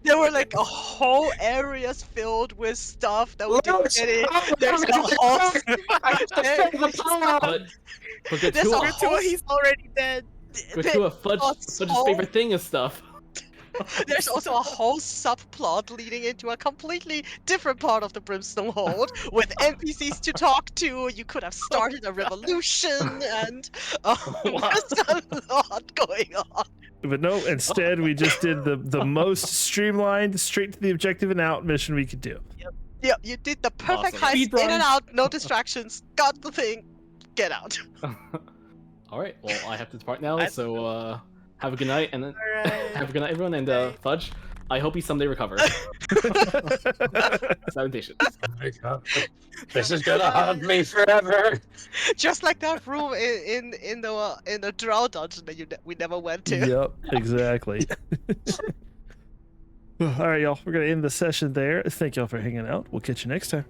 there were like a whole areas filled with stuff that we didn't get in. There's a whole. I have to save the power. But There's a Gradua, whole. He's already dead. Gradua, Fudge's whole- favorite thing is stuff. There's also a whole subplot leading into a completely different part of the Brimstone Hold with NPCs to talk to. You could have started a revolution, and there's a lot going on. But no, instead we just did the most streamlined, straight to the objective and out mission we could do. Yeah, you did the perfect Awesome. heist, Speedrun. in and out, no distractions, got the thing, get out. All right, well, I have to depart now, I- so have a good night, and then Alright. have a good night, everyone, and Fudge, I hope you someday recover. Salutations. This is gonna haunt me forever. Just like that room in the drow dungeon that we never went to. Yep, exactly. All right, y'all. We're gonna end the session there. Thank y'all for hanging out. We'll catch you next time.